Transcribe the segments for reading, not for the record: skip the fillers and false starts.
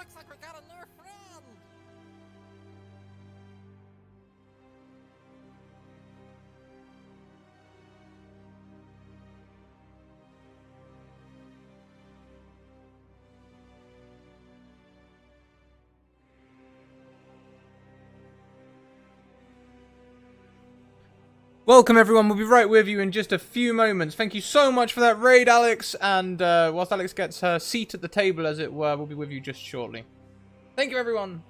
Looks like we got a new friend! Welcome everyone, we'll be right with you in just a few moments. Thank you so much for that raid, Alex, and whilst Alex gets her seat at the table, as it were, we'll be with you just shortly. Thank you everyone!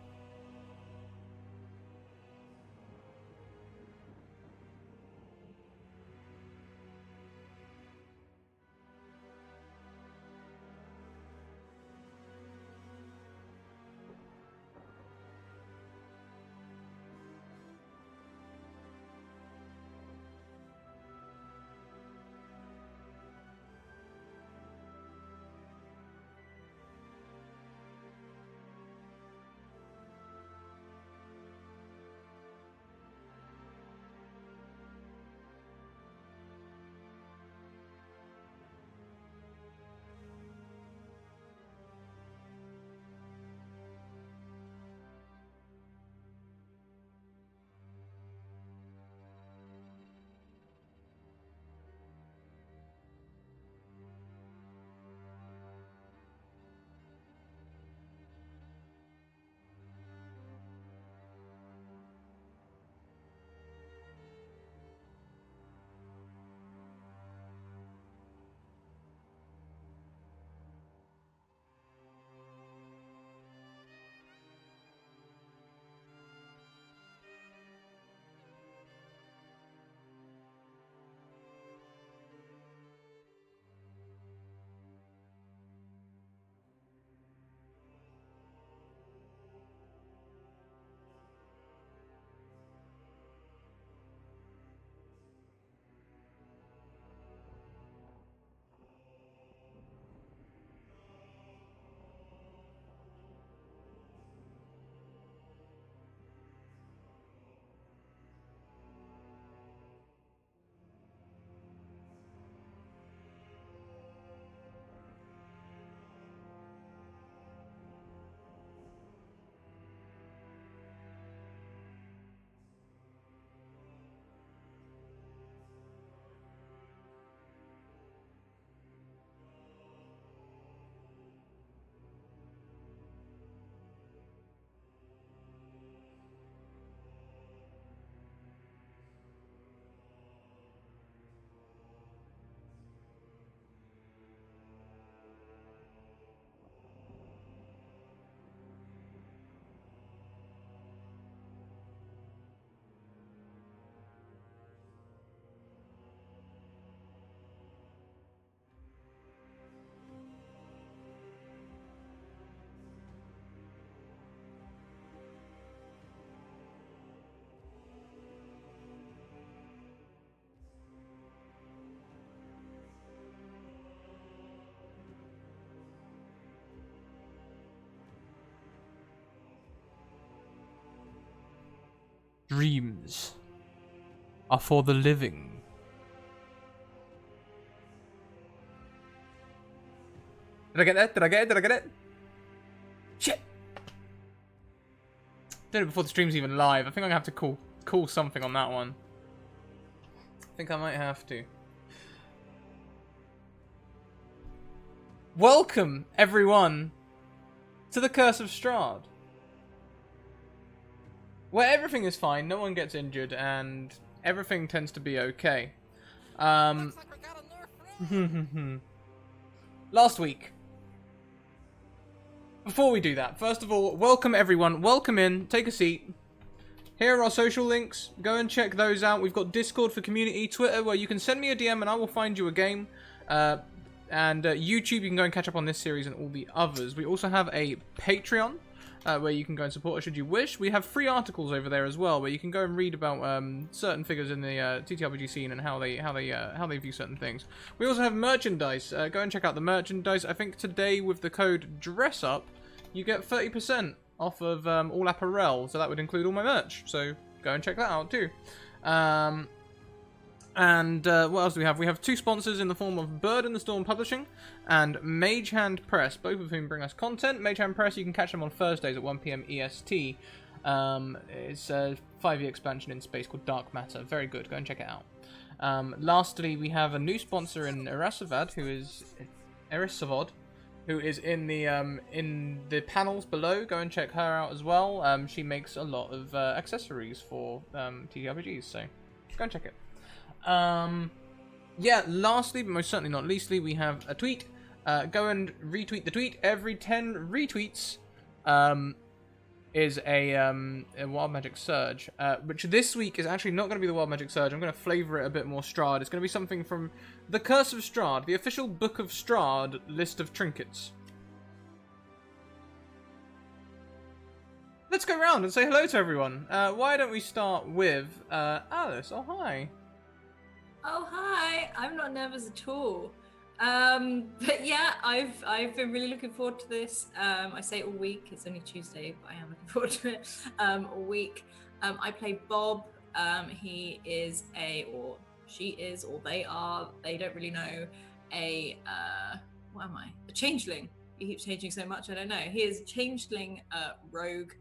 Dreams are for the living. Did I get that? Did I get it? Did I get it? Shit! Did it before the stream's even live. I think I'm gonna have to call something on that one. I think I might have to. Welcome, everyone, to the Curse of Strahd, where everything is fine, no one gets injured, and everything tends to be okay. Looks like we got a new friend! Last week. Before we do that, first of all, welcome everyone. Welcome in. Take a seat. Here are our social links. Go and check those out. We've got Discord for community, Twitter, where you can send me a DM and I will find you a game. And YouTube, you can go and catch up on this series and all the others. We also have a Patreon, where you can go and support us should you wish. We have free articles over there as well, where you can go and read about certain figures in the TTRPG scene and how they view certain things. We also have merchandise. Go and check out the merchandise. I think today with the code DRESSUP, you get 30% off of all apparel, so that would include all my merch. So go and check that out too. And what else do we have? We have 2 sponsors in the form of Bird and the Storm Publishing and Mage Hand Press, both of whom bring us content. Mage Hand Press, you can catch them on Thursdays at 1 PM EST. It's a 5e expansion in space called Dark Matter. Very good. Go and check it out. Lastly, we have a new sponsor in Erisavad, who is in the panels below. Go and check her out as well. She makes a lot of accessories for TTRPGs, so go and check it. Yeah, lastly, but most certainly not leastly, we have a tweet. Go and retweet the tweet. Every 10 retweets is a Wild Magic Surge, which this week is actually not going to be the Wild Magic Surge. I'm going to flavour it a bit more Strahd. It's going to be something from The Curse of Strahd, the official Book of Strahd list of trinkets. Let's go around and say hello to everyone. Why don't we start with Alice? Oh, hi. Oh hi! I'm not nervous at all. But yeah, I've been really looking forward to this. I say it all week. It's only Tuesday, but I am looking forward to it all week. I play Bob. He is or she is, or they are. They don't really know what am I? A changeling. He keeps changing so much. I don't know. He is a changeling rogue.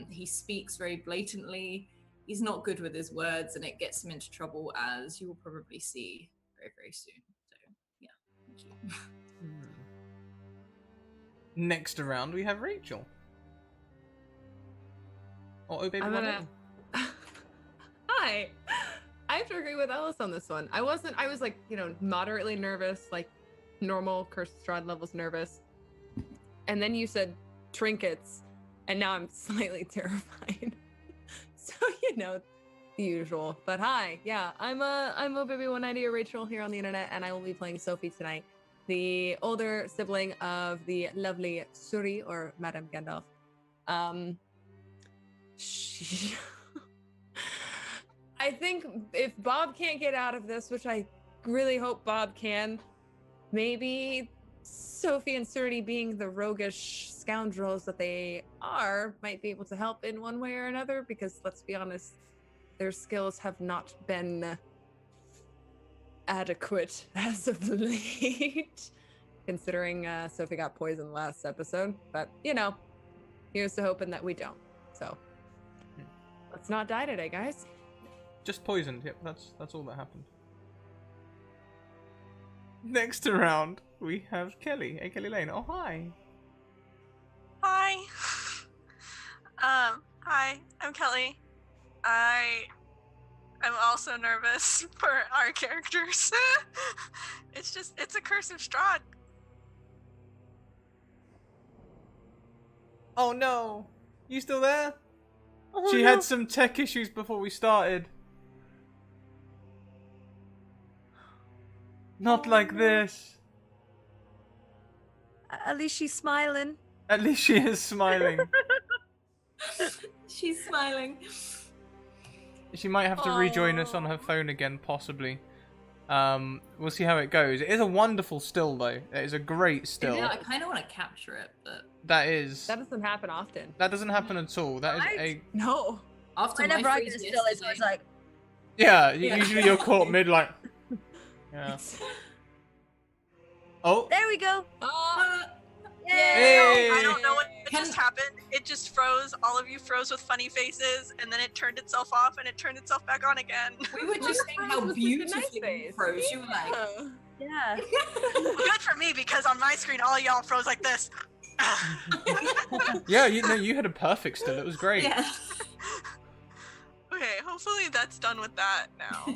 He speaks very blatantly. He's not good with his words, and it gets him into trouble, as you will probably see very, very soon. So, yeah, thank you. Next around, we have Rachel. Oh, baby, Hi. I have to agree with Alice on this one. I was like, moderately nervous, like normal Cursed Strahd levels nervous. And then you said trinkets, and now I'm slightly terrified. So, the usual. But hi, yeah, I'm a baby 190 Rachel here on the internet, and I will be playing Sophie tonight, the older sibling of the lovely Suri, or Madame Gandalf. I think if Bob can't get out of this, which I really hope Bob can, maybe Sophie and Suri, being the roguish scoundrels that they are, might be able to help in one way or another, because let's be honest, their skills have not been adequate as of late, considering Sophie got poisoned last episode. But, here's to hoping that we don't. So, let's not die today, guys. Just poisoned. Yep, that's all that happened. Next around, we have Kelly. Hey, Kelly Lane. Oh, hi. Hi. Hi, I'm Kelly. I'm also nervous for our characters. It's a Curse of Strahd. Oh no. You still there? Oh, she no. had some tech issues before we started. Not like this. At least she's smiling. At least she is smiling. She's smiling. She might have to rejoin us on her phone again, possibly. We'll see how it goes. It is a wonderful still, though. It is a great still. Yeah, I kind of want to capture it, but That doesn't happen often. That doesn't happen at all. That is a... No. after Whenever my I get a still, it's always like, Yeah, usually you're caught mid, like... Yeah. Oh. there we go. Yay! Hey! I don't know what just happened. It just froze. All of you froze with funny faces, and then it turned itself off, and it turned itself back on again. We were just saying how beautifully you froze. You were like, Yeah. Good for me, because on my screen, all y'all froze like this. Yeah, you had a perfect still. It was great. yeah. Okay, hopefully that's done with that now.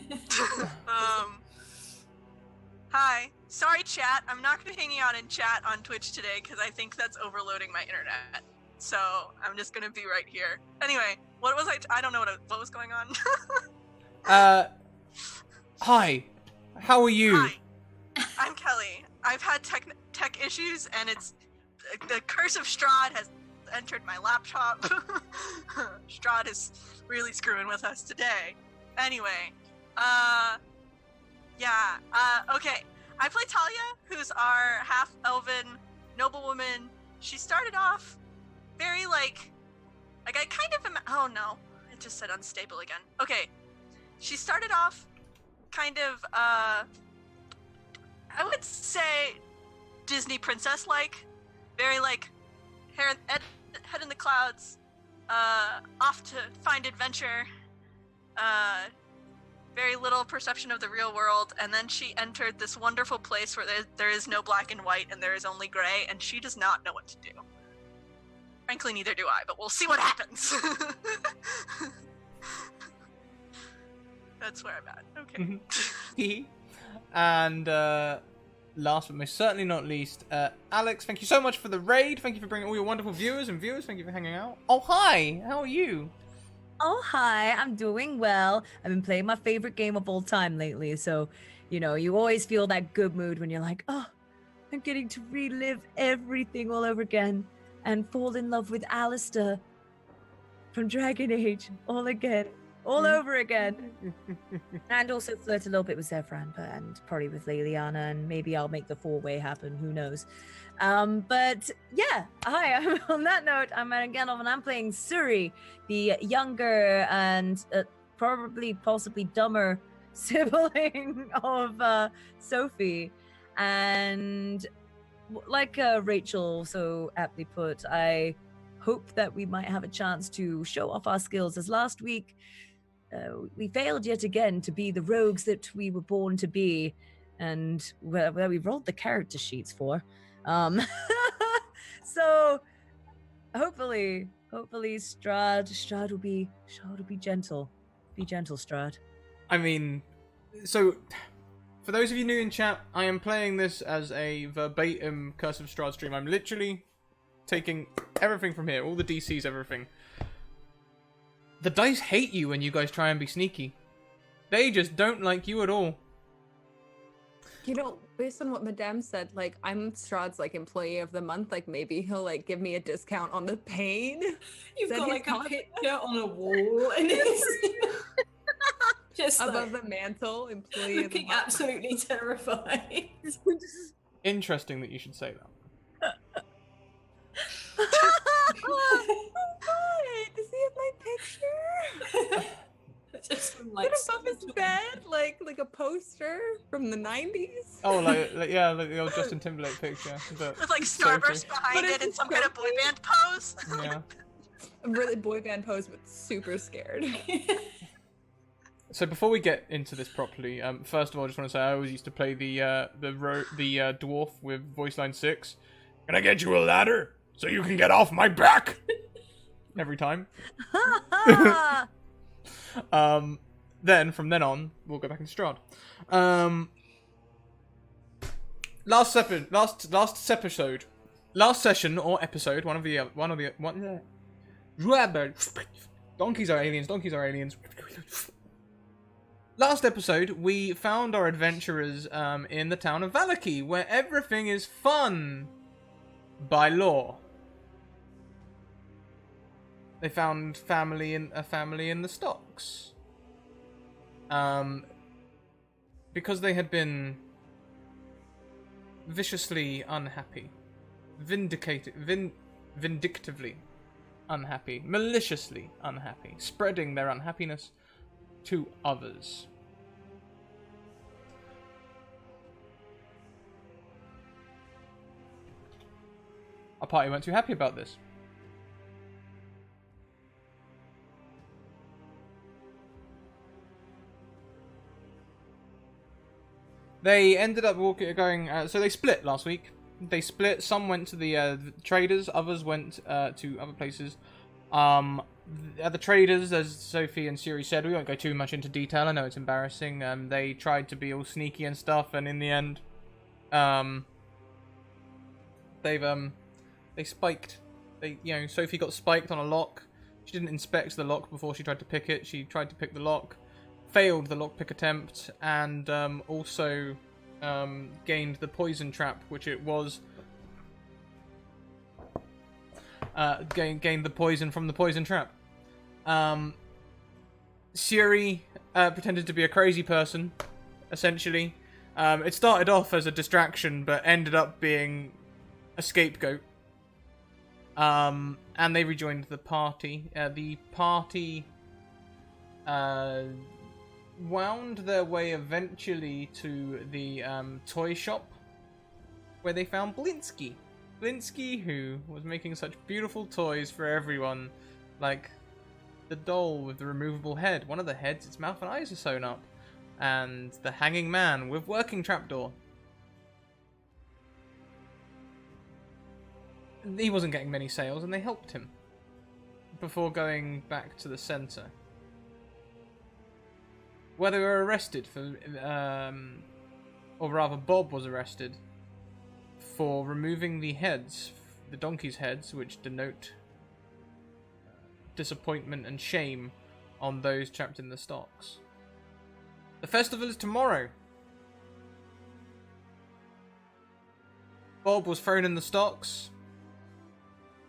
Hi. Sorry, chat. I'm not going to be hanging out in chat on Twitch today because I think that's overloading my internet. So I'm just going to be right here. Anyway, what was I don't know what was going on. Hi. How are you? Hi. I'm Kelly. I've had tech issues, and it's the Curse of Strahd has entered my laptop. Strahd is really screwing with us today. Anyway, okay. I play Talia, who's our half-elven noblewoman. She started off very I kind of am. Oh no, it just said unstable again. Okay, she started off kind of, I would say Disney princess-like. Very, like, head in the clouds, off to find adventure, very little perception of the real world, and then she entered this wonderful place where there is no black and white and there is only gray, and she does not know what to do. Frankly, neither do I, but we'll see what happens. That's where I'm at. Okay. And last but most certainly not least, Alex, thank you so much for the raid. Thank you for bringing all your wonderful viewers and viewers. Thank you for hanging out. Oh, hi. How are you? Oh, hi, I'm doing well. I've been playing my favorite game of all time lately. So, you know, you always feel that good mood when you're like, oh, I'm getting to relive everything all over again and fall in love with Alistair from Dragon Age all again, all over again. And also flirt a little bit with Zephyr and probably with Liliana, and maybe I'll make the four-way happen, who knows. But yeah, hi, on that note, I'm Gandalf and I'm playing Suri, the younger and possibly dumber sibling of Sophie. And like Rachel so aptly put, I hope that we might have a chance to show off our skills, as last week we failed yet again to be the rogues that we were born to be, and where we rolled the character sheets for. So hopefully Strahd will be gentle. Be gentle, Strahd. I mean, so for those of you new in chat, I am playing this as a verbatim Curse of Strahd stream. I'm literally taking everything from here, all the DCs, everything. The dice hate you when you guys try and be sneaky. They just don't like you at all. You know, based on what Madame said, like, I'm Strahd's, like, employee of the month. Like, maybe he'll, like, give me a discount on the pain. You've Is that got his like a concept? picture on a wall, and it's just Above like, the mantle, employee of the looking month. absolutely terrified. Interesting that you should say that. Oh my god! Does he have my picture? Just some, Is like, it above his bed? Like a poster from the 90s? Oh, like the old Justin Timberlake picture. But With like Sophie. Starburst behind But it it's and some kind of boy Sophie. band pose. Yeah. A really boy band pose, but super scared. So before we get into this properly, first of all, I just want to say I always used to play the dwarf with voice line 6. Can I get you a ladder so you can get off my back? Every time. Then from then on, we'll go back into Strahd. Last session or episode, donkeys are aliens. Last episode, we found our adventurers in the town of Valaki, where everything is fun by law. They found a family in the stocks. Because they had been viciously unhappy, vindictively unhappy, maliciously unhappy, spreading their unhappiness to others. Our party weren't too happy about this. They ended up going. So they split last week. They split. Some went to the traders. Others went to other places. The traders, as Sophie and Siri said, we won't go too much into detail. I know it's embarrassing. They tried to be all sneaky and stuff, and in the end, they spiked. Sophie got spiked on a lock. She didn't inspect the lock before she tried to pick it. She tried to pick the lock, failed the lockpick attempt, and also gained the poison trap, which it was. Gained the poison from the poison trap. Siri pretended to be a crazy person, essentially. It started off as a distraction, but ended up being a scapegoat. And they rejoined the party. The party wound their way eventually to the toy shop where they found Blinsky. Blinsky, who was making such beautiful toys for everyone, like the doll with the removable head. One of the heads, its mouth and eyes are sewn up. And the hanging man with working trapdoor. He wasn't getting many sales, and they helped him before going back to the center, where they were arrested for, or rather, Bob was arrested for removing the heads, the donkey's heads, which denote disappointment and shame on those trapped in the stocks. The festival is tomorrow. Bob was thrown in the stocks.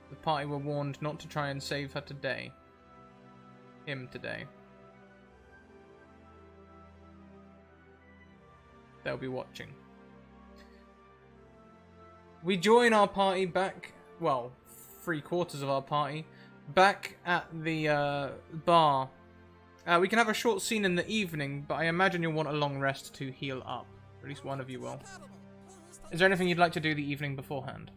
The party were warned not to try and save her today. Him today. They'll be watching. We join our party back, well, 3/4 of our party, back at the bar. We can have a short scene in the evening, but I imagine you'll want a long rest to heal up. At least one of you will. Is there anything you'd like to do the evening beforehand?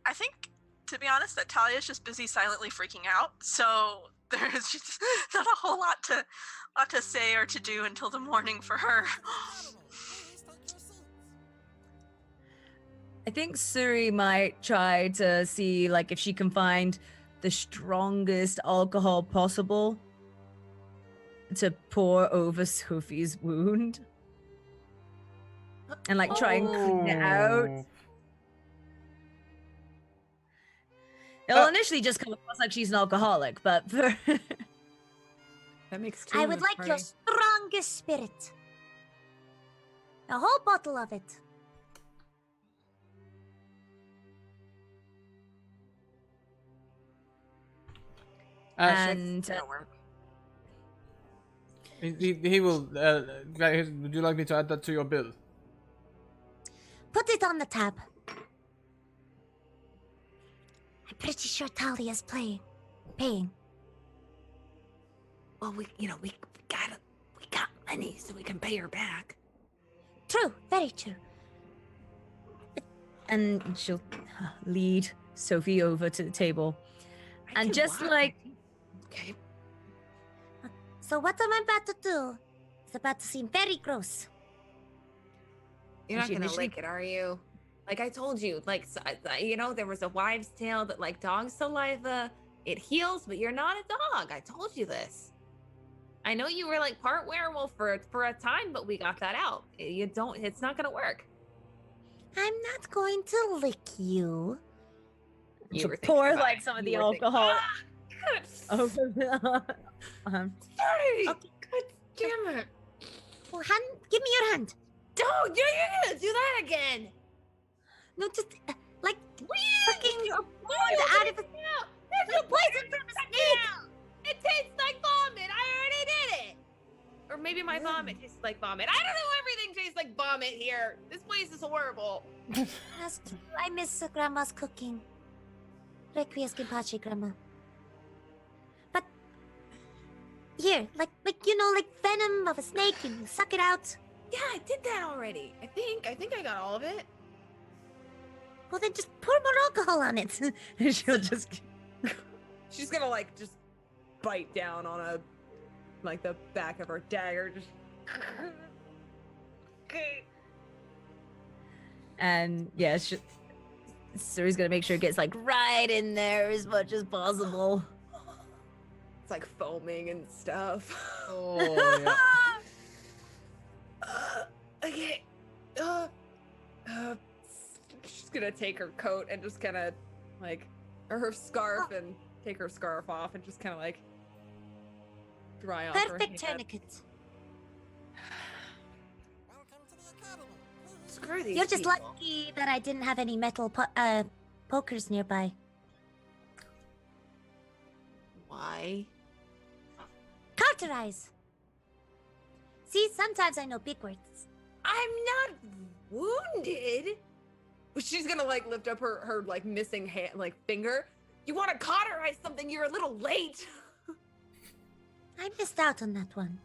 I think, to be honest, that Talia's just busy silently freaking out, so there's just not a whole lot to say or to do until the morning for her. I think Suri might try to see like if she can find the strongest alcohol possible to pour over Sophie's wound. And like try and clean it out. It'll initially just come across like she's an alcoholic, but for That makes two. I in would this like your party. strongest spirit. A whole bottle of it. and That'll work. He will. Guys, would you like me to add that to your bill? Put it on the tab. I'm pretty sure Talia's paying. Well, we got money, so we can pay her back. True, very true. and she'll lead Sophie over to the table. I And can just walk. like Okay. So what am I about to do? It's about to seem very gross. You're And not she gonna initially- lick it, are you? Like I told you, like there was a wives' tale that like dog saliva, it heals, but you're not a dog. I told you this. I know you were like part werewolf for a time, but we got that out. You don't. It's not gonna work. I'm not going to lick you. You she'll were thinking pour about like it. some of You the were thinking, alcohol "Ah, over the sorry. Okay. God damn it! Well, give me your hand. Don't you're gonna do that again? No, just like Weird. fucking You're out of it. There's poison from a snake. It tastes like vomit. I already did it. Or maybe my vomit tastes like vomit. I don't know. Everything tastes like vomit here. This place is horrible. That's true. I miss Grandma's cooking. Requiescat in pace, Grandma. But here, like venom of a snake, and you suck it out. Yeah, I did that already. I think I got all of it. Well, then just pour more alcohol on it. and she'll just She's gonna like just bite down on the back of her dagger. Just. and yeah, Suri's gonna make sure it gets like right in there as much as possible. It's like foaming and stuff. Oh, yeah. Okay. She's gonna take her coat and just kind of like, or her scarf and take her scarf off and just kind of like dry off her Perfect hand. tourniquet. Screw these You're just people. lucky that I didn't have any metal pokers nearby. Why? Cauterize. See, sometimes I know big words. I'm not wounded. She's gonna like lift up her like missing hand, like finger, you want to cauterize something, you're a little late. I missed out on that one.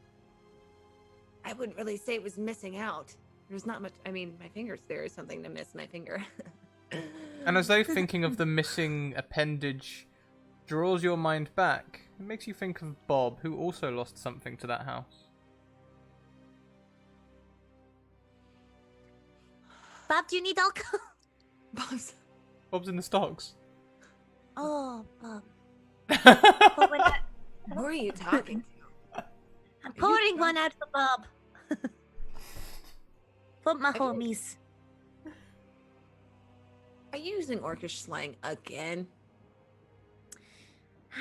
I wouldn't really say it was missing out. There's not much. I mean, my finger's there is something to miss my finger. And as though thinking of the missing appendage draws your mind back, it makes you think of Bob, who also lost something to that house. Bob, do you need alcohol? Bob's in the stocks. Oh, Bob. Who are you talking to? I'm pouring one out for Bob. For my homies. Are you using orcish slang again?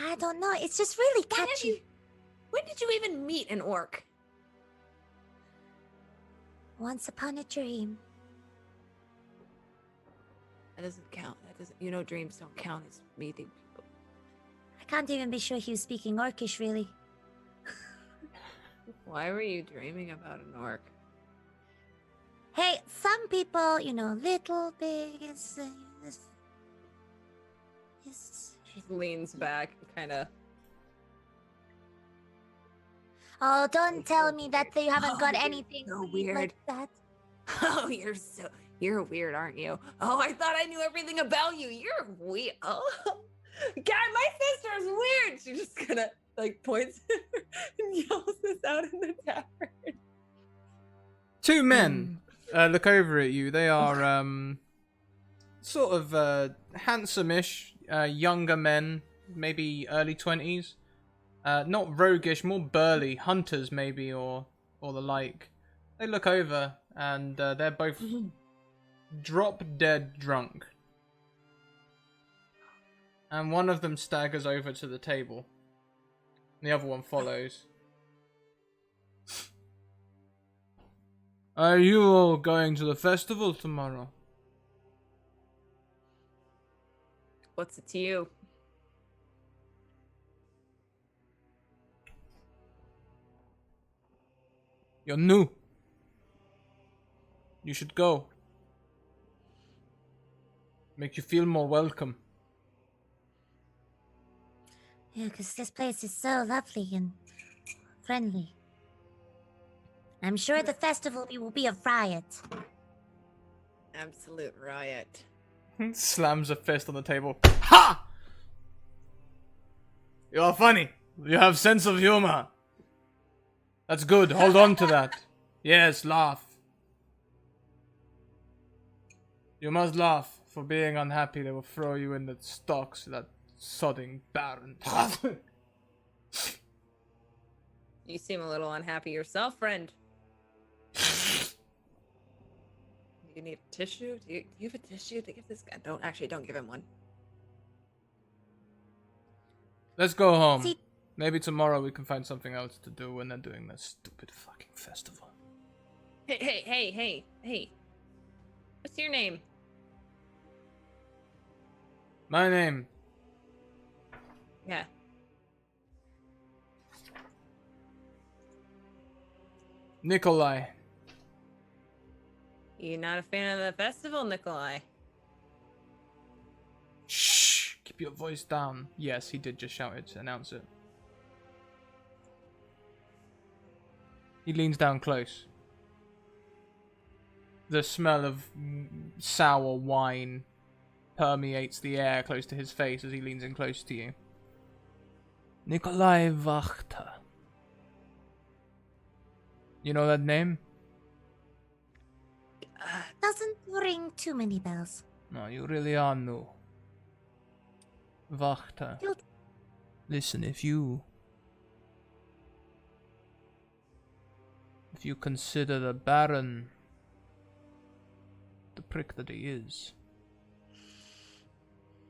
I don't know. It's just really catchy. When did you even meet an orc? Once upon a dream. That doesn't count. That doesn't. You know, dreams don't count as meeting people. I can't even be sure he was speaking Orcish, really. Why were you dreaming about an orc? Hey, some people, you know, little, big, is She leans back, kind of. Oh, don't tell me that you haven't got anything so weird like weird. that. Oh, you're weird, aren't you? Oh, I thought I knew everything about you. You're weird. Oh, God, my sister's weird. She just kind of like points and yells this out in the tavern. Two men look over at you. They are sort of handsome-ish, younger men, maybe early 20s. Not roguish, more burly, hunters maybe, or the like. They look over and they're both drop dead drunk. And one of them staggers over to the table. The other one follows. Are you all going to the festival tomorrow? What's it to you? You're new. You should go. Make you feel more welcome. Yeah, because this place is so lovely and friendly. I'm sure the festival will be a riot. Absolute riot. Slams a fist on the table. Ha! You are funny. You have sense of humor. That's good. Hold on to that. Yes, laugh. You must laugh. For being unhappy, they will throw you in the stocks, that sodding baron. You seem a little unhappy yourself, friend. You need a tissue? Do you have a tissue to give this guy? Don't give him one. Let's go home. See- Maybe tomorrow we can find something else to do when they're doing this stupid fucking festival. Hey. What's your name? My name. Yeah. Nikolai. You not a fan of the festival, Nikolai? Shh! Keep your voice down. Yes, he did just shout it to announce it. He leans down close. The smell of sour wine permeates the air close to his face as he leans in close to you. Nikolai Wachter. You know that name? Doesn't ring too many bells. No, you really are new. Wachter. You- Listen, if you consider the Baron the prick that he is,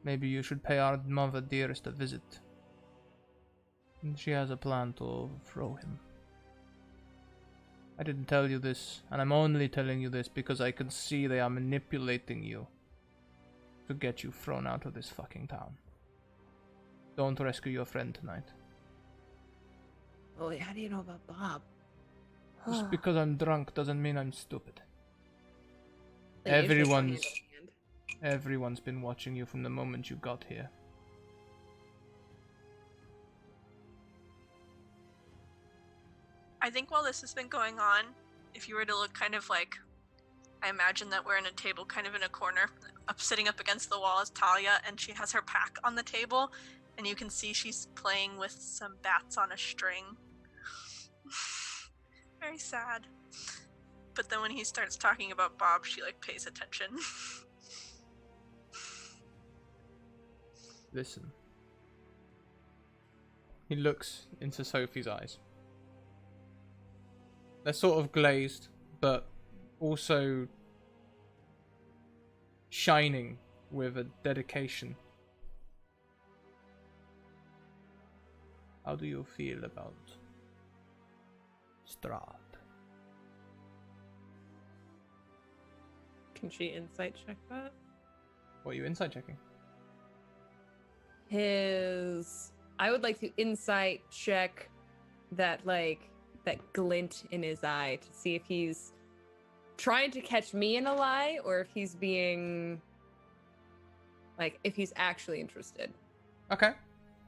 maybe you should pay our mother dearest a visit. She has a plan to overthrow him. I didn't tell you this, and I'm only telling you this because I can see they are manipulating you to get you thrown out of this fucking town. Don't rescue your friend tonight. Oh, how do you know about Bob? Just because I'm drunk doesn't mean I'm stupid. They usually go Everyone's hand in hand. everyone's been watching you from the moment you got here. I think while this has been going on, if you were to look kind of like, I imagine that we're in a table kind of in a corner, sitting up against the wall is Talia, and she has her pack on the table, and you can see she's playing with some bats on a string. Very sad. But then when he starts talking about Bob, she like pays attention. Listen. He looks into Sophie's eyes. They're sort of glazed, but also shining with a dedication. How do you feel about Strahd? Can she insight check that? What are you insight checking? I would like to insight check that glint in his eye to see if he's trying to catch me in a lie or if he's being if he's actually interested. Okay.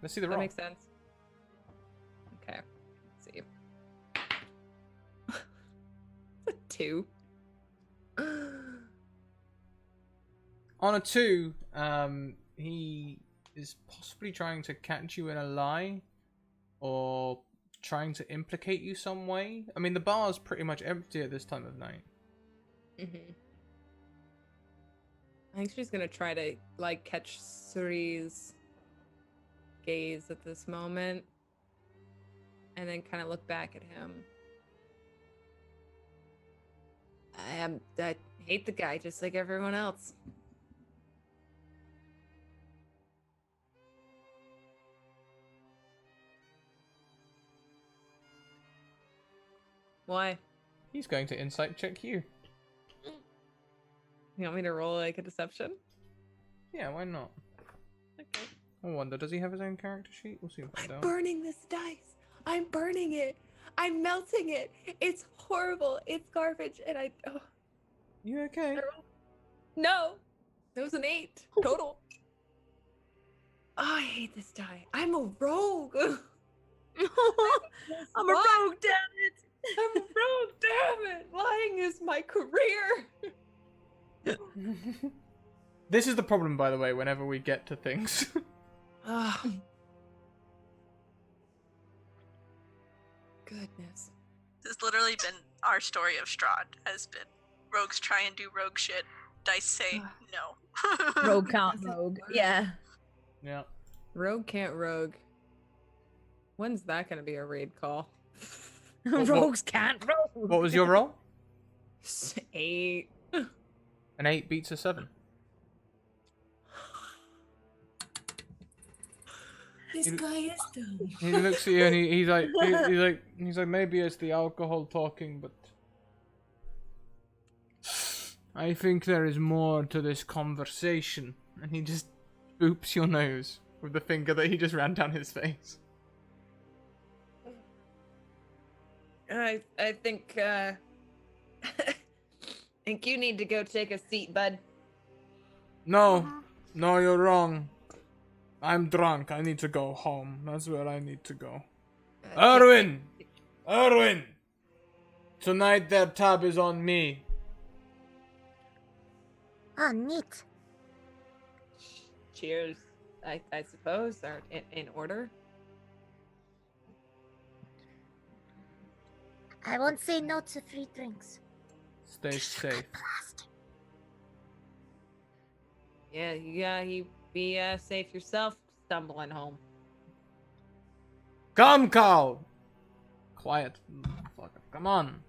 Let's see the That roll. makes sense. Okay. Let's see. It's a 2. On a 2, he is possibly trying to catch you in a lie or trying to implicate you some way. I mean, the bar is pretty much empty at this time of night. Mm-hmm. I think she's gonna try to catch Suri's gaze at this moment and then kind of look back at him. I hate the guy just like everyone else. Why? He's going to insight check you. You want me to roll a deception? Yeah, why not? Okay. I wonder, does he have his own character sheet? We'll soon find I'm out. burning this dice. I'm burning it. I'm melting it. It's horrible. It's garbage. And You okay? No. It was an 8 total. Oh, I hate this die. I'm a rogue. I'm a rogue, damn it! I'm a rogue, damn it. Lying is my career. This is the problem, by the way, whenever we get to things. Goodness. This has literally been our story of Strahd, has been rogues try and do rogue shit, dice say no. Rogue can't rogue. Yeah. Yeah. Rogue can't rogue. When's that gonna be a raid call? Rogues can't rogue. What was your roll? 8. An 8 beats a 7. This guy is dumb. He looks at you and he's like, maybe it's the alcohol talking, but I think there is more to this conversation. And he just boops your nose with the finger that he just ran down his face. I think think you need to go take a seat, bud. No, you're wrong. I'm drunk. I need to go home. That's where I need to go. Erwin! Tonight their tab is on me. Ah, neat. Cheers, I suppose, are in order. I won't say no to free drinks. Stay safe. Yeah, you be safe yourself, stumbling home. Come, Carl! Quiet, motherfucker. Come on.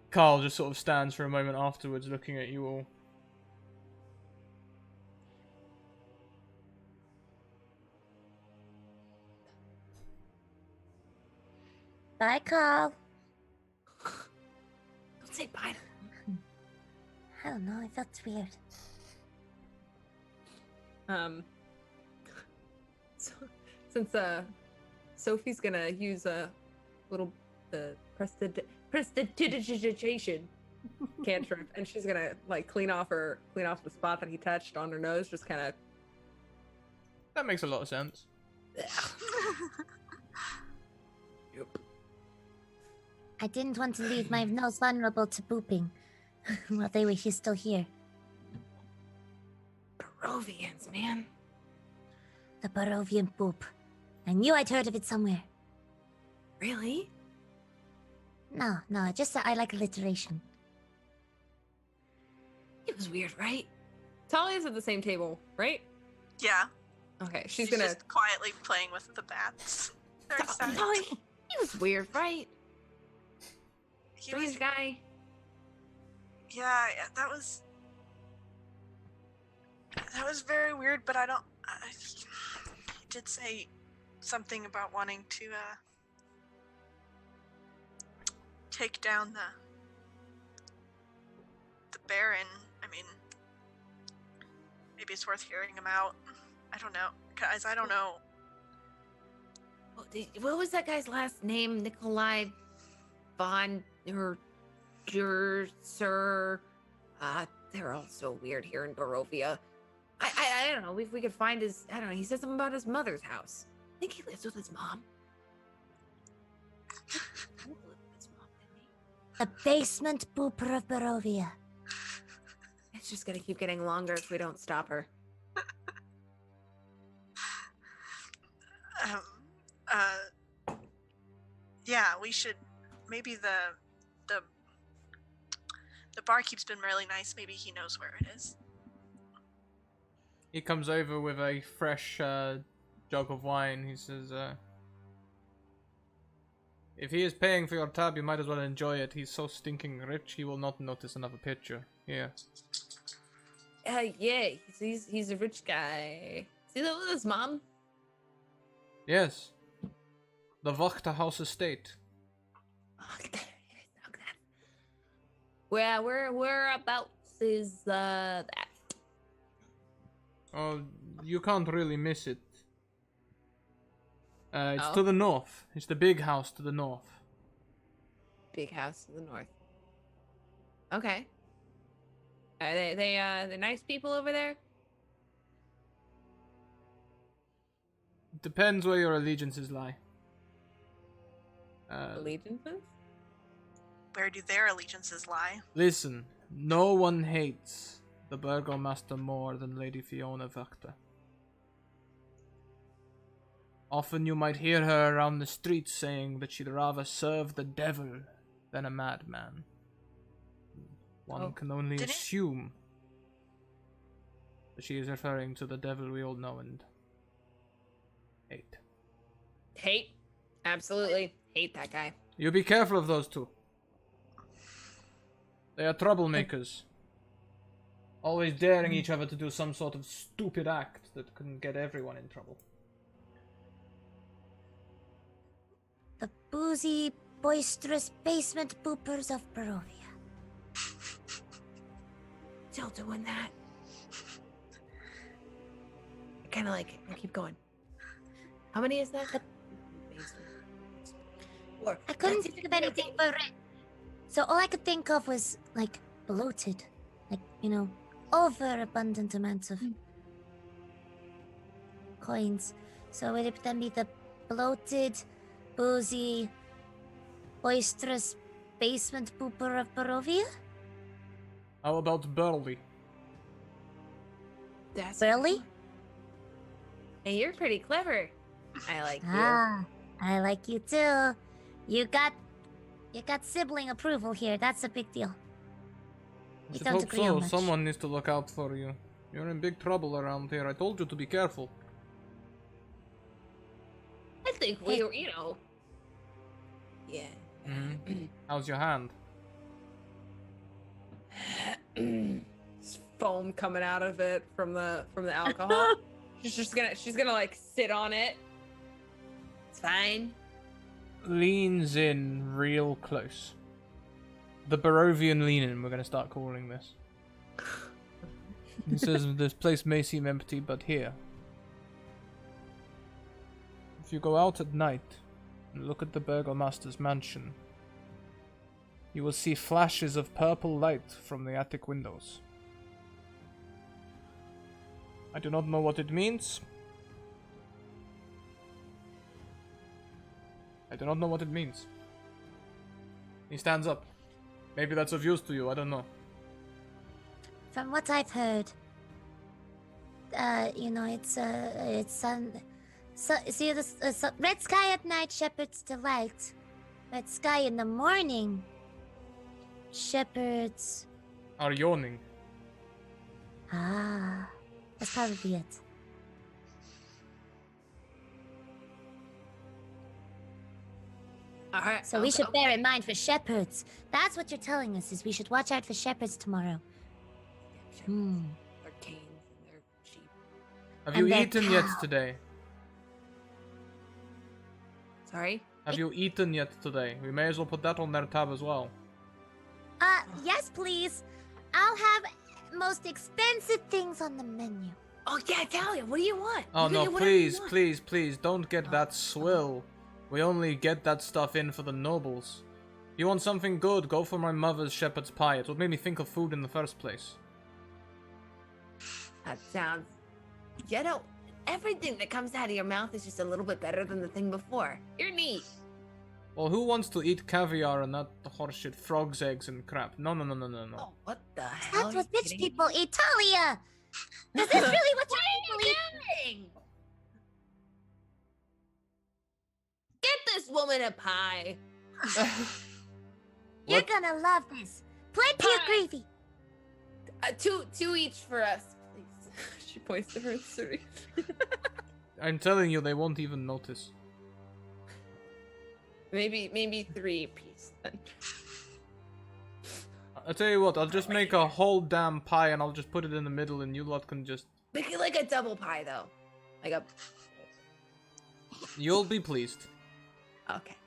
Carl just sort of stands for a moment afterwards, looking at you all. Bye, Carl. Don't say bye. I don't know, I felt weird. So, since Sophie's gonna use a little prestidigitation cantrip, and she's gonna clean off the spot that he touched on her nose, just kind of. That makes a lot of sense. Yep. I didn't want to leave my nose vulnerable to booping while they were still here. Barovians, man. The Barovian boop. I knew I'd heard of it somewhere. Really? No, just that I like alliteration. It was weird, right? Talia's at the same table, right? Yeah. Okay, She's gonna. just quietly playing with the bats. Very sad. Talia, he was weird, right? He was, Strange guy. yeah, that was very weird. But he did say something about wanting to take down the Baron. I mean, maybe it's worth hearing him out. I don't know, guys. I don't know. What was that guy's last name? Nikolai von Sir. They're all so weird here in Barovia. I don't know. If we could find his, I don't know. He said something about his mother's house. I think he lives with his mom. He lived with his mom, didn't he? The basement booper of Barovia. It's just gonna keep getting longer if we don't stop her. Yeah, we should. Maybe the barkeep's been really nice. Maybe he knows where it is. He comes over with a fresh jug of wine. He says, if he is paying for your tab, you might as well enjoy it. He's so stinking rich, he will not notice another picture. Here. Yeah, he's a rich guy. Is he live with his mom? Yes. The Wachter House estate. Whereabouts is that? Oh, you can't really miss it. It's Oh. to the north. It's the big house to the north. Big house to the north. Okay. Are they nice people over there? Depends where your allegiances lie. Allegiances? Where do their allegiances lie? Listen, no one hates the Burgomaster more than Lady Fiona Wachter. Often you might hear her around the streets saying that she'd rather serve the devil than a madman. One can only Did it- assume that she is referring to the devil we all know and hate. Hate. Absolutely. Hate that guy. You be careful of those two. They are troublemakers. Always daring each other to do some sort of stupid act that can get everyone in trouble. The boozy, boisterous basement boopers of Barovia. Still doing that. I kind of like it. We'll keep going. How many is that? Or I couldn't think of anything for it. So all I could think of was, like, bloated. Like, overabundant amounts of coins. So would it then be the bloated, boozy, boisterous basement pooper of Barovia? How about Burley? That's Burley? Hey, you're pretty clever. I like you. Ah, I like you too. You got sibling approval here. That's a big deal. I We should don't hope agree so. on much. Someone needs to look out for you. You're in big trouble around here. I told you to be careful. I think we were, Yeah. How's your hand? There's foam coming out of it from the alcohol. she's gonna like sit on it. It's fine. Leans in real close. The Barovian lean-in, we're going to start calling this. He says, this place may seem empty, but here. If you go out at night and look at the Burgomaster's mansion, you will see flashes of purple light from the attic windows. I do not know what it means. I do not know what it means. He stands up. Maybe that's of use to you, I don't know. From what I've heard, it's see the red sky at night, shepherd's delight. Red sky in the morning, shepherds. Are yawning. Ah, that's probably it. All right. So we should bear in mind for shepherds. That's what you're telling us, is we should watch out for shepherds tomorrow. Their canes and their sheep. Have And you their eaten yet cow. today? Sorry. Have you eaten yet today? We may as well put that on their tab as well. Yes, please. I'll have most expensive things on the menu. Oh yeah, Talia, what do you want? Oh You can no, get whatever you please, want. please, please, don't get that swill. We only get that stuff in for the nobles. If you want something good, go for my mother's shepherd's pie. It's what made me think of food in the first place. That sounds. You know, everything that comes out of your mouth is just a little bit better than the thing before. You're neat. Well, who wants to eat caviar and that horseshit, frogs, eggs, and crap? No. Oh, what the hell? That's Are what you rich kidding people me? eat, Talia! Is this really what What rich are people you eat? doing? Get this woman a pie. You're What? gonna love this. Plenty of Pie. gravy. Two each for us, please. She points to her three. I'm telling you, they won't even notice. Maybe 3 apiece then. I'll tell you what, I'll just make a whole damn pie and I'll just put it in the middle and you lot can just... Make it like a double pie though. Like a. You'll be pleased. Okay.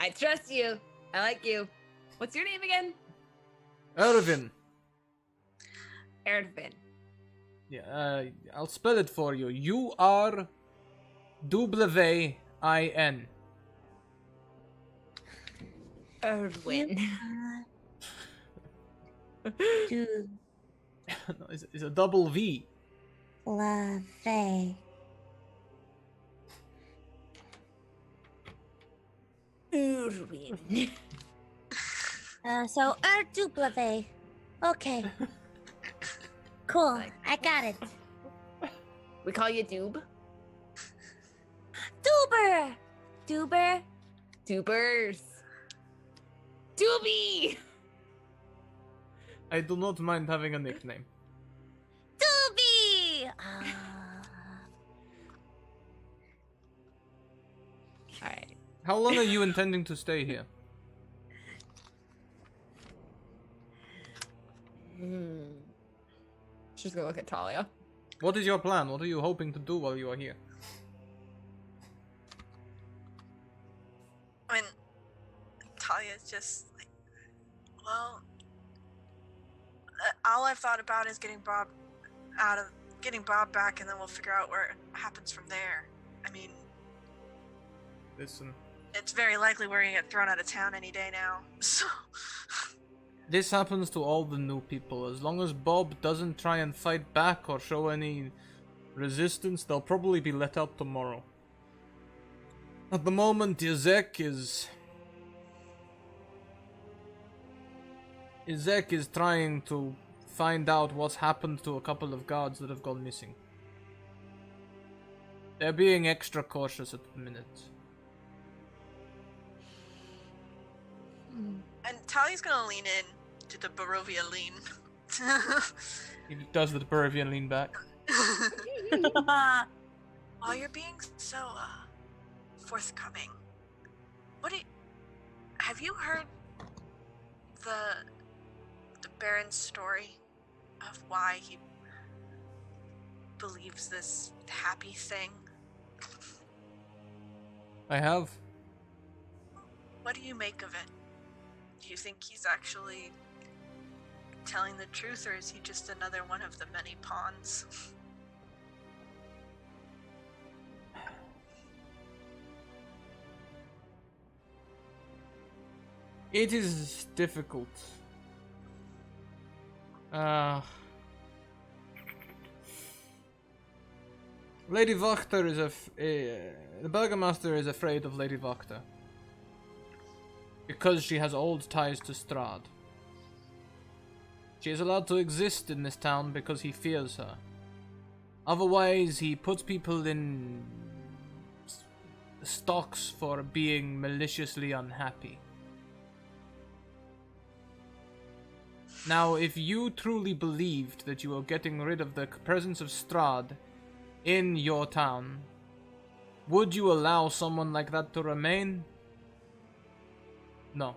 I trust you. I like you. What's your name again? Ervin. Erdvin. Yeah, I'll spell it for you. U-R-W-I-N. Erdwin. Do No, it's a double V. lave. Erdwin. So Erdublave. Okay. Cool. I got it. We call you Doob. Duber. Duber. Doobers. Doobie. I do not mind having a nickname. Doobie. All right. How long are you intending to stay here? She's gonna look at Talia. What is your plan? What are you hoping to do while you are here? When Talia's just like, well, all I've thought about is getting Bob back, and then we'll figure out where it happens from there. I mean, Listen. it's very likely we're gonna get thrown out of town any day now. So, This happens to all the new people. As long as Bob doesn't try and fight back or show any resistance, they'll probably be let out tomorrow. At the moment, Izek is trying to find out what's happened to a couple of guards that have gone missing. They're being extra cautious at the minute. and Talia's gonna lean in to the Barovia lean. He does the Peruvian lean back. While you're being so forthcoming, have you heard the Baron's story of why he believes this happy thing? I have. What do you make of it? Do you think he's actually telling the truth, or is he just another one of the many pawns? It is difficult. Lady Wachter is the Burgomaster is afraid of Lady Wachter. because she has old ties to Strahd. She is allowed to exist in this town because he fears her. Otherwise, he puts people in stocks for being maliciously unhappy. Now, if you truly believed that you were getting rid of the presence of Strahd in your town, would you allow someone like that to remain? No.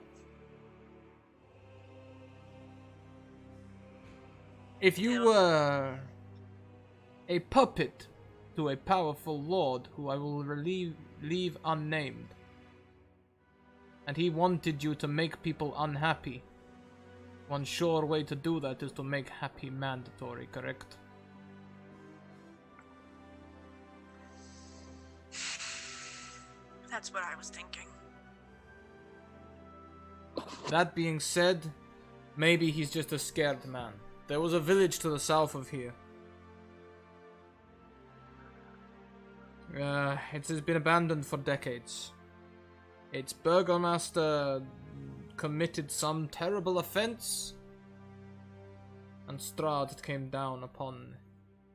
If you were a puppet to a powerful lord who I will leave unnamed, and he wanted you to make people unhappy, one sure way to do that is to make happy mandatory, correct? That's what I was thinking. That being said, maybe he's just a scared man. There was a village to the south of here. It has been abandoned for decades. Its burgomaster committed some terrible offense, and Strahd came down upon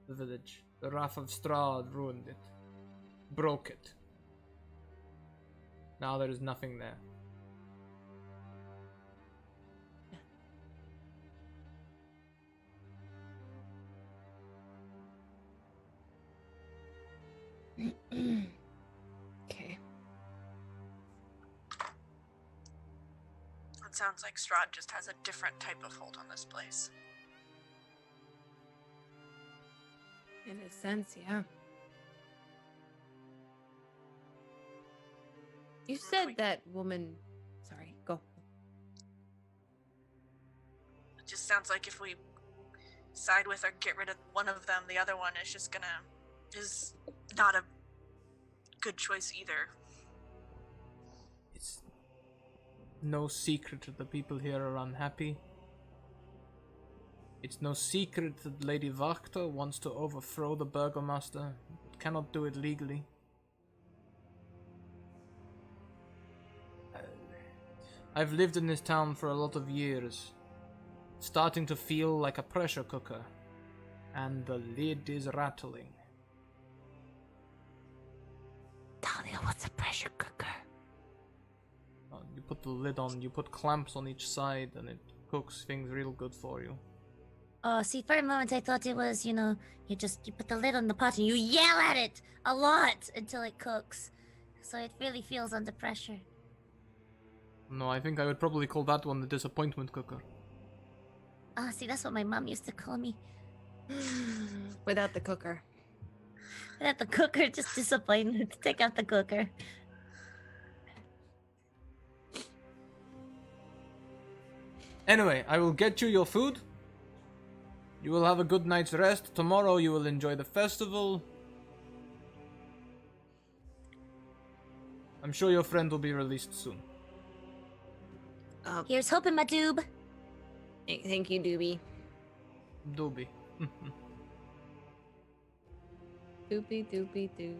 the village. The wrath of Strahd ruined it, broke it. Now there is nothing there. Okay. It sounds like Strahd just has a different type of hold on this place. In a sense, yeah. You said that woman. Sorry, go. It just sounds like if we side with or get rid of one of them, the other one is not a good choice either. It's no secret that the people here are unhappy. It's no secret that Lady Vakta wants to overthrow the burgomaster, but cannot do it legally. I've lived in this town for a lot of years, starting to feel like a pressure cooker, and the lid is rattling. Talia, what's a pressure cooker? You put the lid on, you put clamps on each side, and it cooks things real good for you. Oh, see, for a moment I thought it was, you put the lid on the pot and you yell at it a lot until it cooks. So it really feels under pressure. No, I think I would probably call that one the disappointment cooker. Ah, see, that's what my mom used to call me. Without the cooker. Without the cooker, just disappointment. Take out the cooker. Anyway, I will get you your food. You will have a good night's rest. Tomorrow you will enjoy the festival. I'm sure your friend will be released soon. Here's hoping, my doob. Thank you, Doobie. Doobie. Doobie, doobie, doo.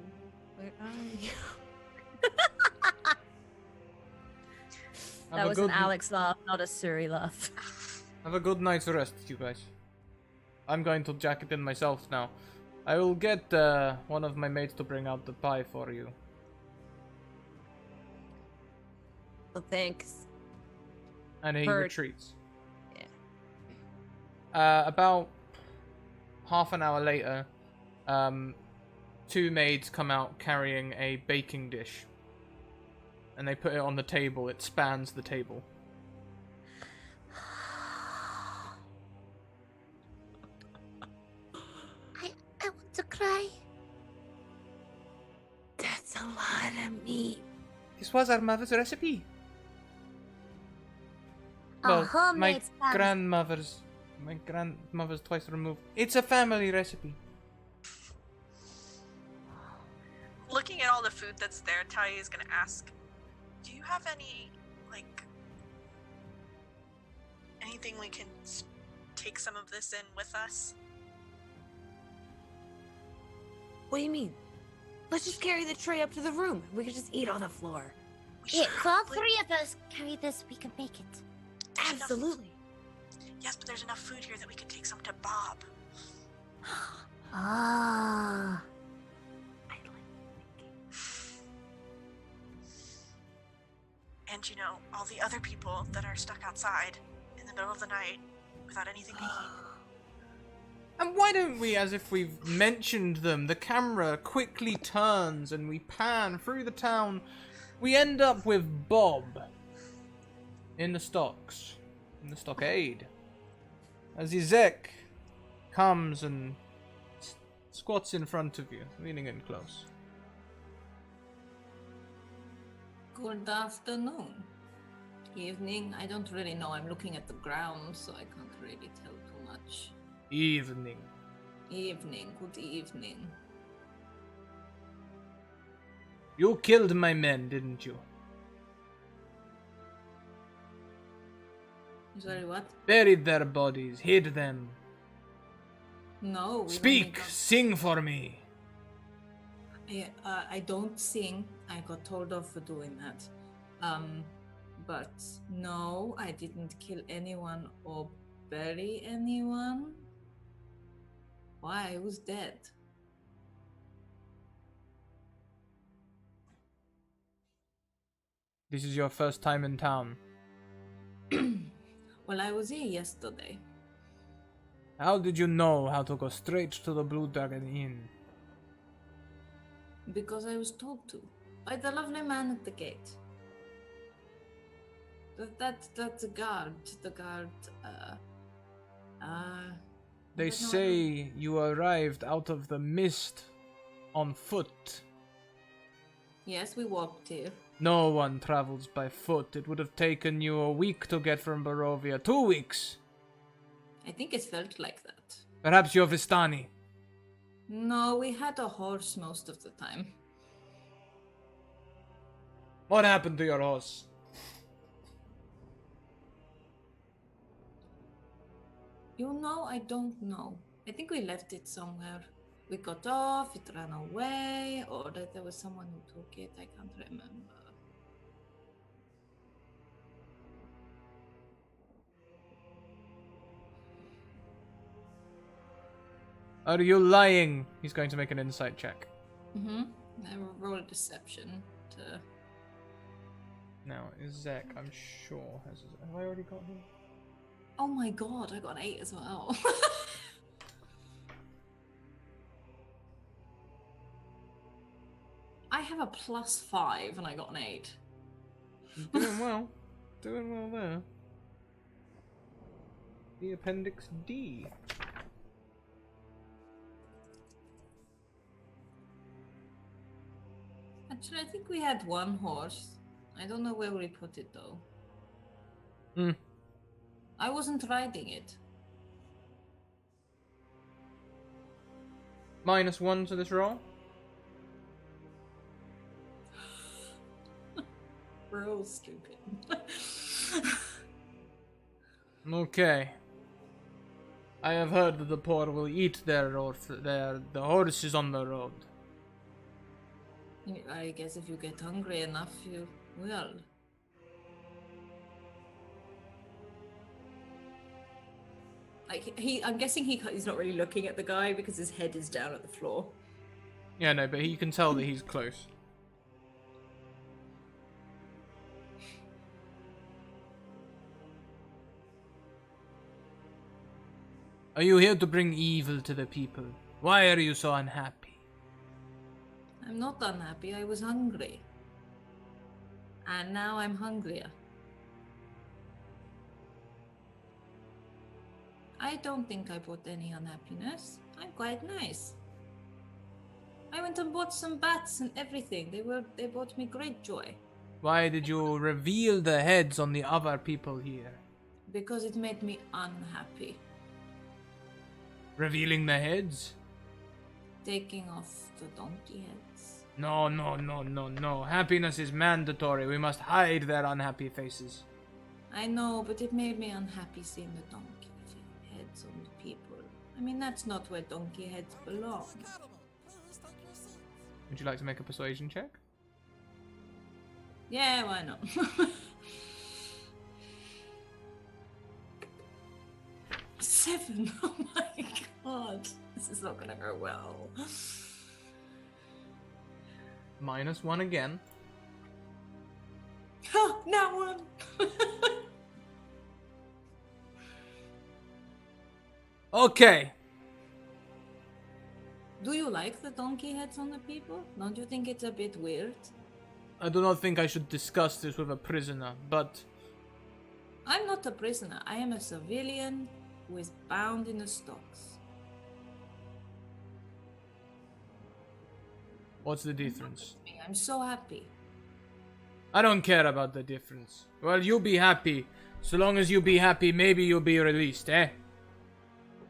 Where are you? That was an Alex laugh, not a Suri laugh. Have a good night's rest, you guys. I'm going to jack it in myself now. I will get one of my mates to bring out the pie for you. Well, thanks. And he retreats. Yeah. About half an hour later, two maids come out carrying a baking dish. And they put it on the table. It spans the table. I want to cry. That's a lot of meat. This was our mother's recipe. Oh, Well, my homemade spam. my grandmother's twice removed. It's a family recipe. Looking at all the food that's there, Talia is gonna ask, do you have anything we can take some of this in with us? What do you mean? Let's just carry the tray up to the room. We could just eat on the floor. Yeah, if all three of us carry this, we can make it. There's enough- Absolutely. Yes, but there's enough food here that we could take some to Bob. Ah. I like thinking. And you know, all the other people that are stuck outside in the middle of the night without anything to eat. And why don't we, as if we've mentioned them, the camera quickly turns and we pan through the town. We end up with Bob in the stocks, in the stockade. As Izek comes and squats in front of you, leaning in close. Good afternoon. Evening. I don't really know. I'm looking at the ground, so I can't really tell too much. Evening. Evening. Good evening. You killed my men, didn't you? Sorry, what? Buried their bodies, hid them. No. we Speak, only sing for me. I don't sing. I got told off for doing that. But no, I didn't kill anyone or bury anyone. Why? Who's dead? This is your first time in town. Well, I was here yesterday. How did you know how to go straight to the Blue Dragon Inn? Because I was told to. By the lovely man at the gate. That's the guard. The guard, They but no, say you arrived out of the mist on foot. Yes, we walked here. No one travels by foot. It would have taken you a week to get from Barovia. 2 weeks. I think it felt like that. Perhaps you're Vistani. No, we had a horse most of the time. What happened to your horse? You know, I don't know. I think we left it somewhere. We got off, it ran away, or that there was someone who took it. I can't remember. Are you lying? He's going to make an insight check. Mm-hmm. I roll a deception to... Now, Izek, I'm sure has... Have I already got him? Oh my god, I got an 8 as well. I have a +5 and I got an 8. Doing well. Doing well there. The Appendix D. Actually, I think we had one horse. I don't know where we put it though. Hmm. I wasn't riding it. -1 to this roll. We're all stupid. Okay. I have heard that the poor will eat the horses on the road. I guess if you get hungry enough, you will. Like I'm guessing he's not really looking at the guy because his head is down at the floor. Yeah, no, but you can tell that he's close. Are you here to bring evil to the people? Why are you so unhappy? I'm not unhappy. I was hungry, and now I'm hungrier. I don't think I brought any unhappiness. I'm quite nice. I went and bought some bats and everything. They brought me great joy. Why did you reveal the heads on the other people here? Because it made me unhappy. Revealing the heads? Taking off the donkey heads. No, no, no, no, no. Happiness is mandatory. We must hide their unhappy faces. I know, but it made me unhappy seeing the donkey heads on the people. I mean, that's not where donkey heads belong. Would you like to make a persuasion check? Yeah, why not? 7. Oh my god. This is not gonna go well. -1 again. Oh, now 1. Okay. Do you like the donkey heads on the people? Don't you think it's a bit weird? I do not think I should discuss this with a prisoner, but I'm not a prisoner. I am a civilian who is bound in the stocks. what's the difference? I'm so happy. I don't care about the difference. Well, you be happy. So long as you be happy, maybe you'll be released, eh?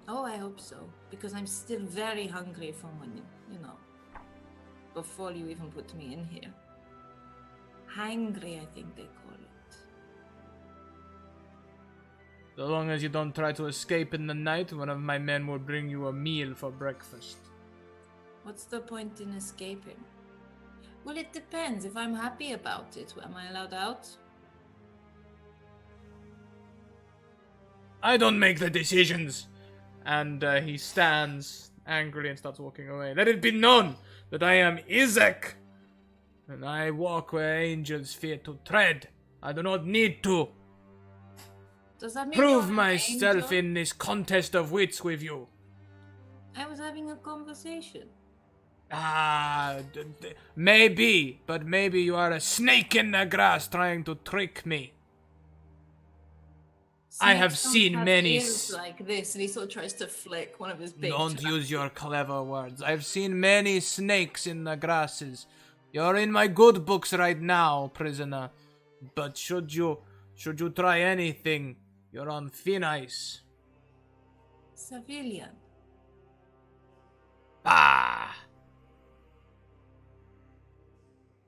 Oh, I hope so. Because I'm still very hungry from when you know, before you even put me in here. Hangry, I think they call it. So long as you don't try to escape in the night, one of my men will bring you a meal for breakfast. What's the point in escaping? Well, it depends. If I'm happy about it, am I allowed out? I don't make the decisions. And he stands angrily and starts walking away. Let it be known that I am Isaac, and I walk where angels fear to tread. I do not need to Does that mean prove you're an myself angel? in this contest of wits with you. I was having a conversation. Maybe, but maybe you are a snake in the grass trying to trick me. I have Snakes don't seen have many ears like this, and he sort of tries to flick one of his big. Don't use your clever words. I've seen many snakes in the grasses. You're in my good books right now, prisoner. But should you try anything, you're on thin ice. Civilian. Ah!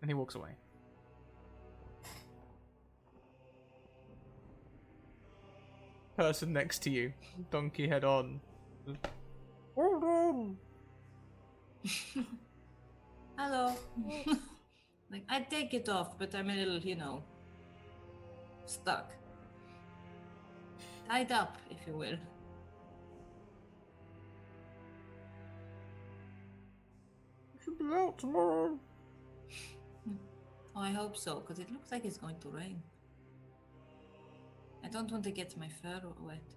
And he walks away. Person next to you, donkey head on. Hello. Like, I take it off, but I'm a little, stuck. Tied up, if you will. Should be out tomorrow. Oh, I hope so, because it looks like it's going to rain. I don't want to get my fur wet.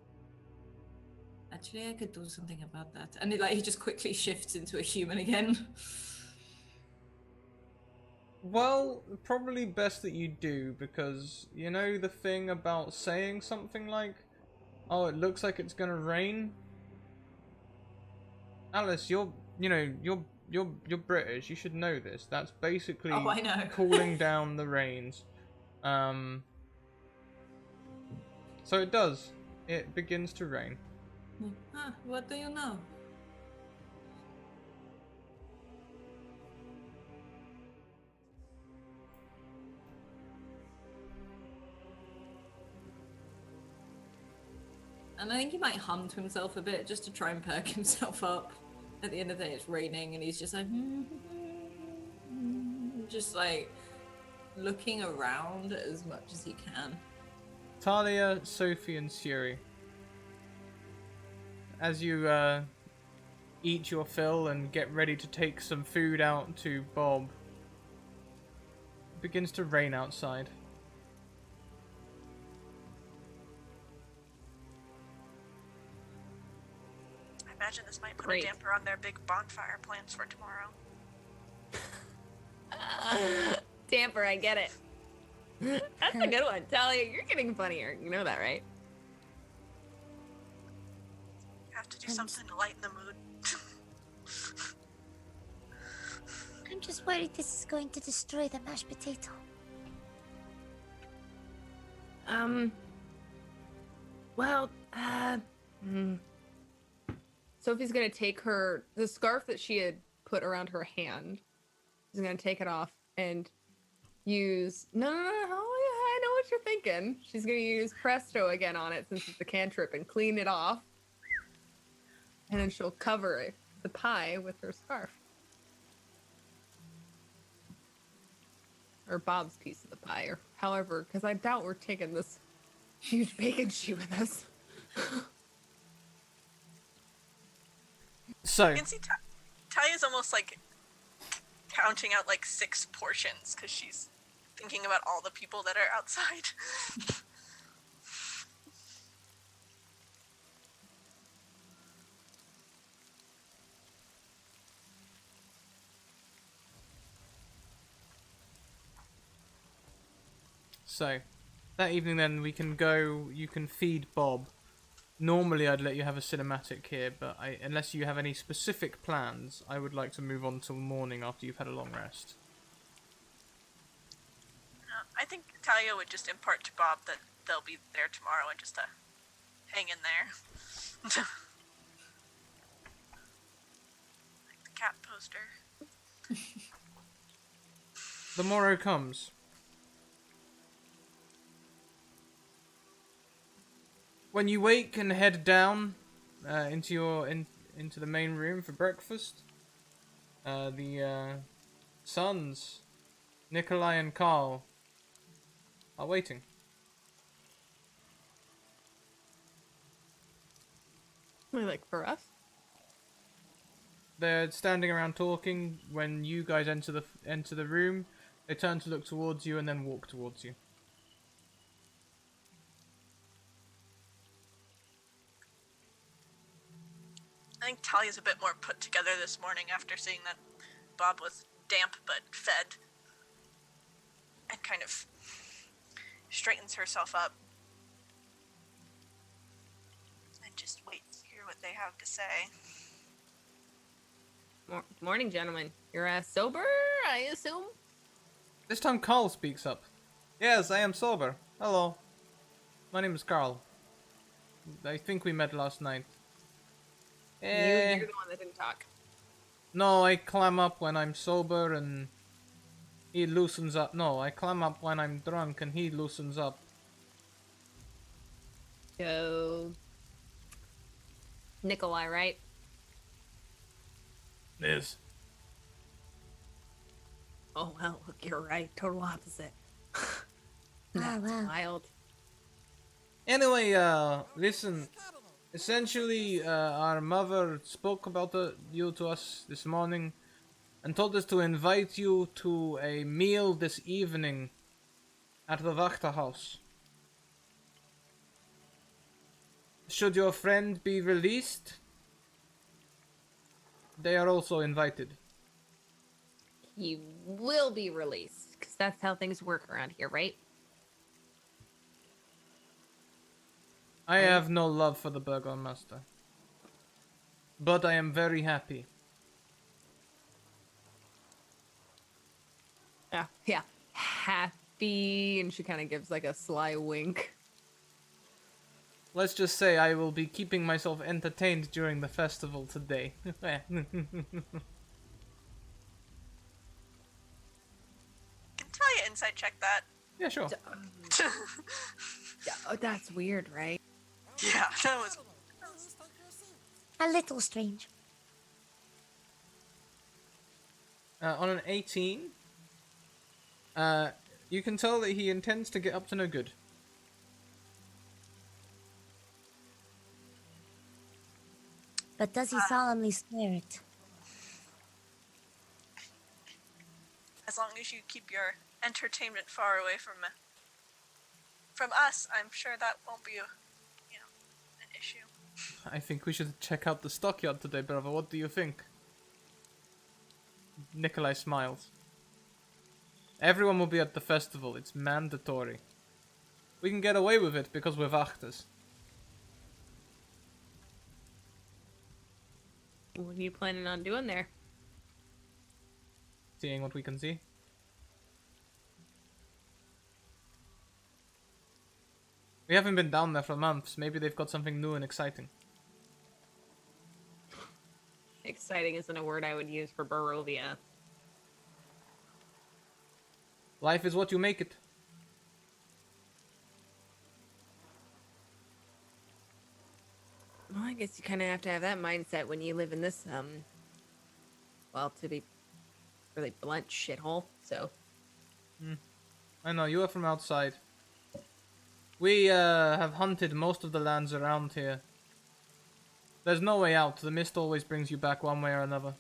Actually, I could do something about that. And he just quickly shifts into a human again. Well, probably best that you do, because you know the thing about saying something like, "Oh, it looks like it's gonna rain." Alice, you're British. You should know this. That's basically Oh, I know. cooling down the rains. So it does. It begins to rain. What do you know? And I think he might hum to himself a bit just to try and perk himself up. At the end of the day, it's raining, and he's just like, just like looking around as much as he can. Talia, Sophie, and Suri. As you eat your fill and get ready to take some food out to Bob, it begins to rain outside. I imagine this might put Great. a damper on their big bonfire plans for tomorrow. Damper, I get it. That's a good one. Talia, you're getting funnier. You know that, right? You have to do something to lighten the mood. I'm just worried this is going to destroy the mashed potato. Well, Sophie's gonna take the scarf that she had put around her hand. She's gonna take it off and use oh yeah, I know what you're thinking. She's gonna use Presto again on it since it's a cantrip and clean it off. And then she'll cover the pie with her scarf. or Bob's piece of the pie, or however, because I doubt we're taking this huge bacon sheet with us. So, You can see Talia's almost like counting out like 6 portions because she's thinking about all the people that are outside. so that evening then we can go. You can feed Bob. Normally I'd let you have a cinematic here, but unless you have any specific plans, I would like to move on till morning after you've had a long rest. I think Talia would just impart to Bob that they'll be there tomorrow and just hang in there. Like the cat poster. The morrow comes. When you wake and head down into the main room for breakfast, the sons, Nikolai and Carl, are waiting. Like for us? They're standing around talking. When you guys enter the room, they turn to look towards you and then walk towards you. I think Talia's a bit more put together this morning after seeing that Bob was damp but fed. And kind of straightens herself up. And just waits to hear what they have to say. Morning, gentlemen. You're sober, I assume? This time Carl speaks up. Yes, I am sober. Hello. My name is Carl. I think we met last night. You're the one that didn't talk. No, I clam up when I'm sober and he loosens up. No, I clam up when I'm drunk and he loosens up. So, Nikolai, right? Yes. Oh, well, look, you're right. Total opposite. Oh, That's wow. wild. Anyway, listen. Essentially, our mother spoke about you to us this morning and told us to invite you to a meal this evening at the Wachter house. Should your friend be released, they are also invited. He will be released, because that's how things work around here, right? I have no love for the Burgomaster, but I am very happy. Yeah. Happy, and she kind of gives like a sly wink. Let's just say I will be keeping myself entertained during the festival today. Can Talia insight check that? Yeah, sure. Yeah, oh, that's weird, right? Yeah, that was... A little strange. On an 18, you can tell that he intends to get up to no good. But does he solemnly swear it? As long as you keep your entertainment far away from us, I'm sure that won't be an issue. I think we should check out the stockyard today, brother. What do you think? Nikolai smiles. Everyone will be at the festival. It's mandatory. We can get away with it because we're Wachters. What are you planning on doing there? Seeing what we can see. We haven't been down there for months. Maybe they've got something new and exciting. Exciting isn't a word I would use for Barovia. Life is what you make it. Well, I guess you kind of have to have that mindset when you live in this, well, to be really blunt, shithole, so... I know, you are from outside. We have hunted most of the lands around here. There's no way out. The mist always brings you back one way or another.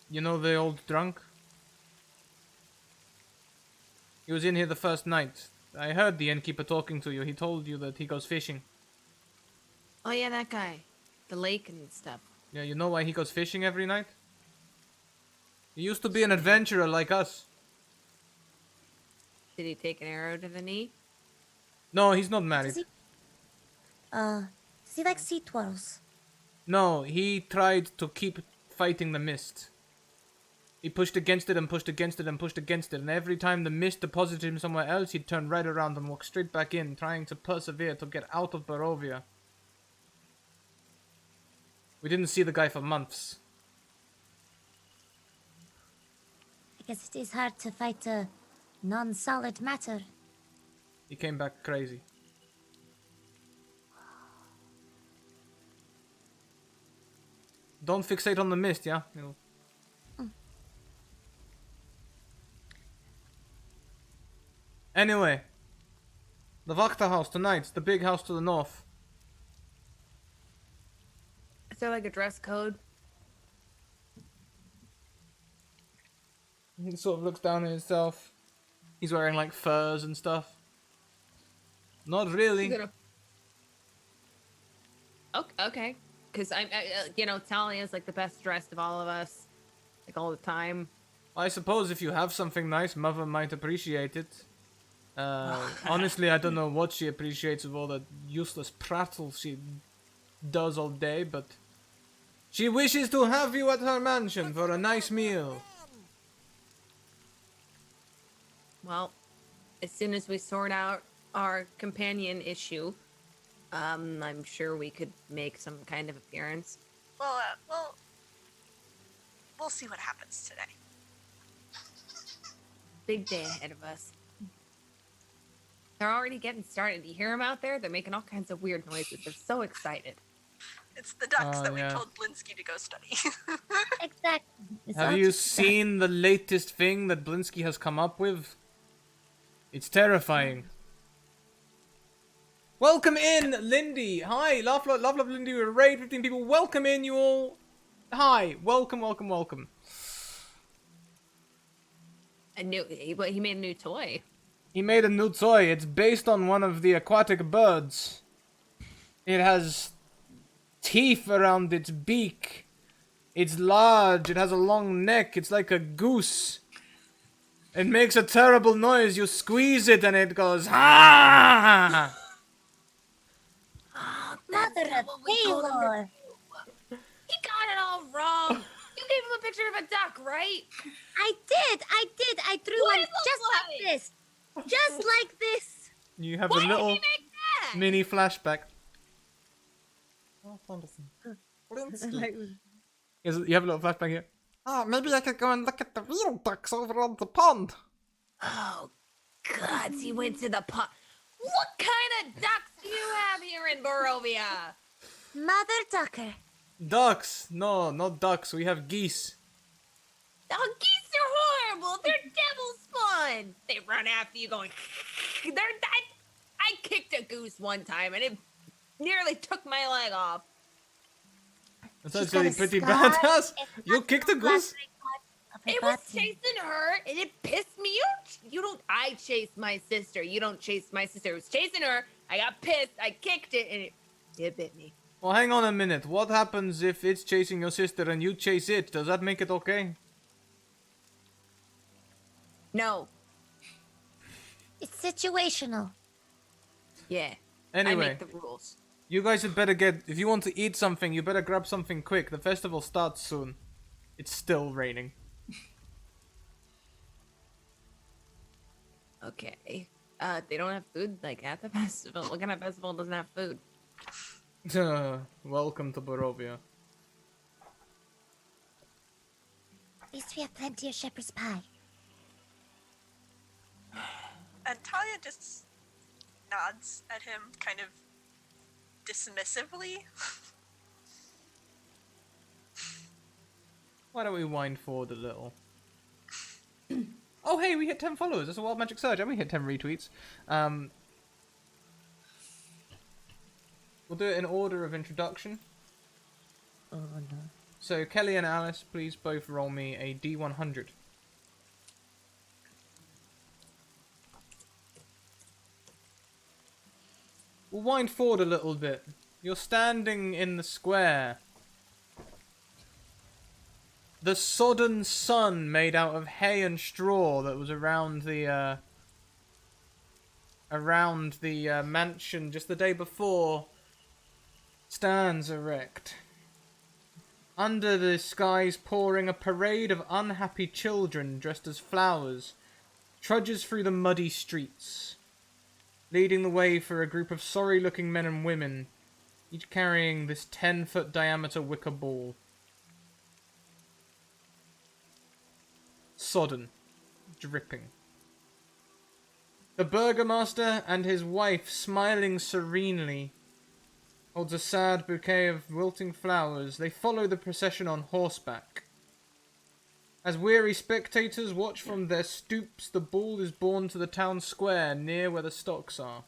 You know the old drunk? He was in here the first night. I heard the innkeeper talking to you. He told you that he goes fishing. Oh yeah, that guy. The lake and stuff. Yeah, you know why he goes fishing every night? He used to be an adventurer like us. Did he take an arrow to the knee? No, he's not married. Does he like sea turtles? No, he tried to keep fighting the mist. He pushed against it and pushed against it and pushed against it, and every time the mist deposited him somewhere else, he'd turn right around and walk straight back in, trying to persevere to get out of Barovia. We didn't see the guy for months. I guess it is hard to fight a non-solid matter. He came back crazy. Don't fixate on the mist, yeah? Anyway, the Vakta house tonight, the big house to the north. Is there like a dress code? He sort of looks down at himself. He's wearing like furs and stuff. Not really. Okay. Because Talia's like the best dressed of all of us, like all the time. I suppose if you have something nice, Mother might appreciate it. Honestly, I don't know what she appreciates of all the useless prattle she does all day, but she wishes to have you at her mansion for a nice meal. Well, as soon as we sort out our companion issue, I'm sure we could make some kind of appearance. Well, we'll see what happens today. Big day ahead of us. They're already getting started. You hear them out there? They're making all kinds of weird noises. They're so excited. It's the ducks that yeah. we told Blinsky to go study. Exactly. Have you seen the latest thing that Blinsky has come up with? It's terrifying. Welcome in, Lindy. Hi, love, Lindy. We're raid 15 people. Welcome in, you all. Hi, welcome. He made a new toy. He made a new toy. It's based on one of the aquatic birds. It has teeth around its beak. It's large. It has a long neck. It's like a goose. It makes a terrible noise. You squeeze it and it goes, ha! Mother of Taylor! He got it all wrong. You gave him a picture of a duck, right? I did. I drew What one it just look like this. Just like this. You have Why a did little he make that? mini flashback. You have a little flashback here. Oh, maybe I could go and look at the real ducks over on the pond. Oh, God, he went to the pond. What kind of ducks do you have here in Barovia? Mother Ducker. Ducks. No, not ducks. We have geese. Oh, geese are horrible. They're devil spawn. They run after you going. I kicked a goose one time and it nearly took my leg off. That's She's got actually a pretty scar badass. and You kicked a goose? It was chasing her and it pissed me. I chase my sister. You don't chase my sister. It was chasing her. I got pissed. I kicked it and it bit me. Well, hang on a minute. What happens if it's chasing your sister and you chase it? Does that make it okay? No. It's situational. Yeah. Anyway. I make the rules. You guys had better get... If you want to eat something, you better grab something quick. The festival starts soon. It's still raining. Okay. They don't have food like at the festival. What kind of festival doesn't have food? Welcome to Barovia. At least we have plenty of shepherd's pie. And Talia just nods at him, kind of dismissively. Why don't we wind forward a little? Oh, hey, we hit 10 followers. That's a Wild Magic Surge, and we hit 10 retweets. We'll do it in order of introduction. Oh no. So, Kelly and Alice, please both roll me a D100. We'll wind forward a little bit. You're standing in the square. The sodden sun made out of hay and straw that was around the mansion just the day before stands erect. Under the skies pouring, a parade of unhappy children dressed as flowers trudges through the muddy streets, leading the way for a group of sorry-looking men and women, each carrying this 10-foot diameter wicker ball. Sodden, dripping. The burgomaster and his wife, smiling serenely, holds a sad bouquet of wilting flowers. They follow the procession on horseback. As weary spectators watch from their stoops, the ball is borne to the town square near where the stocks are.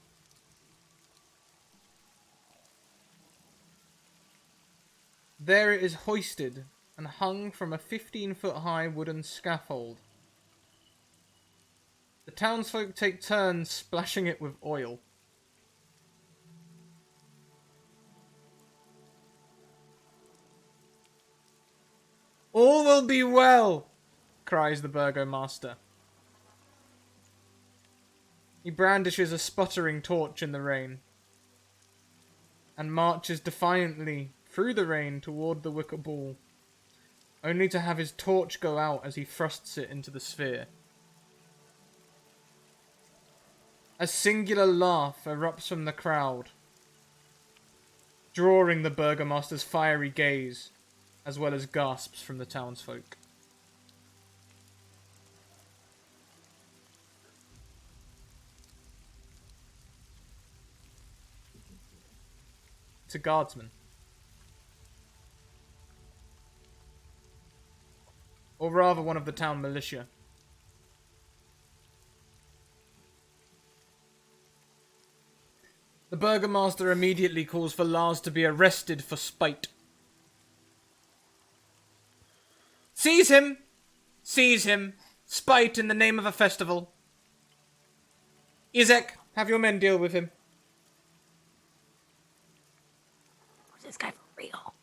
There it is hoisted and hung from a 15-foot-high wooden scaffold. The townsfolk take turns splashing it with oil. All will be well, cries the burgomaster. He brandishes a sputtering torch in the rain and marches defiantly through the rain toward the wicker ball, only to have his torch go out as he thrusts it into the sphere. A singular laugh erupts from the crowd, drawing the burgomaster's fiery gaze, as well as gasps from the townsfolk. It's a guardsman. Or rather, one of the town militia. The burgomaster immediately calls for Lars to be arrested for spite. Seize him! Seize him! Spite in the name of a festival. Izek, have your men deal with him. Is this guy for real?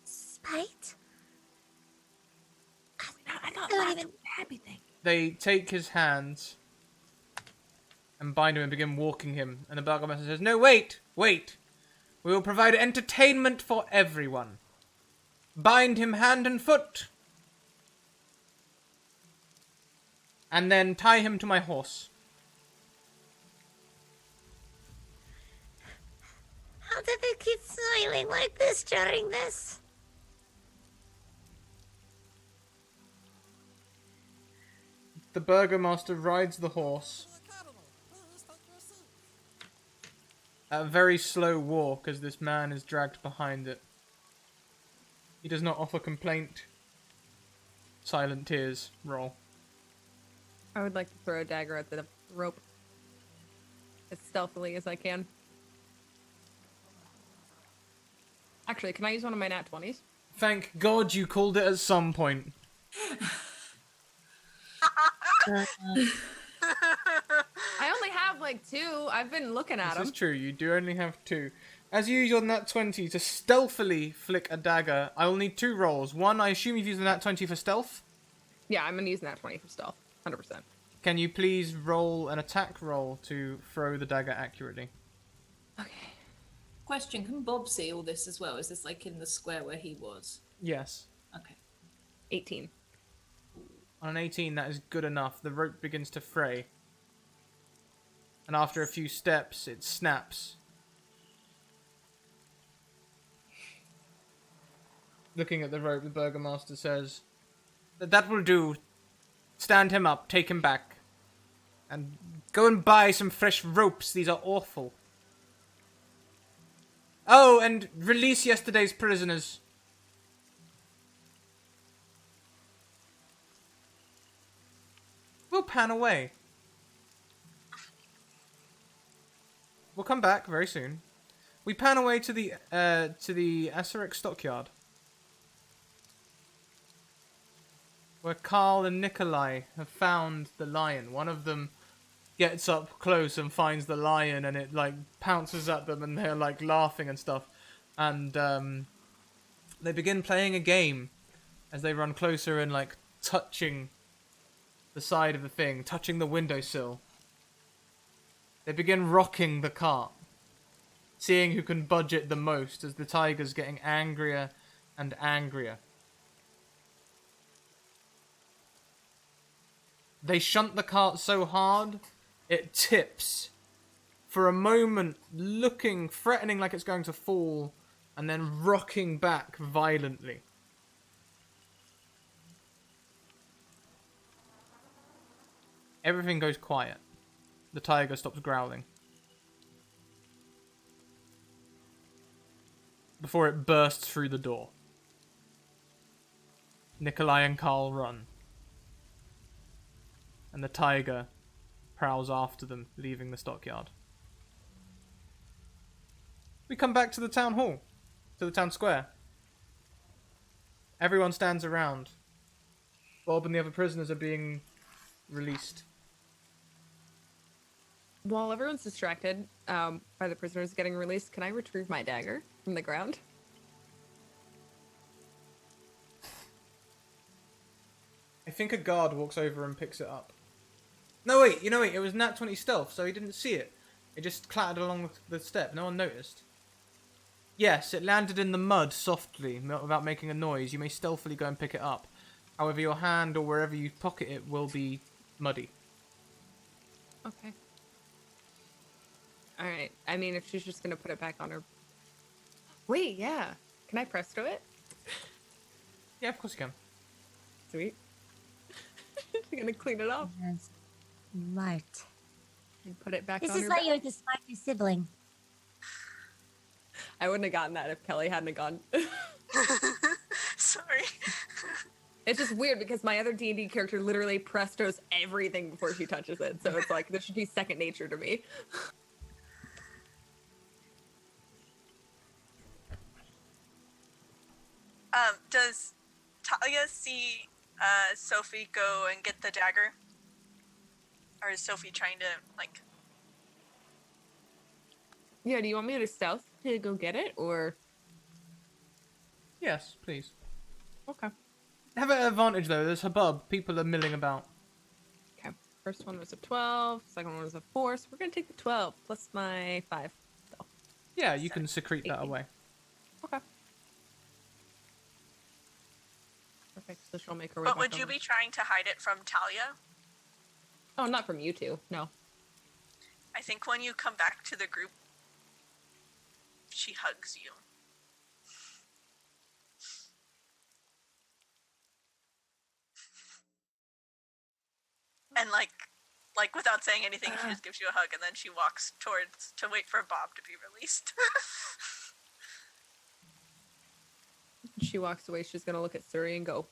Spite? I thought Don't that's even- a happy thing. They take his hands and bind him and begin walking him. And the burgomaster says, "No, wait, wait. We will provide entertainment for everyone. Bind him hand and foot. And then tie him to my horse." How did they keep smiling like this during this? The burgomaster rides the horse at a very slow walk as this man is dragged behind it. He does not offer complaint. Silent tears roll. I would like to throw a dagger at the rope as stealthily as I can. Actually, can I use one of my nat 20s? Thank God you called it at some point. I only have like 2. I've been looking at This them. is true, you do only have 2. As you use your nat 20 to stealthily flick a dagger, I will need 2 rolls. One, I assume you've used the nat 20 for stealth? Yeah, I'm gonna use nat 20 for stealth. 100%. Can you please roll an attack roll to throw the dagger accurately? Okay. Question, can Bob see all this as well? Is this like in the square where he was? Yes. Okay. 18. On an 18, that is good enough. The rope begins to fray. And after a few steps, it snaps. Looking at the rope, the burgomaster says, "That will do. Stand him up, take him back. And go and buy some fresh ropes. These are awful. Oh, and release yesterday's prisoners." pan away. We'll come back very soon. We pan away to the Acerix stockyard, where Carl and Nikolai have found the lion. One of them gets up close and finds the lion, and it like pounces at them, and they're like laughing and stuff. And they begin playing a game as they run closer and like touching the side of the thing, touching the windowsill. They begin rocking the cart, seeing who can budge it the most as the tiger's getting angrier and angrier. They shunt the cart so hard, it tips. For a moment, looking, threatening like it's going to fall, and then rocking back violently. Everything goes quiet. The tiger stops growling. Before it bursts through the door. Nikolai and Carl run. And the tiger prowls after them, leaving the stockyard. We come back to the town hall. To the town square. Everyone stands around. Bob and the other prisoners are being released. While everyone's distracted by the prisoners getting released, can I retrieve my dagger from the ground? I think a guard walks over and picks it up. No, wait, it was Nat 20 stealth, so he didn't see it. It just clattered along the step. No one noticed. Yes, it landed in the mud softly, without making a noise. You may stealthily go and pick it up. However, your hand or wherever you pocket it will be muddy. Okay. Alright, I mean, if she's just gonna put it back on her... Wait, yeah. Can I presto it? Yeah, of course you can. Sweet. She's gonna clean it off Yes. Smart. and put it back This on is her why back. you're the smartest sibling. I wouldn't have gotten that if Kelly hadn't have gone. Sorry. It's just weird because my other D&D character literally prestos everything before she touches it. So it's like, this should be second nature to me. Does Talia see Sophie go and get the dagger? Or is Sophie trying to, like... Yeah, do you want me to stealth to go get it, or...? Yes, please. Okay. Have an advantage, though. There's hubbub. People are milling about. Okay. First one was a 12, second one was a 4, so we're gonna take the 12 plus my 5. So. Yeah, you can secrete that 18. away. Okay. Perfect, so she'll make her way But back would you over. be trying to hide it from Talia? Oh, not from you two, no. I think when you come back to the group, she hugs you. And like without saying anything, she just gives you a hug, and then she walks towards to wait for Bob to be released. She walks away, she's gonna look at Suri and go,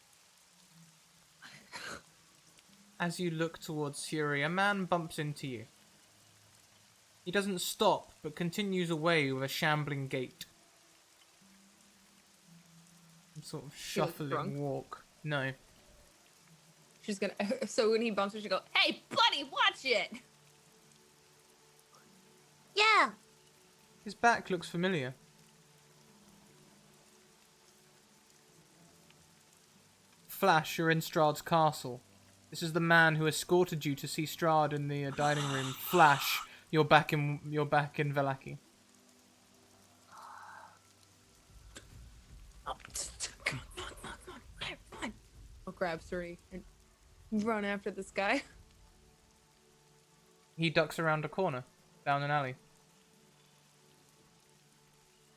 As you look towards Fury, a man bumps into you. He doesn't stop, but continues away with a shambling gait. Sort of She looks shuffling drunk? walk. No. she's gonna, so when he bumps her, she go, hey, buddy, watch it! Yeah. His back looks familiar. Flash, you're in Strahd's castle. This is the man who escorted you to see Strahd in the dining room. Flash, you're back in Velaki. Oh, come on. I'll grab Suri and run after this guy. He ducks around a corner, down an alley.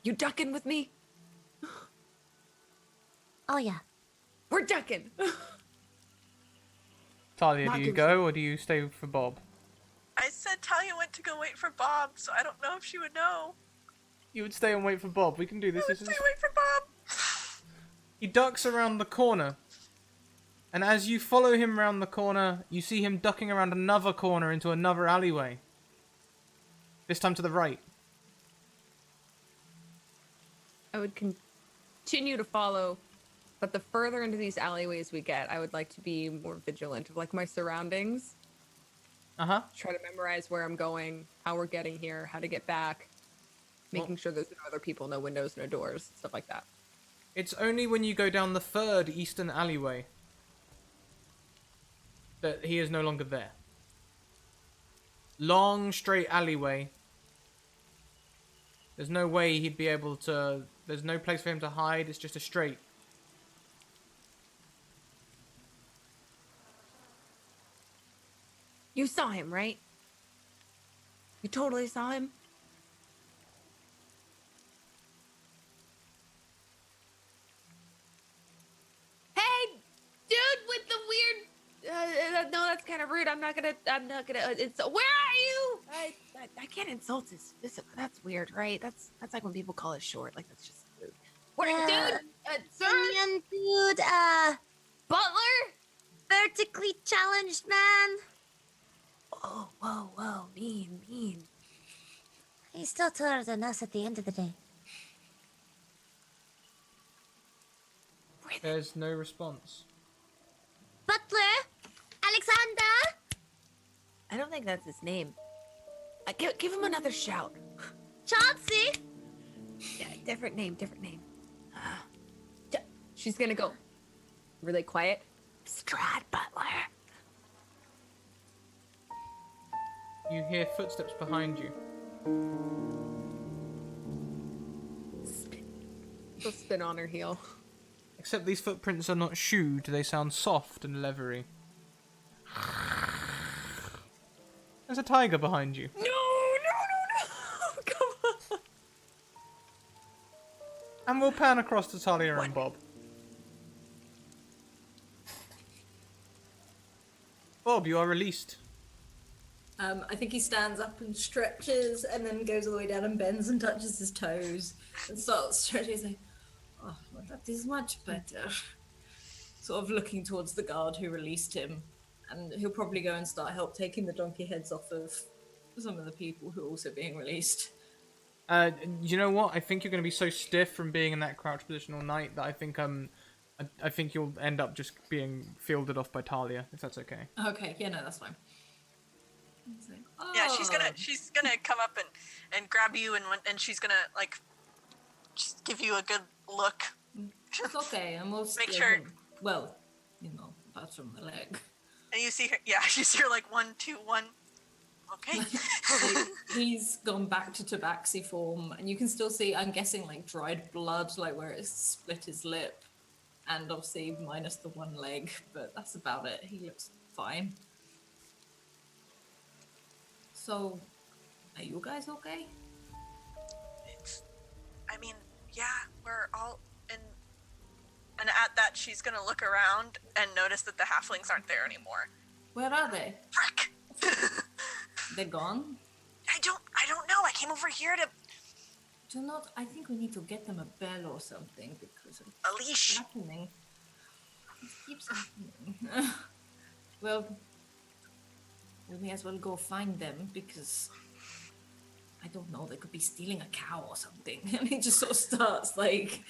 You ducking with me? Oh yeah. We're ducking! Talia, Not do you good. go or do you stay for Bob? I said Talia went to go wait for Bob, so I don't know if she would know. You would stay and wait for Bob. We can do this. I would This say is... wait for Bob. He ducks around the corner And as you follow him around the corner, you see him ducking around another corner into another alleyway. This time to the right. I would continue to follow, but the further into these alleyways we get, I would like to be more vigilant of like my surroundings. Uh-huh. Try to memorize where I'm going, how we're getting here, how to get back, making sure there's no other people, no windows, no doors, stuff like that. It's only when you go down the third eastern alleyway that he is no longer there. Long, straight alleyway. There's no way he'd be able to... There's no place for him to hide. It's just a straight. You saw him, right? You totally saw him? Hey, dude with the weird... no, that's kind of rude. I'm not gonna... It's... Where are you? I can't insult this. That's weird, right? That's like when people call us short. Like, that's just rude. Where, dude? Sir? Indian dude, Butler? vertically challenged man. Oh, whoa, mean. He's still taller than us at the end of the day. There's no response. Butler? Alexander? I don't think that's his name. Give him another shout. Chauncey? Yeah, different name. She's gonna go really quiet. Strahd Butler. You hear footsteps behind you. She'll spin on her heel. Except these footprints are not shoed, they sound soft and leathery. There's a tiger behind you. No! Come on! And we'll pan across to Talia and Bob. Bob, you are released. I think he stands up and stretches and then goes all the way down and bends and touches his toes and starts stretching. He's like, oh, well, that is much better. Sort of looking towards the guard who released him. And he'll probably go and start taking the donkey heads off of some of the people who are also being released. You know what? I think you're going to be so stiff from being in that crouch position all night that I think you'll end up just being fielded off by Talia, if that's okay. Okay, yeah, no, that's fine. Like, oh. Yeah, she's gonna come up and grab you and she's gonna like just give you a good look. It's okay, and we'll make sure. Well, apart from the leg. And you see her. Yeah, you see her like 1, 2, 1. Okay. He's gone back to tabaxi form, and you can still see, I'm guessing, like dried blood, like where it's split his lip, and obviously minus the one leg, but that's about it. He looks fine. So, are you guys okay? Yeah, we're all in. And at that, she's gonna look around and notice that the halflings aren't there anymore. Where are they? Frick! They're gone? I don't know. I came over here to... Do not. I think we need to get them a bell or something because of A leash. happening. It keeps happening. Well, we may as well go find them because I don't know. They could be stealing a cow or something. And he just sort of starts like,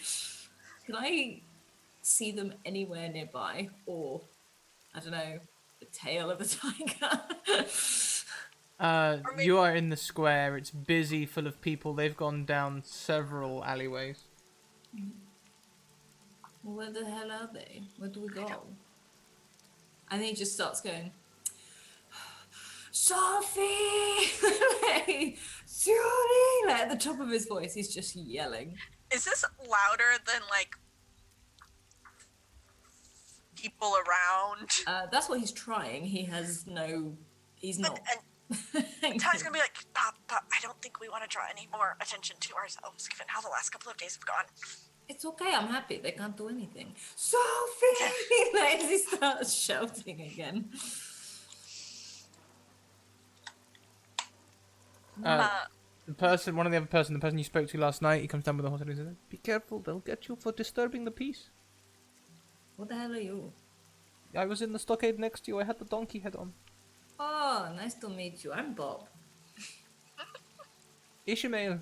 can I see them anywhere nearby? Or I don't know, the tail of a tiger. You are in the square. It's busy, full of people. They've gone down several alleyways. Where the hell are they? Where do we go? And he just starts going, Sophie! Sophie! Like, at the top of his voice, he's just yelling. Is this louder than, like, people around? That's what he's trying. He's not. And Ty's gonna be like, Pop, I don't think we want to draw any more attention to ourselves, given how the last couple of days have gone. It's okay, I'm happy. They can't do anything. Sophie! Like, he starts shouting again. The person you spoke to last night, he comes down with the horse and he says, "Be careful, they'll get you for disturbing the peace." What the hell are you? I was in the stockade next to you. I had the donkey head on. Oh, nice to meet you. I'm Bob. Ishmael.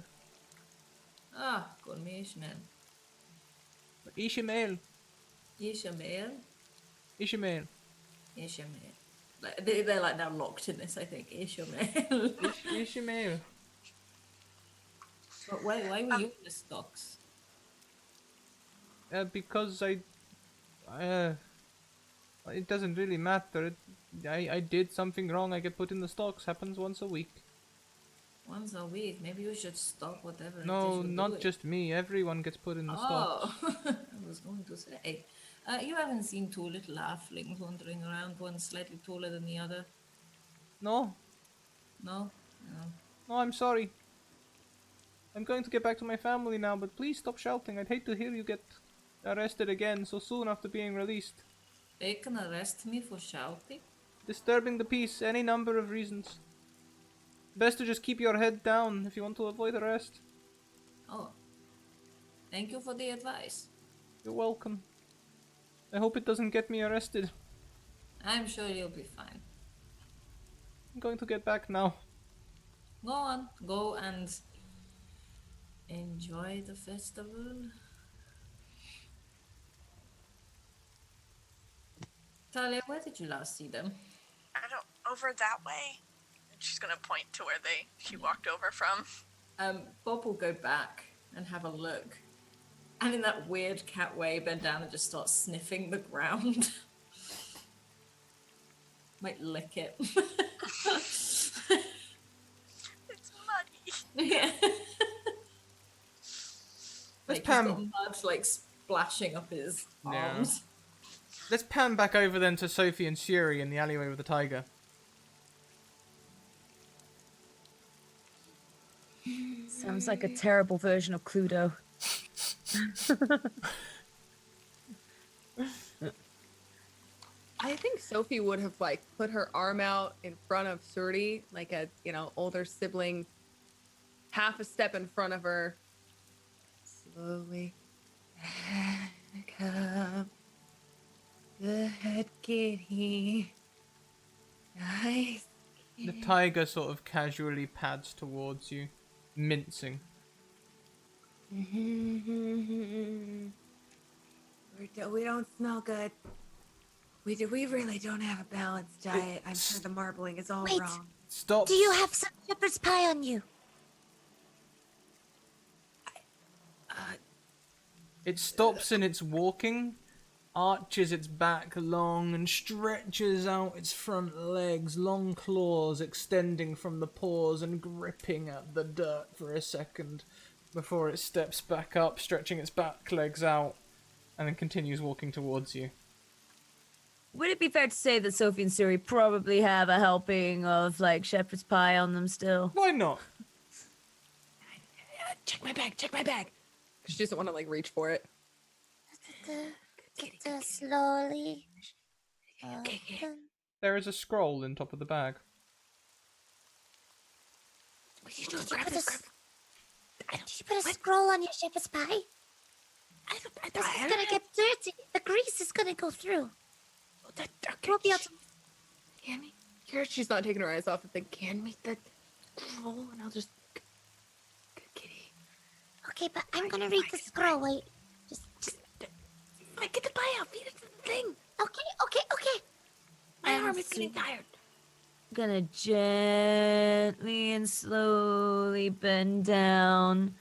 Ah, call me Ishmael. Ishmael. Ishmael? Ishmael. Ishmael. They're like now locked in this, I think. Ishmael. Ishmael. But why were you in the stocks? Because it doesn't really matter. I did something wrong. I get put in the stocks. Happens once a week. Once a week. Maybe you should stop whatever it No, is you're not doing. just me. Everyone gets put in the stocks. Oh, I was going to say. You haven't seen two little halflings wandering around, one slightly taller than the other? No, No? No. no, I'm sorry. I'm going to get back to my family now, but please stop shouting. I'd hate to hear you get arrested again so soon after being released. They can arrest me for shouting? Disturbing the peace, any number of reasons. Best to just keep your head down if you want to avoid arrest. Oh. Thank you for the advice. You're welcome. I hope it doesn't get me arrested. I'm sure you'll be fine. I'm going to get back now. Go on. Go and enjoy the festival. Talia, where did you last see them? I don't, over that way. And she's gonna point to where she walked over from. Bob will go back and have a look. And in that weird cat way, bend down and just start sniffing the ground. Might lick it. It's muddy. Yeah. Let's Like Pam. he's got mud like splashing up his Yeah. arms. Let's pan back over then to Sophie and Shuri in the alleyway with the tiger. Sounds like a terrible version of Cluedo. I think Sophie would have like put her arm out in front of Suri, like a older sibling, half a step in front of her. Slowly back up the head kitty. Nice. The tiger sort of casually pads towards you, mincing. We don't smell good. We really don't have a balanced diet. I'm sure the marbling is all Wait. wrong. Stop. Do you have some shepherd's pie on you? It stops in its walking, arches its back long and stretches out its front legs, long claws extending from the paws and gripping at the dirt for a second before it steps back up, stretching its back legs out, and then continues walking towards you. Would it be fair to say that Sophie and Suri probably have a helping of like shepherd's pie on them still? Why not? Check my bag. Check my bag. She doesn't want to like reach for it. Slowly. There is a scroll in top of the bag. What are you doing? Did you Grab put this. Did you put a scroll on your shepherd's pie? This is gonna get dirty. The grease is gonna go through. We'll be able to... Can we? Here, she's not taking her eyes off. Then can we the roll, and I'll just. Good kitty. Okay, but I'm gonna read the scroll. Wait. Just... Like, get the pie out. Feed it to the thing. Okay. My arm is getting tired. Gonna gently and slowly bend down,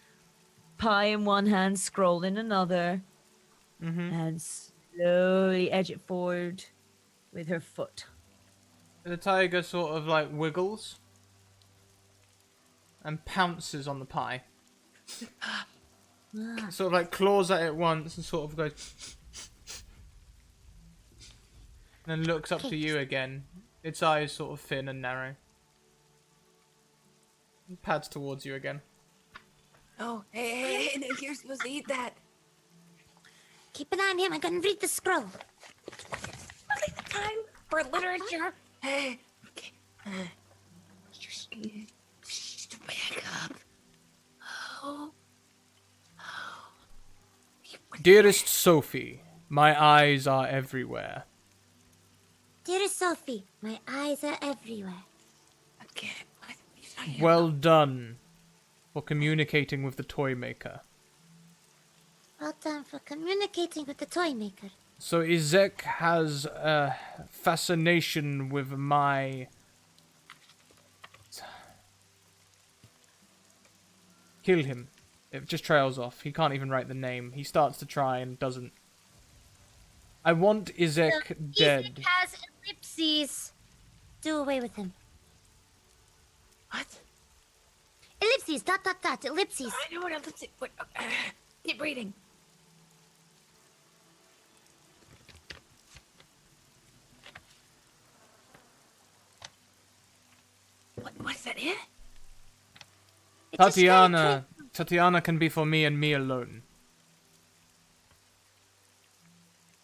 pie in one hand, scroll in another, and slowly edge it forward with her foot. The tiger sort of like wiggles and pounces on the pie. Sort of like claws at it once and sort of goes and then looks up to you again. Its eyes sort of thin and narrow. And pads towards you again. Oh, hey, Nick, you're supposed to eat that. Keep an eye on him. I'm gonna read the scroll. Time for literature. Hey, okay. Just back up. Oh. Dearest Sophie, my eyes are everywhere. Dearest Sophie, my eyes are everywhere. Again. What? He's not here. Well done for communicating with the toy maker. Well done for communicating with the toy maker. So Izek has a fascination with my... Kill him. It just trails off. He can't even write the name. He starts to try and doesn't. I want Izek dead. Izek has ellipses. Do away with him. What? Ellipses, dot, dot, dot, ellipses. I know what ellipses. What? Keep reading. What is that? It? It's just very Tatiana. Tatiana can be for me and me alone.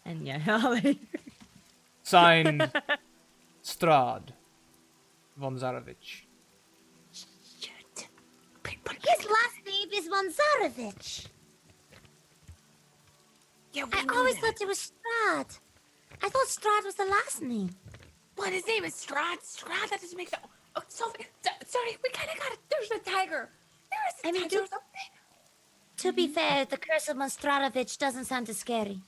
And yeah, Holly. Signed, Strahd von Zarovich. Shit. His last name is Vonzarovich. Yeah, I always thought it was Strahd. I thought Strahd was the last name. What? His name is Strahd? Strahd? That doesn't make sense. Oh, Sophie. Sorry, we kind of got it. There's a tiger. There is a tiger. There's a... To be fair, the curse of Vonzarovich doesn't sound as scary.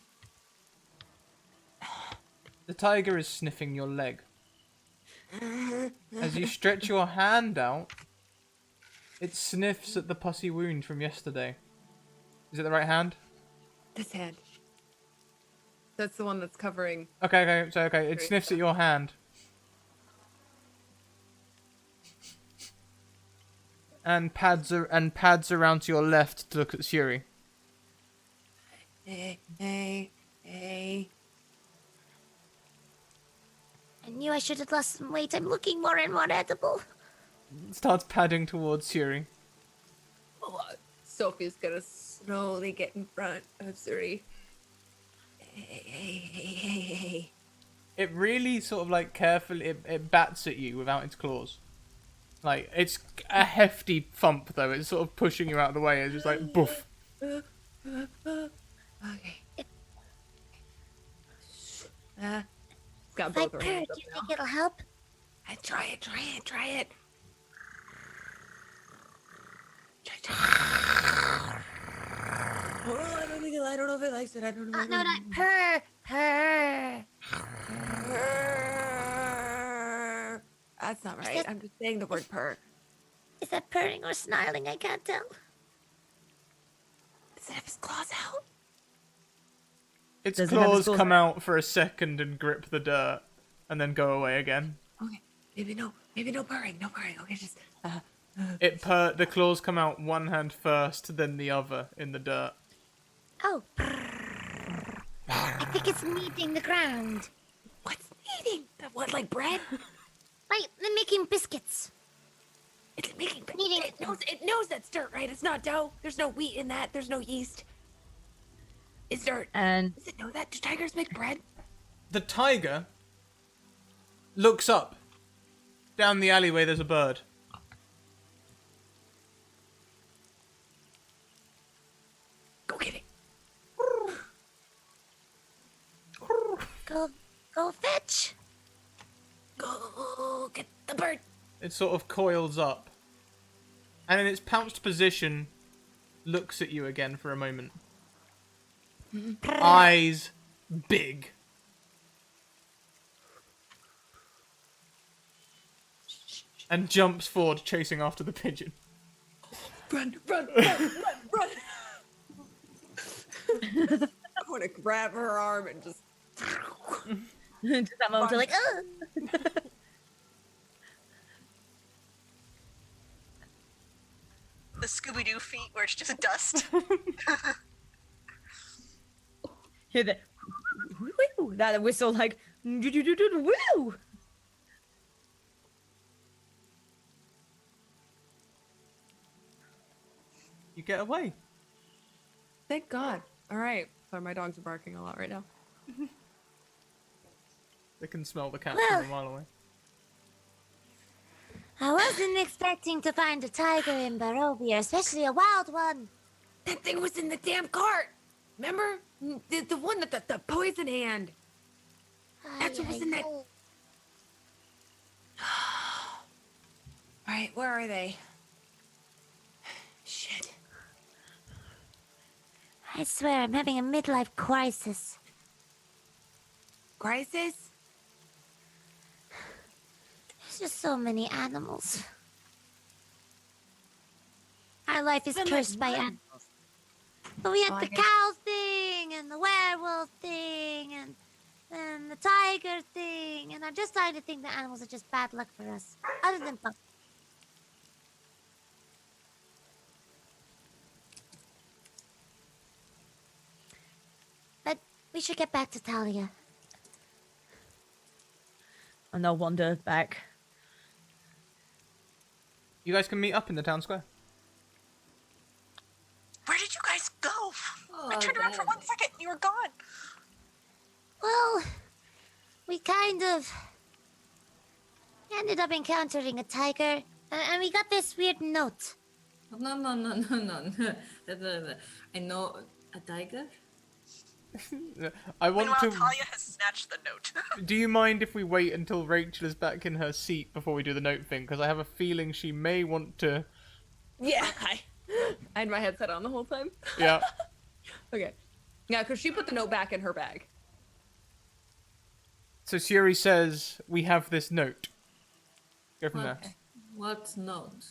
The tiger is sniffing your leg. As you stretch your hand out, it sniffs at the pussy wound from yesterday. Is it the right hand? This hand. That's the one that's covering. Okay. It sniffs at your hand. And pads around to your left to look at Suri. Hey. I knew I should have lost some weight. I'm looking more and more edible. Starts padding towards Suri. Sophie's gonna slowly get in front of Suri. Hey. It really sort of like carefully it bats at you without its claws. Like it's a hefty thump though. It's sort of pushing you out of the way. It's just like boof. Okay. Got If I both her purr, hands do up you now. think it'll help? Try it. Try. Oh, I don't know if it likes it. I don't know. No, purr. That's not right. I'm just saying the word purr. Is that purring or snarling? I can't tell. Does it have his claws out? Its Does it have its claws claws come out for a second and grip the dirt, and then go away again. Okay. Maybe no purring. Okay, just The claws come out one hand first, then the other in the dirt. Oh. I think it's kneading the ground. what's eating? What, like bread? Like, they're making biscuits. It's making Kneading. it knows that's dirt, right? It's not dough. There's no wheat in that. There's no yeast. It's dirt. And Does it know that? Do tigers make bread? The tiger looks up. Down the alleyway, there's a bird. Go get it. Go fetch. Go get the bird. It sort of coils up. And in its pounced position, looks at you again for a moment. Eyes big. And jumps forward, chasing after the pigeon. Run. I want to grab her arm and just... just that moment you're like, ugh. The Scooby-Doo feet where it's just dust. Hear that? Woo, that whistle like, woo. You get away. Thank God. All right. Sorry, my dogs are barking a lot right now. They can smell the cat Well. from a mile away. I wasn't expecting to find a tiger in Barovia, especially a wild one. That thing was in the damn cart. Remember? The one that the poison hand. That's what was in that All right, where are they? Shit. I swear I'm having a midlife crisis. Crisis? There's just so many animals. Our life is Then cursed by let one. animals. But we had Oh, I the guess- cow thing, and the werewolf thing, and the tiger thing, and I'm just starting to think that animals are just bad luck for us. Other than pup. But we should get back to Talia. And they'll wander back. You guys can meet up in the town square. Where did you guys go? I Oh, turned around for 1 second and you were gone. Well, we kind of ended up encountering a tiger, and we got this weird note. No. I know a tiger. I want Meanwhile, to. Talia has snatched the note. Do you mind if we wait until Rachel is back in her seat before we do the note thing? Because I have a feeling she may want to. Yeah, I had my headset on the whole time. Yeah. Okay. Yeah, because she put the note back in her bag. So Siri says we have this note. Go from there. Okay. What note?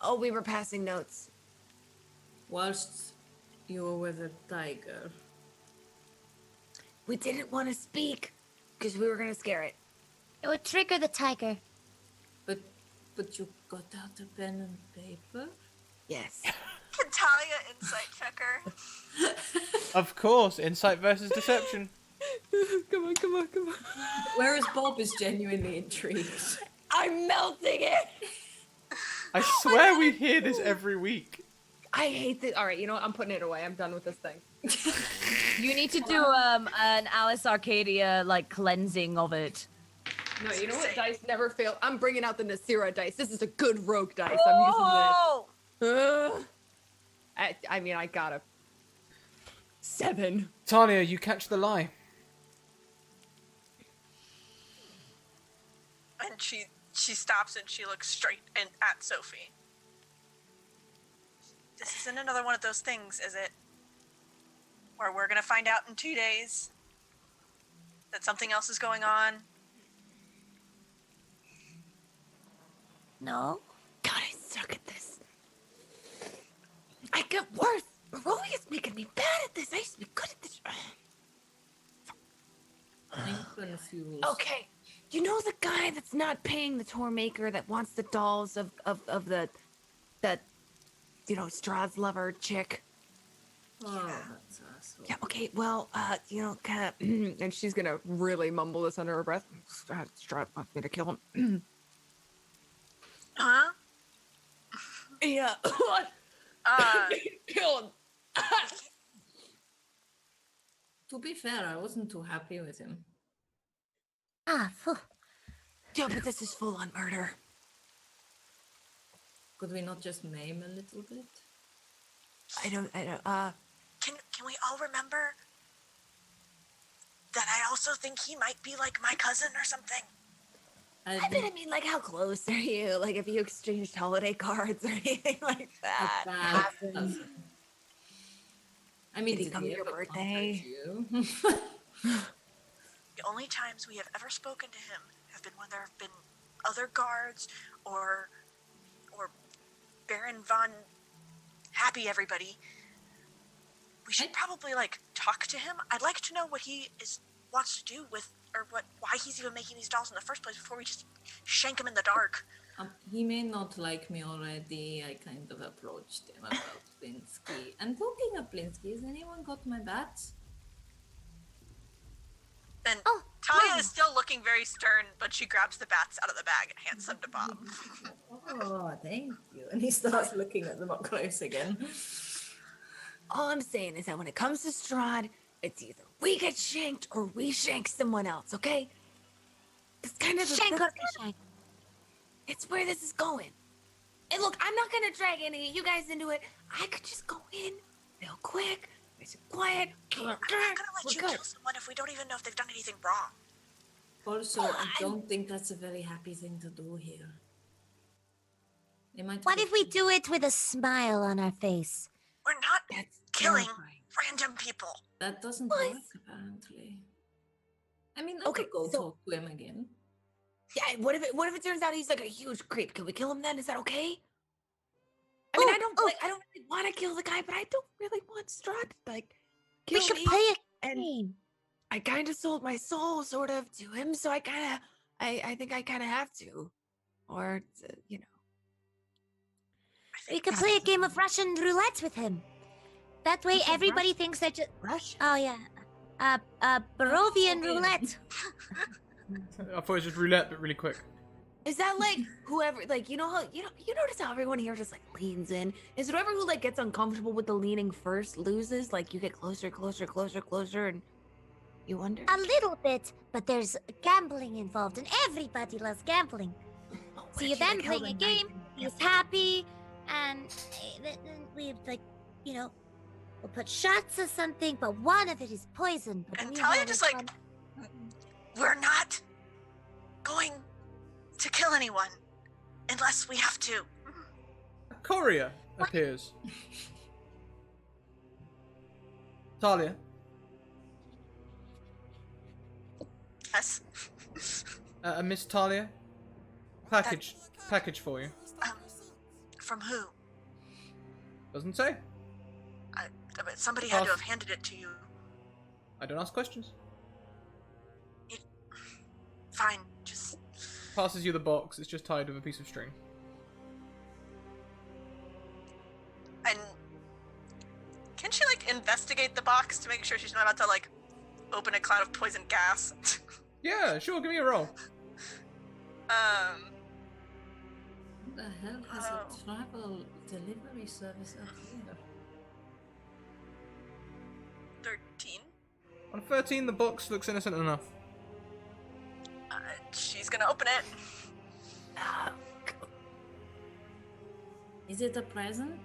Oh, we were passing notes. Whilst you were with a tiger. We didn't want to speak because we were going to scare it. It would trigger the tiger. But you got out a pen and paper? Yes. Can Talia insight check her? Of course, insight versus deception. Come on. Whereas Bob is genuinely intrigued. I'm melting it. I swear we hear this every week. I hate this. All right, you know what? I'm putting it away. I'm done with this thing. You need to do an Alice Arcadia like cleansing of it. No, you know what? Dice never fail. I'm bringing out the Nasira dice. This is a good rogue dice. I'm using this. I mean, I got a 7. Talia, you catch the lie. And she stops and she looks straight at Sophie. This isn't another one of those things, is it? Where we're gonna find out in 2 days that something else is going on. No? God, I suck at this. I get worse. Rolly is making me bad at this. I used to be good at this. I'm confused. Okay. You know the guy that's not paying the tour maker that wants the dolls of the you know, Strahd's lover chick? Oh, that's asshole. Yeah, okay, well, you know, kind of, and she's gonna really mumble this under her breath. Strahd wants me to kill him. Huh? Yeah. Kill him. To be fair, I wasn't too happy with him. Ah, phew. Yeah, but this is full on murder. Could we not just maim a little bit? I don't, Can we all remember that I also think he might be like my cousin or something? I mean, like, how close are you? Like, if you exchanged holiday cards or anything like that? cousin. I mean, Did he come to your ever birthday? contact you? The only times we have ever spoken to him have been when there have been other guards or Baron von Happy Everybody. We should probably like talk to him. I'd like to know what he wants to do with, or why he's even making these dolls in the first place before we just shank him in the dark. He may not like me already. I kind of approached him about Blinsky. And talking of Blinsky, has anyone got my bats? And Oh, Talia Mom. is still looking very stern, but she grabs the bats out of the bag and hands them to Bob. Oh, thank you. And he starts looking at them up close again. All I'm saying is that when it comes to Strahd, it's either we get shanked or we shank someone else, okay? It's kind of Shank or be shank. It's where this is going. And look, I'm not gonna drag any of you guys into it. I could just go in real quick, nice and quiet. I'm not gonna let you kill someone if we don't even know if they've done anything wrong. Also, I don't think that's a very happy thing to do here. It might What be- if we do it with a smile on our face? We're not That's killing terrifying. random people. That doesn't What? work, apparently. I mean, I Okay, could go so- talk to him again. Yeah, what if it turns out he's like a huge creep? Can we kill him then? Is that okay? I mean, I don't really want to kill the guy, but I don't really want Strahd to like kill We should me. play a and game. I kind of sold my soul sort of to him, so I think I kind of have to, or you know. We could play a game of Russian roulette with him. That way, What's a everybody thinks they're just. Rush? Oh yeah, Barovian roulette. I thought it was just roulette, but really quick. Is that like whoever like you know how you notice how everyone here just like leans in? Is it whoever who like gets uncomfortable with the leaning first loses? Like you get closer, and you wonder. A little bit, but there's gambling involved, and everybody loves gambling. So you're then playing a game. He's happy, and then we like, we'll put shots of something, but one of it is poison. But And we Talia have just it like, we're not going to kill anyone unless we have to. A courier appears. Talia, Yes. Miss Talia, package for you. From who? Doesn't say. But somebody had to have handed it to you. I don't ask questions. Fine, just. Passes you the box. It's just tied with a piece of string. And can she like investigate the box to make sure she's not about to like open a cloud of poison gas? Yeah, sure. Give me a roll. What the hell has Oh. a travel delivery service up here? 13. On 13, the box looks innocent enough. She's gonna open it. Is it a present?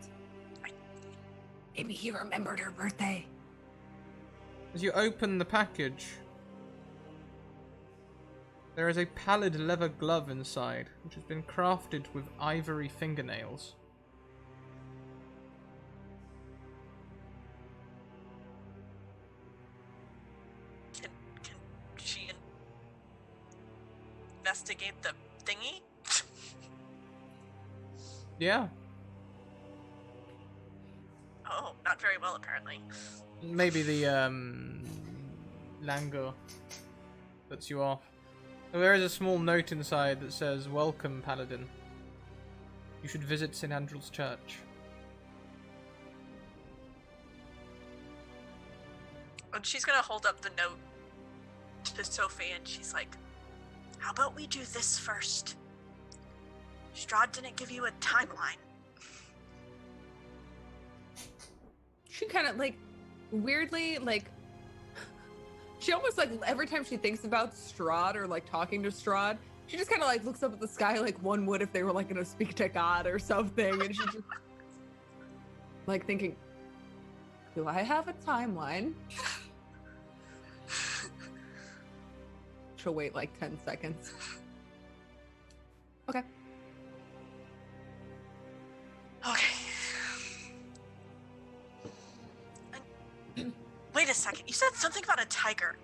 Maybe he remembered her birthday. As you open the package, there is a pallid leather glove inside, which has been crafted with ivory fingernails. Can she investigate the thingy? Yeah, Oh, not very well apparently. maybe the languor puts you off. There is a small note inside that says, "Welcome, Paladin. You should visit St. Andrew's Church." And she's gonna hold up the note to Sophie and she's like, how about we do this first? Strahd didn't give you a timeline. She kind of like weirdly like she almost like every time she thinks about Strahd or like talking to Strahd, she just kind of like looks up at the sky like one would if they were like gonna speak to God or something, and she just like thinking, do I have a timeline? She'll wait like 10 seconds. Okay. Okay. Wait a second. You said something about a tiger.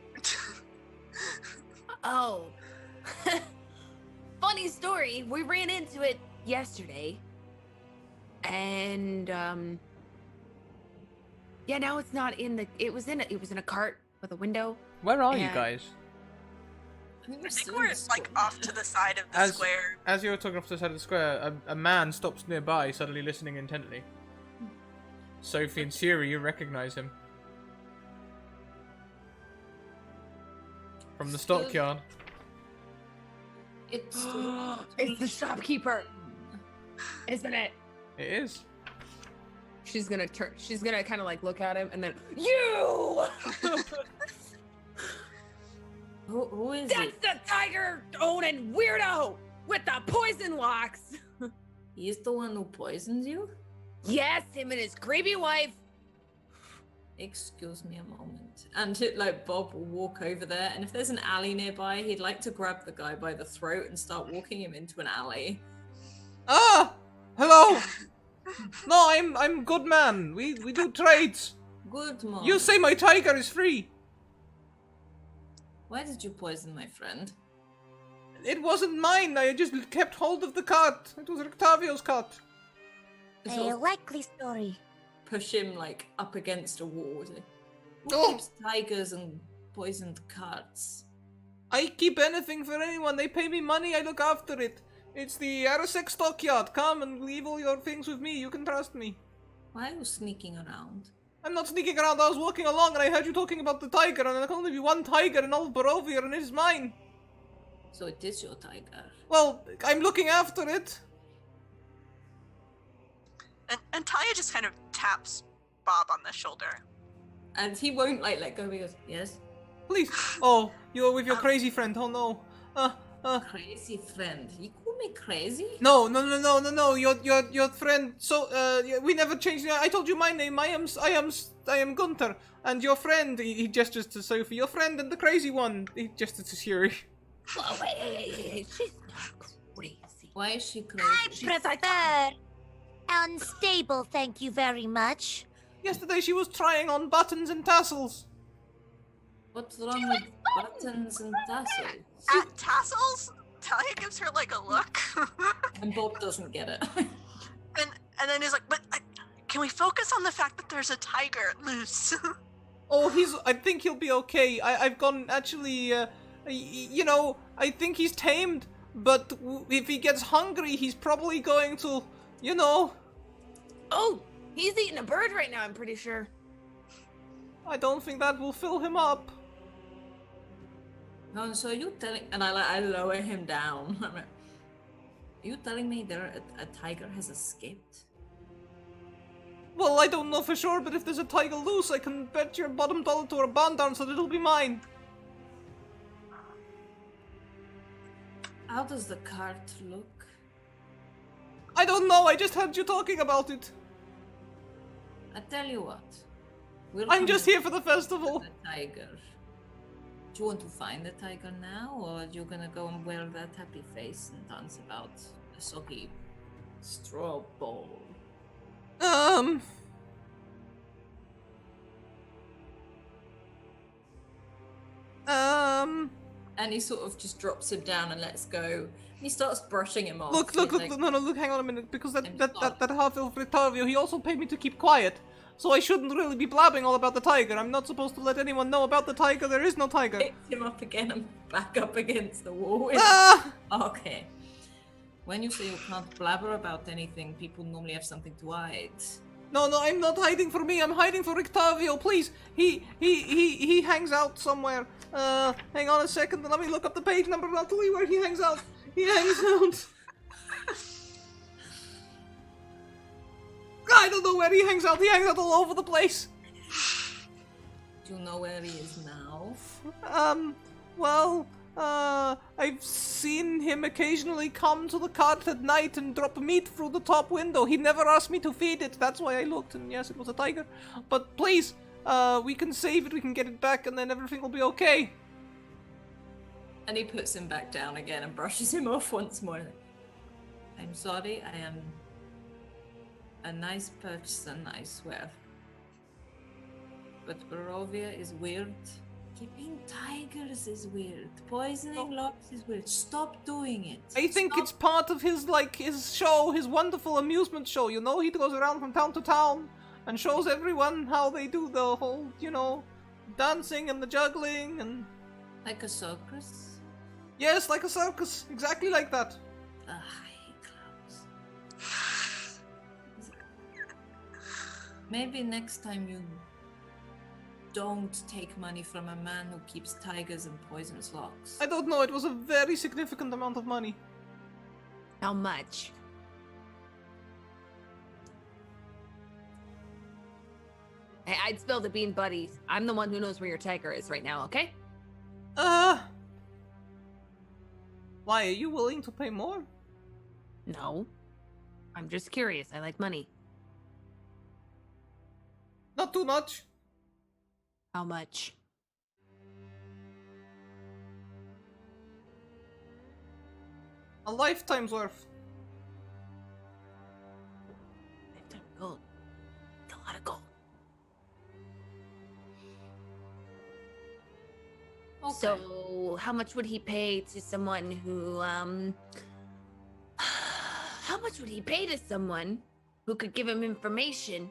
Oh. Funny story. We ran into it yesterday. And yeah, now it's not in the it was in a cart with a window. Where are you And- guys? I think we're like off to the side of the square. As you're talking off to the side of the square, a man stops nearby, suddenly listening intently. Sophie and Siri, you recognize him. From the stockyard. It's It's the shopkeeper, isn't it? It is. She's gonna turn. She's gonna kind of like look at him and then you. Who is That's it? the tiger owning weirdo with the poison locks. He's the one who poisons you? Yes, him and his creepy wife. Excuse me a moment. And like Bob will walk over there, and if there's an alley nearby, he'd like to grab the guy by the throat and start walking him into an alley. Ah! Hello! No, I'm good man. We do trades. Good mom. You say my tiger is free. Why did you poison my friend? It wasn't mine. I just kept hold of the cart. It was Octavio's cart. A Sort of likely story. push him like up against a wall. Who Oh. keeps tigers and poisoned carts? I keep anything for anyone. They pay me money. I look after it. It's the Arasek stockyard. Come and leave all your things with me. You can trust me. Why are you sneaking around? I'm not sneaking around. I was walking along and I heard you talking about the tiger, and there can only be one tiger in all of Barovia, and it is mine. So it is your tiger. Well, I'm looking after it. And Talia just kind of taps Bob on the shoulder. And he won't like let go. He goes, yes, Please. Oh, you're with your crazy friend. Oh no. crazy friend. You call me crazy? No. Your friend. So, we never changed. I told you my name. I am Gunther, and your friend. He gestures to Sophie. Your friend and the crazy one. He gestures to Shuri. Oh, wait. She's not crazy. Why is she I crazy? prefer unstable, thank you very much. Yesterday she was trying on buttons and tassels. What's wrong with buttons and tassels? At tassels, Talia gives her like a look. And Bob doesn't get it. and then he's like, but can we focus on the fact that there's a tiger loose? Oh, I think he'll be okay. I've gone actually. I think he's tamed. But if he gets hungry, he's probably going to, Oh, he's eating a bird right now, I'm pretty sure. I don't think that will fill him up. No, so you telling, and I lower him down. I'm like, are you telling me a tiger has escaped? Well, I don't know for sure, but if there's a tiger loose, I can bet your bottom dollar to a barn down so that it'll be mine. How does the cart look? I don't know, I just heard you talking about it. I tell you what. I'm just here for the festival. The tiger. Do you want to find the tiger now, or are you gonna go and wear that happy face and dance about a soggy straw ball? And he sort of just drops him down and lets go. And he starts brushing him off. Look, hang on a minute, because that half-elf Rictavio, he also paid me to keep quiet. So I shouldn't really be blabbing all about the tiger. I'm not supposed to let anyone know about the tiger. There is no tiger. Picks him up again and back up against the wall. Ah! Okay. When you say you can't blabber about anything, people normally have something to hide. No, I'm not hiding for me. I'm hiding for Rictavio, please. He hangs out somewhere. Hang on a second. Let me look up the page number and I'll tell you where he hangs out. He hangs out. I don't know where he hangs out. He hangs out all over the place. Do you know where he is now? I've seen him occasionally come to the cart at night and drop meat through the top window. He never asked me to feed it. That's why I looked, and yes, it was a tiger. But please, we can save it, we can get it back, and then everything will be okay. And he puts him back down again and brushes him off once more. I'm sorry, I am a nice person, I swear. But Barovia is weird. Keeping tigers is weird. Poisoning locks is weird. Stop doing it. I think it's part of his show, his wonderful amusement show, He goes around from town to town and shows everyone how they do the whole, dancing and the juggling and... Like a circus? Yes, like a circus. Exactly like that. Ugh, I hate clowns. Maybe next time you don't take money from a man who keeps tigers and poisons locks. I don't know, it was a very significant amount of money. How much? Hey, I'd spill the bean, buddies. I'm the one who knows where your tiger is right now, okay? Why, are you willing to pay more? No. I'm just curious. I like money. Not too much. How much? A lifetime's worth. Lifetime gold. It's a lot of gold. Okay. So, how much would he pay to someone who, how much would he pay to someone who could give him information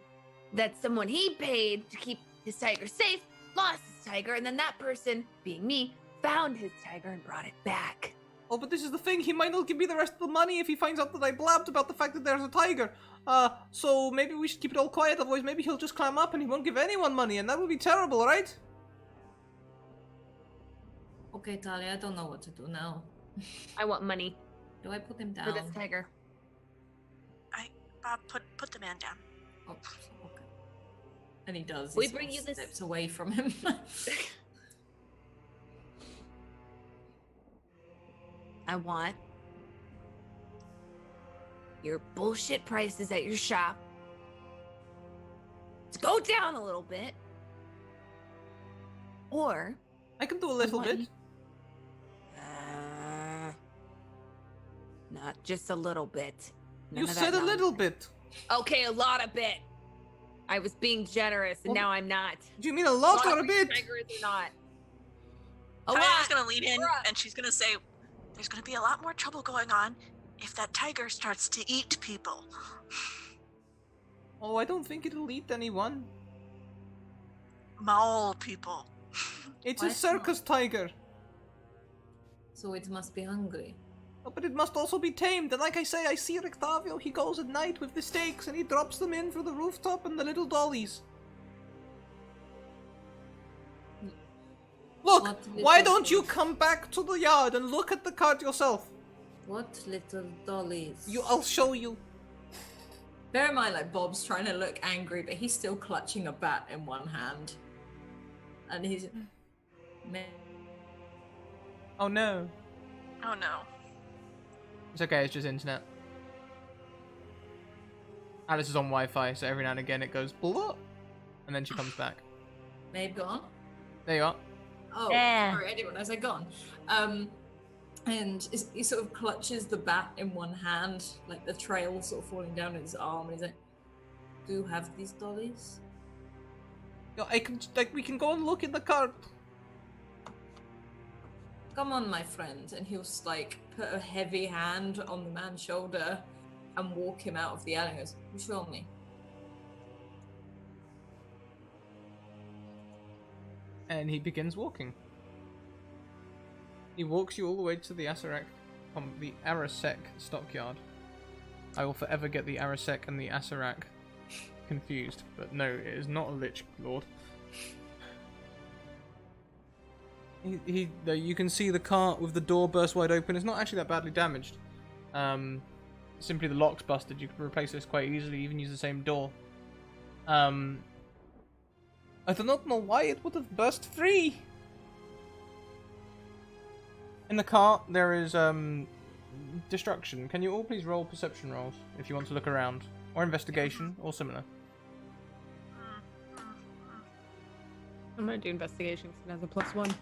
that someone he paid to keep his tiger safe lost his tiger, and then that person, being me, found his tiger and brought it back? Oh, but this is the thing. He might not give me the rest of the money if he finds out that I blabbed about the fact that there's a tiger. So maybe we should keep it all quiet, otherwise maybe he'll just climb up and he won't give anyone money, and that would be terrible, right? Okay, Talia, I don't know what to do now. I want money Do I put him down? for this tiger. Bob, put the man down. Oh, okay. And he does. We He sort bring of you this- steps away from him. I want your bullshit prices at your shop to go down a little bit. Or I can do a little want bit. you- not just a little bit. None You of that said a nonsense. little bit. Okay, a lot of bit. I was being generous, and Well, now I'm not. Do you mean a lot or a bit? Tigers or not? A Talia's lot. gonna lean in We're up. and she's gonna say, "There's gonna be a lot more trouble going on if that tiger starts to eat people." Oh, I don't think it'll eat anyone. Maul people. It's Why a circus tiger. So it must be hungry. Oh, but it must also be tamed. And like I say, I see Rictavio. He goes at night with the stakes and he drops them in through the rooftop and the little dollies. Look, What why little don't you dollies? come back to the yard and look at the card yourself? What little dollies? I'll show you. Bear in mind, like, Bob's trying to look angry, but he's still clutching a bat in one hand. And he's... Oh no. Oh no. It's okay, it's just internet. Alice is on Wi-Fi, so every now and again it goes blah, and then she comes back. Maybe gone? There you are. Oh, Yeah. sorry, I didn't realize I'd gone. And he sort of clutches the bat in one hand, like the trail sort of falling down his arm, and he's like, "Do you have these dollies?" I can, like, we can go and look in the cart. Come on, my friend. And he'll like put a heavy hand on the man's shoulder and walk him out of the alley and goes, "You show me." And he begins walking. He walks you all the way to the Arasek stockyard. I will forever get the Arasek and the Asarak confused, but no, it is not a Lich Lord. You can see the cart with the door burst wide open. It's not actually that badly damaged. Simply the lock's busted. You can replace this quite easily, even use the same door. I do not know why it would have burst free. In the cart, there is destruction. Can you all please roll perception rolls if you want to look around, or investigation, or similar? I'm gonna do investigation because it has a +1.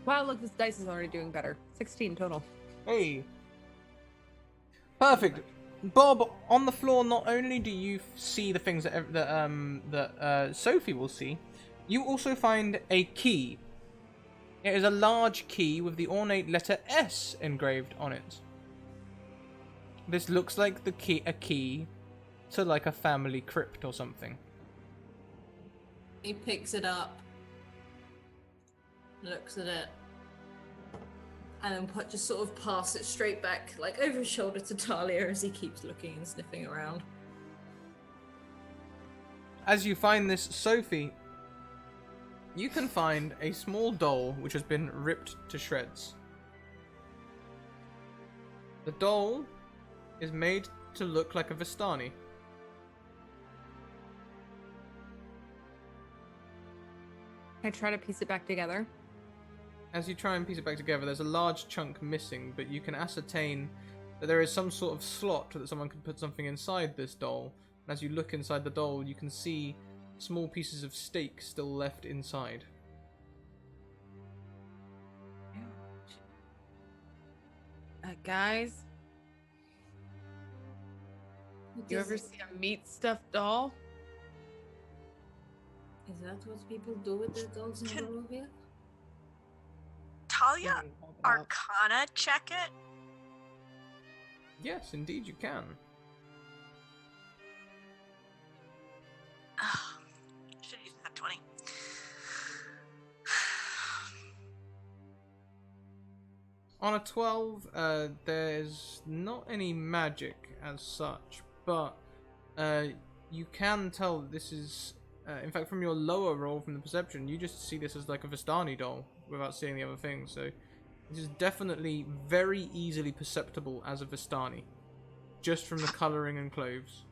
Wow, look, this dice is already doing better. 16 total. Hey. Perfect. Bob, on the floor, not only do you see the things that Sophie will see, you also find a key. It is a large key with the ornate letter S engraved on it. This looks like a key to like a family crypt or something. He picks it up, looks at it, and then just sort of pass it straight back, like over his shoulder to Talia as he keeps looking and sniffing around. As you find this, Sophie, you can find a small doll which has been ripped to shreds. The doll is made to look like a Vistani. Can I try to piece it back together? As you try and piece it back together, there's a large chunk missing, but you can ascertain that there is some sort of slot that someone can put something inside this doll. And as you look inside the doll, you can see small pieces of steak still left inside. Guys, you ever see a meat stuffed doll? Is that what people do with their dolls in Barovia? Talia, Hold it up. Arcana check it. Yes, indeed you can. Should use that 20. On a 12, there's not any magic as such, but you can tell that this is, in fact, from your lower roll from the perception, you just see this as like a Vistani doll without seeing the other things. So this is definitely very easily perceptible as a Vistani, just from the colouring and clothes.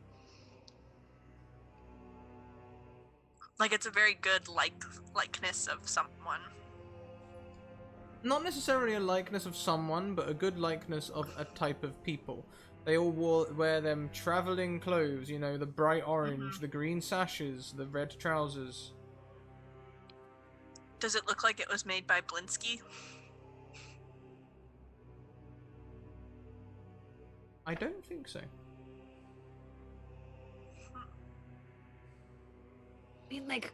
Like it's a very good likeness of someone. Not necessarily a likeness of someone, but a good likeness of a type of people. They all wear them travelling clothes, you know, the bright orange, the green sashes, the red trousers. Does it look like it was made by Blinsky? I don't think so. I mean, like,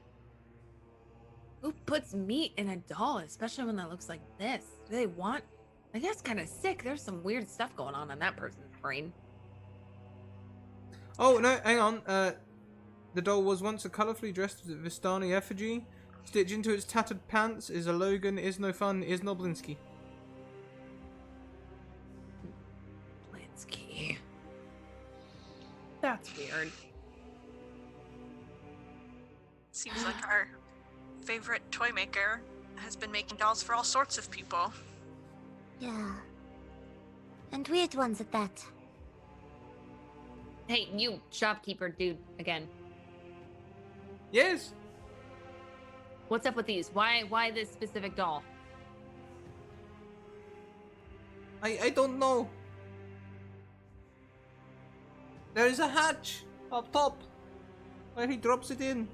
who puts meat in a doll, especially when that looks like this? Do they want? Like, that's kind of sick. There's some weird stuff going on in that person's brain. Oh, no, hang on. The doll was once a colourfully dressed Vistani effigy. Stitched into its tattered pants is a Logan, is no fun, is Noblinsky. Blinsky. That's weird. Seems like our favorite toy maker has been making dolls for all sorts of people. Yeah. And weird ones at that. Hey, you shopkeeper dude, again. Yes! What's up with these? Why this specific doll? I don't know. There is a hatch up top where he drops it in.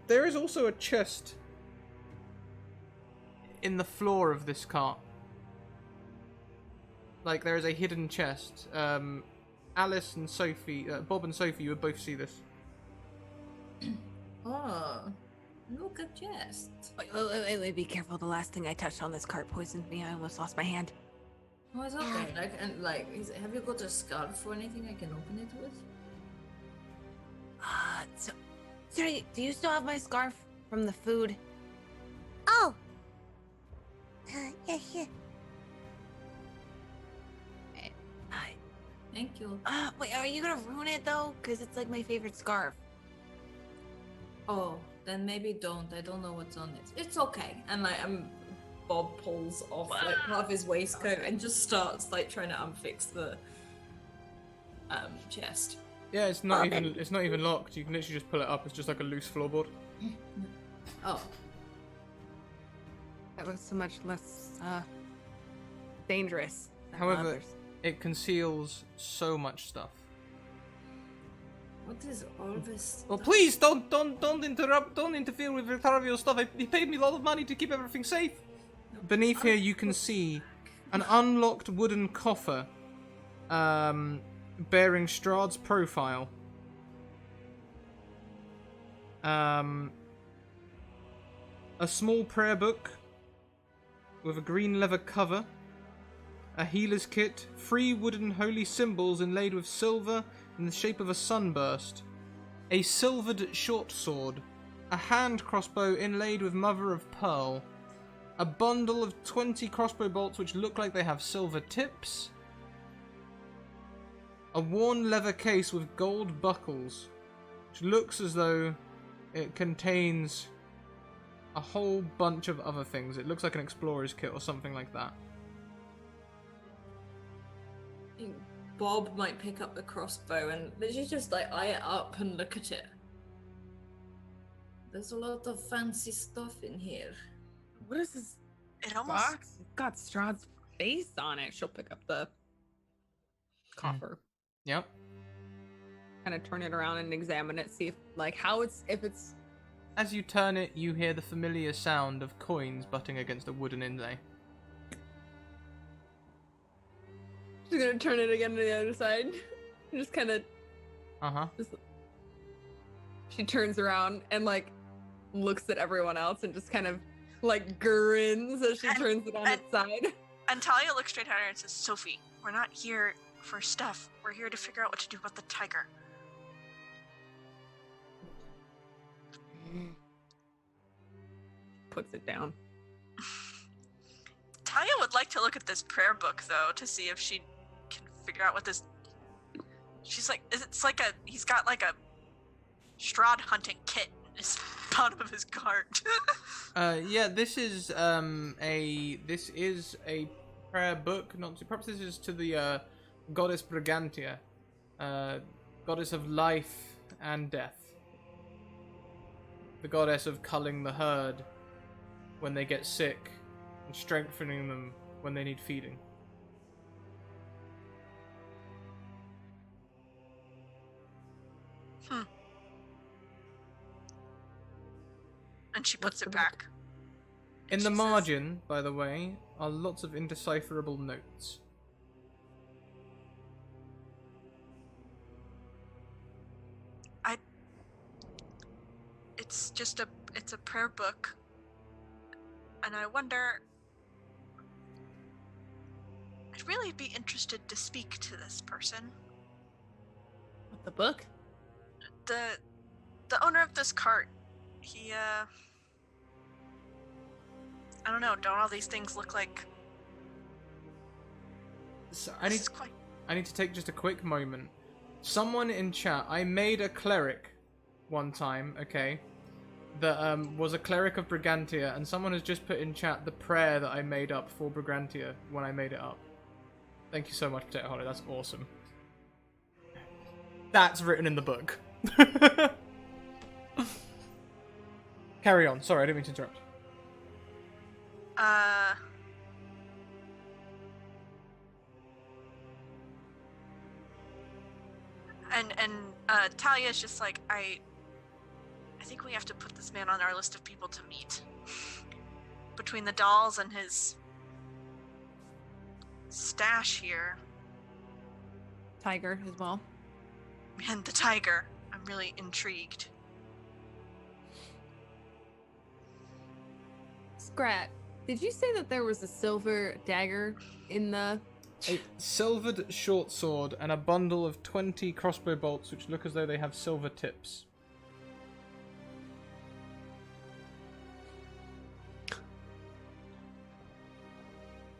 There is also a chest in the floor of this cart. Like, there is a hidden chest. Alice and Sophie, Bob and Sophie, you would both see this. Oh, look at chest. Wait, be careful. The last thing I touched on this cart poisoned me. I almost lost my hand. Oh, it's okay. Have you got a scarf or anything I can open it with? Sorry, do you still have my scarf from the food? Oh! Yeah, here. Thank you. Wait, are you gonna ruin it though? Because it's like my favorite scarf. Oh, then maybe don't. I don't know what's on it. It's okay. And Bob pulls off like part of his waistcoat and just starts like trying to unfix the chest. Yeah, it's not even locked. You can literally just pull it up. It's just like a loose floorboard. Oh. That was so much less dangerous. than However, others. it conceals so much stuff. What is all this? Well, please don't interrupt. Don't interfere with Victorio's stuff. He paid me a lot of money to keep everything safe. Beneath here, you can see an unlocked wooden coffer, bearing Strahd's profile. A small prayer book with a green leather cover, a healer's kit, 3 wooden holy symbols inlaid with silver in the shape of a sunburst, a silvered short sword, a hand crossbow inlaid with mother of pearl, a bundle of 20 crossbow bolts which look like they have silver tips, a worn leather case with gold buckles, which looks as though it contains a whole bunch of other things. It looks like an explorer's kit or something like that. Bob might pick up the crossbow and literally just like eye it up and look at it. There's a lot of fancy stuff in here. What is this It almost box? It's got Strahd's face on it, she'll pick up the coffer, Yep. kind of turn it around and examine it, see if if it's. As you turn it, you hear the familiar sound of coins butting against a wooden inlay. She's gonna turn it again to the other side. Just kind of. Uh-huh. She turns around and like looks at everyone else and just kind of like grins as she turns it on its side. And Talia looks straight at her and says, Sophie, we're not here for stuff. We're here to figure out what to do about the tiger. Puts it down. Talia would like to look at this prayer book, though, to see if she can figure out what this... She's like, he's got like a Strahd hunting kit in his bottom of his cart. Yeah, this is a prayer book. Perhaps this is to the goddess Brigantia, goddess of life and death, the goddess of culling the herd when they get sick and strengthening them when they need feeding. And she puts it back. In She the says- margin, by the way, are lots of indecipherable notes. It's a prayer book. And I wonder... I'd really be interested to speak to this person. With the book? The owner of this cart, he, I don't know, don't all these things look like... So This is quite... I need to take just a quick moment. Someone in chat, I made a cleric one time, okay, that was a cleric of Brigantia, and someone has just put in chat the prayer that I made up for Brigantia when I made it up. Thank you so much, Potato Hollow, that's awesome. That's written in the book. Carry on, sorry, I didn't mean to interrupt. And Talia's just like, I think we have to put this man on our list of people to meet. Between the dolls and his stash here, Tiger as well. and the tiger, I'm really intrigued. Scrat, did you say that there was a silver dagger in the... A silvered short sword and a bundle of 20 crossbow bolts which look as though they have silver tips.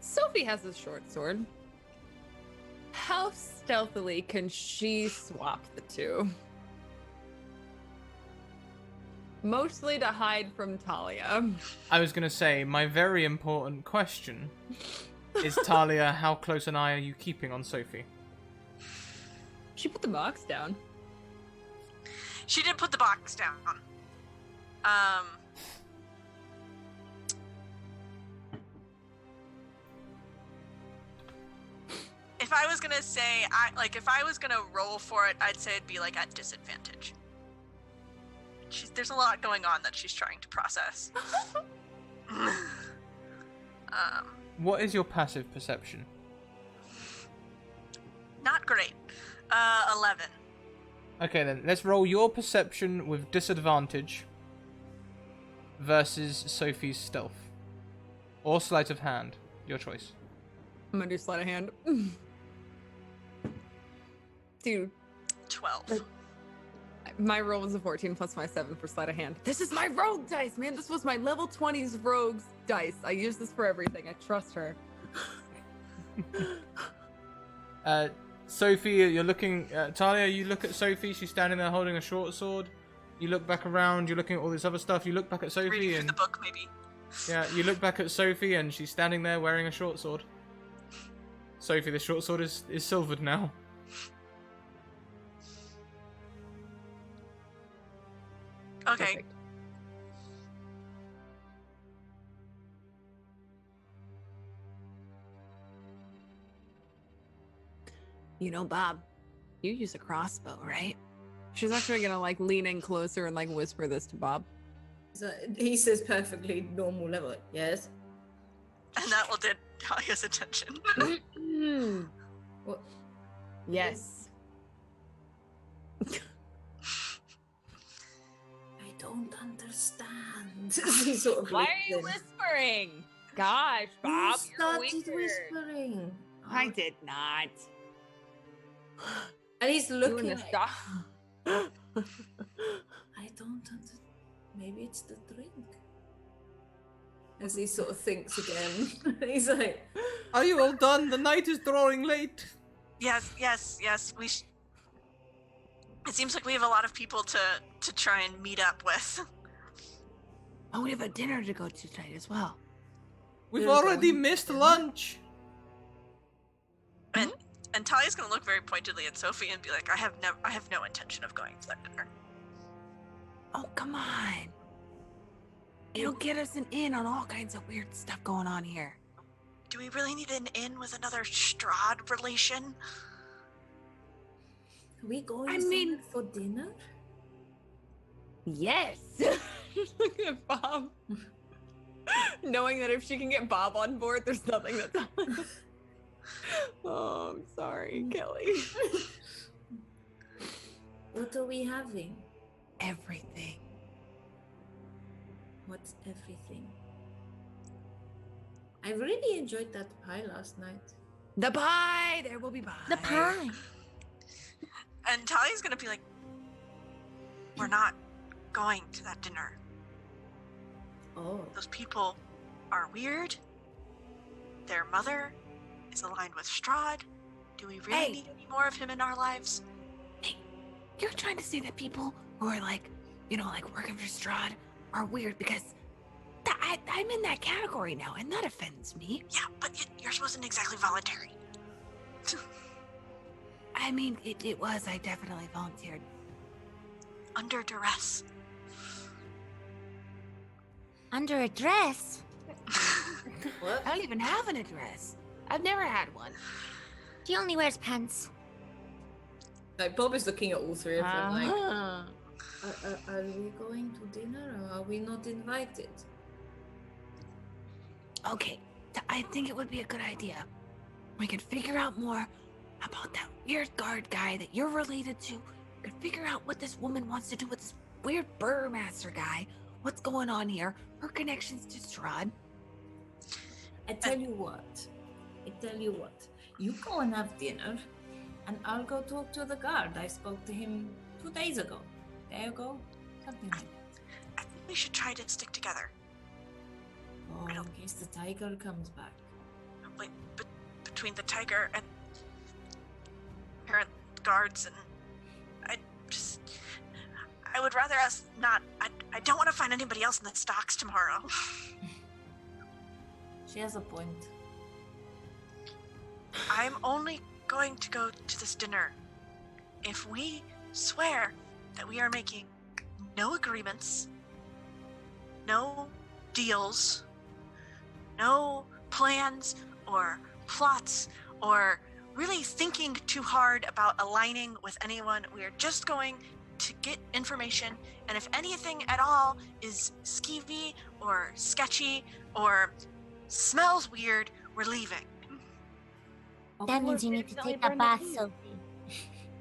Sophie has a short sword. How stealthily can she swap the two? Mostly to hide from Talia. I was going to say, my very important question is, Talia, how close an eye are you keeping on Sophie? She put the box down. She did put the box down. If I was gonna say, if I was gonna roll for it, I'd say it'd be like at disadvantage. There's a lot going on that she's trying to process. What is your passive perception? Not great. 11. Okay then, let's roll your perception with disadvantage versus Sophie's stealth. Or sleight of hand. Your choice. I'm gonna do sleight of hand. Dude. 12. My roll was a 14 plus my 7 for sleight of hand. This is my rogue dice, man. This was my level 20s rogue's dice. I use this for everything. I trust her. Sophie, you're looking... Talia, you look at Sophie. She's standing there holding a short sword. You look back around. You're looking at all this other stuff. You look back at Sophie Reading through and... the book, maybe. Yeah, you look back at Sophie and she's standing there wearing a short sword. Sophie, the short sword is silvered now. Okay. Perfect. You know, Bob, you use a crossbow, right? She's actually gonna like lean in closer and like whisper this to Bob. So he says perfectly normal level. Yes. And that will get Talia's attention. What? Yes. I don't understand. He sort of Why are you looks in. whispering? Gosh, Bob, You you're started weird. whispering. I did not. And he's You looking and the like, stuff. I don't understand. Maybe it's the drink. As he sort of thinks again. He's like, Are you all done? The night is drawing late. Yes. It seems like we have a lot of people to try and meet up with. Oh, we have a dinner to go to tonight as well. We've There's already one. missed lunch. And Talia's gonna look very pointedly at Sophie and be like, I have no intention of going to that dinner. Oh, come on. It'll get us an in on all kinds of weird stuff going on here. Do we really need an in with another Strahd relation? are we going I somewhere mean- for dinner? Yes. Look at Bob. Knowing that if she can get Bob on board, there's nothing that's Oh, I'm sorry, Kelly. What are we having? Everything. What's everything? I really enjoyed that pie last night. The pie! There will be pie. The pie. And Talia's gonna be like, we're not going to that dinner. Oh. Those people are weird. Their mother is aligned with Strahd. Do we really Hey. need any more of him in our lives? Hey, you're trying to say that people who are like, you know, like working for Strahd are weird because I'm in that category now, and that offends me. Yeah, but yours wasn't exactly voluntary. I mean, it was. I definitely volunteered. Under duress. Under a dress. What? I don't even have an address. I've never had one. She only wears pants. Like Bob is looking at all three of them like, Uh-huh. are we going to dinner or are we not invited? Okay, I think it would be a good idea. We could figure out more about that weird guard guy that you're related to. We could figure out what this woman wants to do with this weird burmaster guy. What's going on here? Her connections to Strahd. I tell you what. You go and have dinner, and I'll go talk to the guard. I spoke to him 2 days ago. There you go. Something like that. I think we should try to stick together. Oh, in case the tiger comes back. Like, between the tiger and parent guards, and I would rather us not. I don't want to find anybody else in the stocks tomorrow. She has a point. I'm only going to go to this dinner if we swear that we are making no agreements, no deals, no plans or plots, or really thinking too hard about aligning with anyone. We are just going to get information, and if anything at all is skeevy or sketchy or smells weird, we're leaving. That means you need to take a bath, Sophie.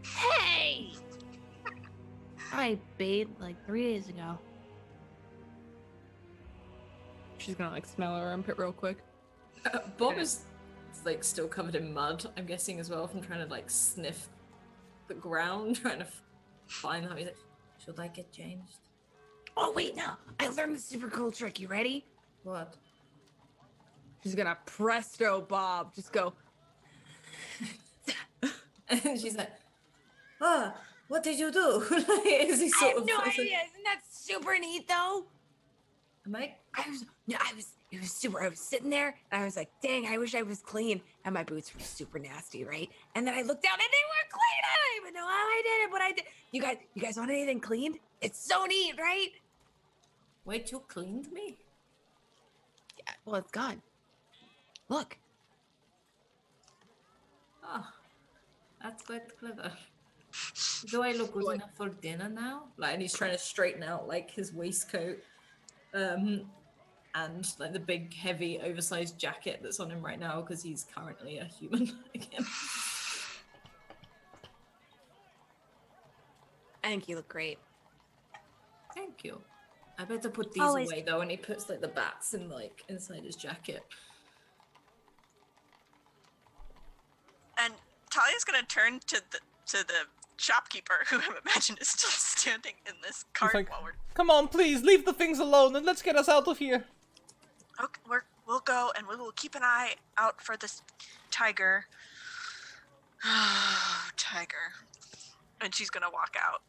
Hey! I bathed like 3 days ago. She's gonna like smell her armpit real quick. Bob is like still covered in mud, I'm guessing as well, from trying to like sniff the ground, trying to find that. He's like, should I get changed? Oh wait, no! I learned a super cool trick. You ready? What? She's gonna presto Bob. Just go. And she's like, oh, what did you do? Like, is he I sort have of no like- idea. Isn't that super neat though? Am I? It was super. I was sitting there and I was like, dang, I wish I was clean. And my boots were super nasty, right? And then I looked down and they were clean. I don't even know how I did it, but I did. You guys want anything cleaned? It's so neat, right? Wait, you cleaned me? Yeah, well, it's gone. Look. Oh, That's quite clever. Do I look good enough for dinner now? Like, and he's trying to straighten out like his waistcoat, and like the big, heavy, oversized jacket that's on him right now because he's currently a human again. I think you look great. Thank you. I better put these Always. away though, and he puts like the bats in like inside his jacket. And Talia's gonna turn to the shopkeeper, who I imagine is still standing in this cart like, while we're. Come on, please, leave the things alone and let's get us out of here. Okay, we'll go and we will keep an eye out for this tiger. Tiger. And she's gonna walk out.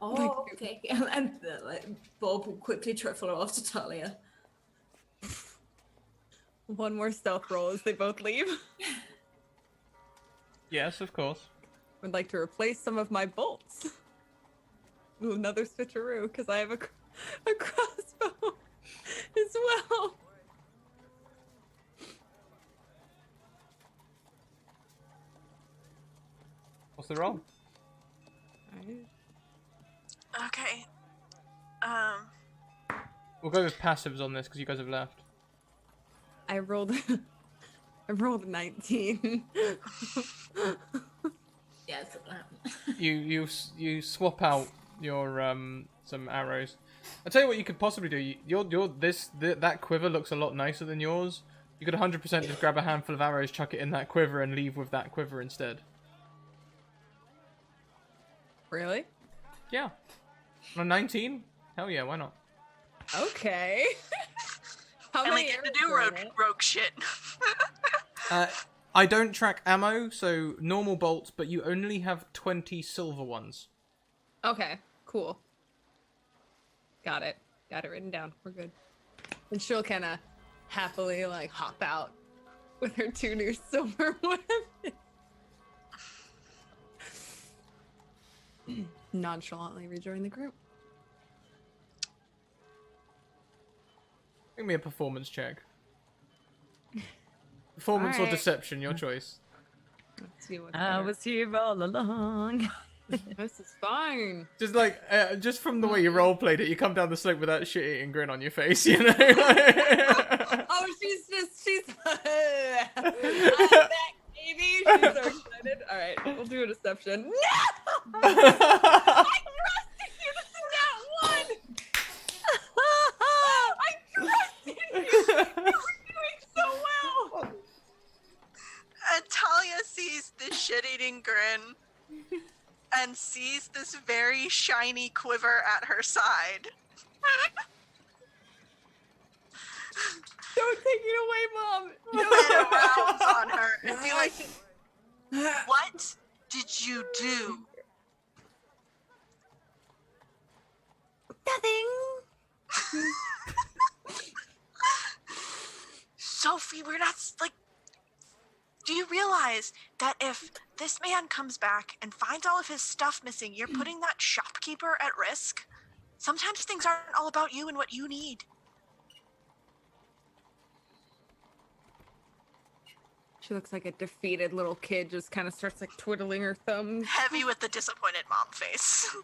Oh, okay. And like, Bob will quickly truffle her off to Talia. One more stealth roll as they both leave. Yes, of course. Would like to replace some of my bolts. Ooh, another switcheroo, because I have a crossbow as well. What's the roll? Okay. We'll go with passives on this because you guys have left. I rolled a 19. Yeah, it's gonna happen. You swap out your some arrows. I'll tell you what you could possibly do. That quiver looks a lot nicer than yours. You could 100% just grab a handful of arrows, chuck it in that quiver, and leave with that quiver instead. Really? Yeah. On 19? Hell yeah, why not? Okay. How and many like to arrows do were in rogue, it? rogue shit. I don't track ammo, so normal bolts, but you only have 20 silver ones. Okay, cool. Got it written down. We're good. And she'll kind of happily like hop out with her 2 new silver weapons. Nonchalantly rejoin the group. Give me a performance check. Performance or Alright. deception, your choice. Let's see what's I better. was here all along. This is fine. Just like, just from the way you roleplayed it, you come down the slope with that shit-eating grin on your face, you know? Oh, she's I'm back, baby. She's so excited. All right, we'll do a deception. No! I trusted you. This is not one. I trusted you. You were doing so well. And Talia sees this shit-eating grin and sees this very shiny quiver at her side. Don't take it away, Mom. And around on her and be like, what did you do? Nothing. Sophie, we're not, like, do you realize that if this man comes back and finds all of his stuff missing, you're putting that shopkeeper at risk? Sometimes things aren't all about you and what you need. She looks like a defeated little kid, just kind of starts like twiddling her thumbs. Heavy with the disappointed mom face.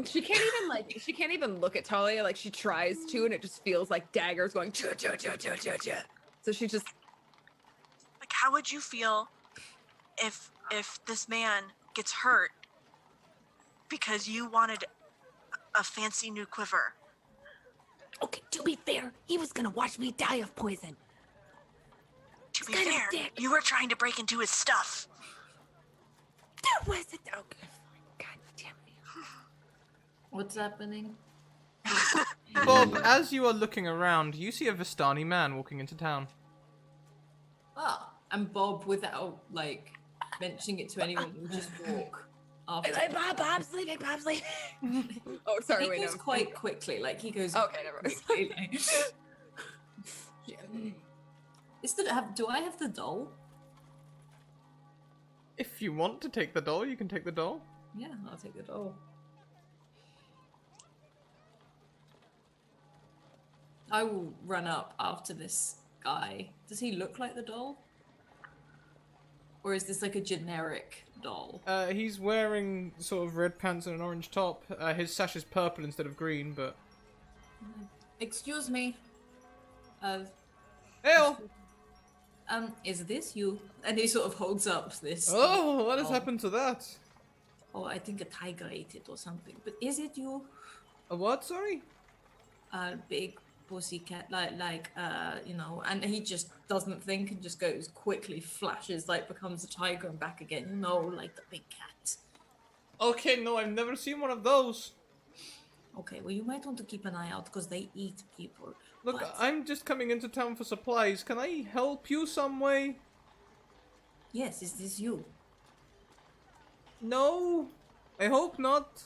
She can't even look at Talia. Like she tries to, and it just feels like daggers going. Cha, cha, cha, cha, cha, cha. So she just. Like, how would you feel if this man gets hurt because you wanted a fancy new quiver? Okay, to be fair, he was gonna watch me die of poison. To be kind of fair, dick. you were trying to break into his stuff. That was it. Okay, fine. God damn it. What's happening? Bob, as you are looking around, you see a Vistani man walking into town. Ah, and Bob, without like mentioning it to anyone, will just walk after. Bob's leaving. Bob's leaving. Oh, sorry. He Wait, goes no. quite quickly. Like he goes. Okay, never mind. quickly, like- do I have the doll? If you want to take the doll, you can take the doll. Yeah, I'll take the doll. I will run up after this guy. Does he look like the doll? Or is this like a generic doll? He's wearing sort of red pants and an orange top. His sash is purple instead of green, but... Excuse me. Hell! Is this you? And he sort of holds up this. Oh, what has doll. happened to that? Oh, I think a tiger ate it or something. But is it you? A what, sorry? A big pussycat, you know, and he just doesn't think and just goes quickly, flashes, like becomes a tiger and back again, you know, like the big cat. Okay, no, I've never seen one of those. Okay, well, you might want to keep an eye out because they eat people. Look, but... I'm just coming into town for supplies. Can I help you some way? Yes, is this you? No, I hope not.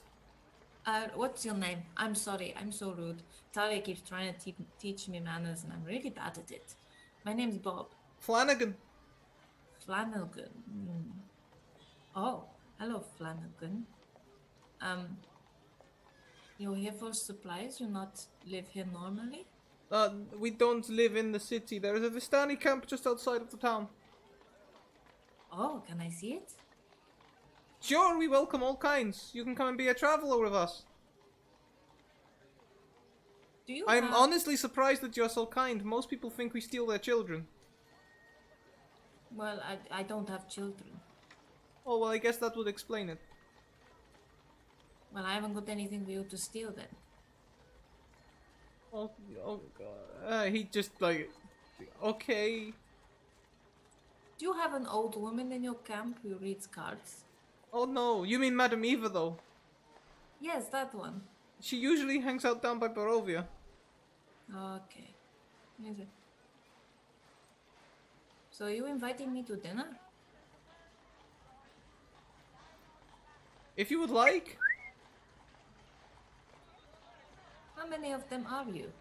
What's your name? I'm sorry, I'm so rude. Talia keeps trying to teach me manners and I'm really bad at it. My name's Bob. Flanagan. Flanagan. Oh, hello, Flanagan. You're here for supplies? You not live here normally? We don't live in the city. There is a Vistani camp just outside of the town. Oh, can I see it? Sure, we welcome all kinds. You can come and be a traveler with us. Do you I'm have... honestly surprised that you're so kind. Most people think we steal their children. Well, I don't have children. Oh, well, I guess that would explain it. Well, I haven't got anything for you to steal then. Oh God. He just, like... Okay. Do you have an old woman in your camp who reads cards? Oh, no. You mean Madame Eva, though? Yes, that one. She usually hangs out down by Barovia. Okay. Is it? So you inviting me to dinner? If you would like. How many of them are you?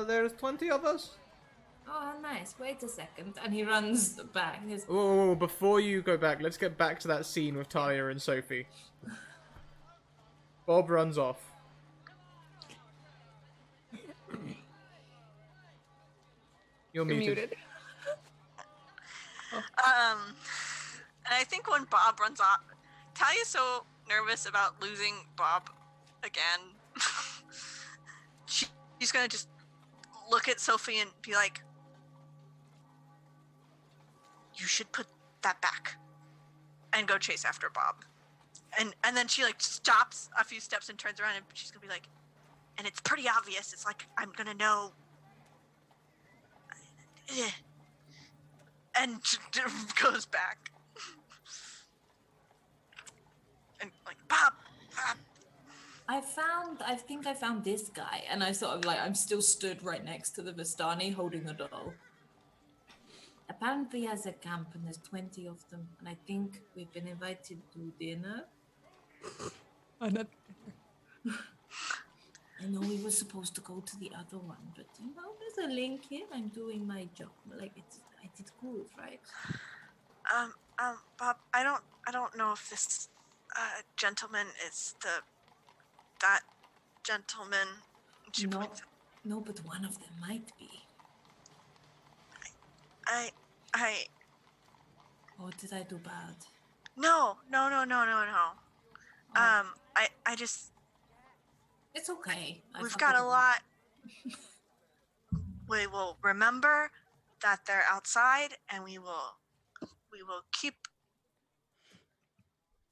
There's 20 of us. Oh, how nice. Wait a second. And he runs back. His... Oh, before you go back, let's get back to that scene with Talia and Sophie. Bob runs off. You're muted. And I think when Bob runs off, Talia's so nervous about losing Bob again. She's gonna just look at Sophie and be like, "You should put that back," and go chase after Bob. And then she like stops a few steps and turns around and she's gonna be like, "And it's pretty obvious. It's like I'm gonna know." And goes back. And like, Bob. I think I found this guy, and I sort of like, I'm still stood right next to the Vistani holding the doll. Apparently he has a camp and there's 20 of them, and I think we've been invited to dinner. Another I know we were supposed to go to the other one, but you know, there's a link here. I'm doing my job. Like I did good, right? Bob, I don't know if this gentleman is that gentleman. She points No, but one of them might be. I Or did I do bad? No. Oh. I just It's okay. we've got a lot. We will remember that they're outside, and we will keep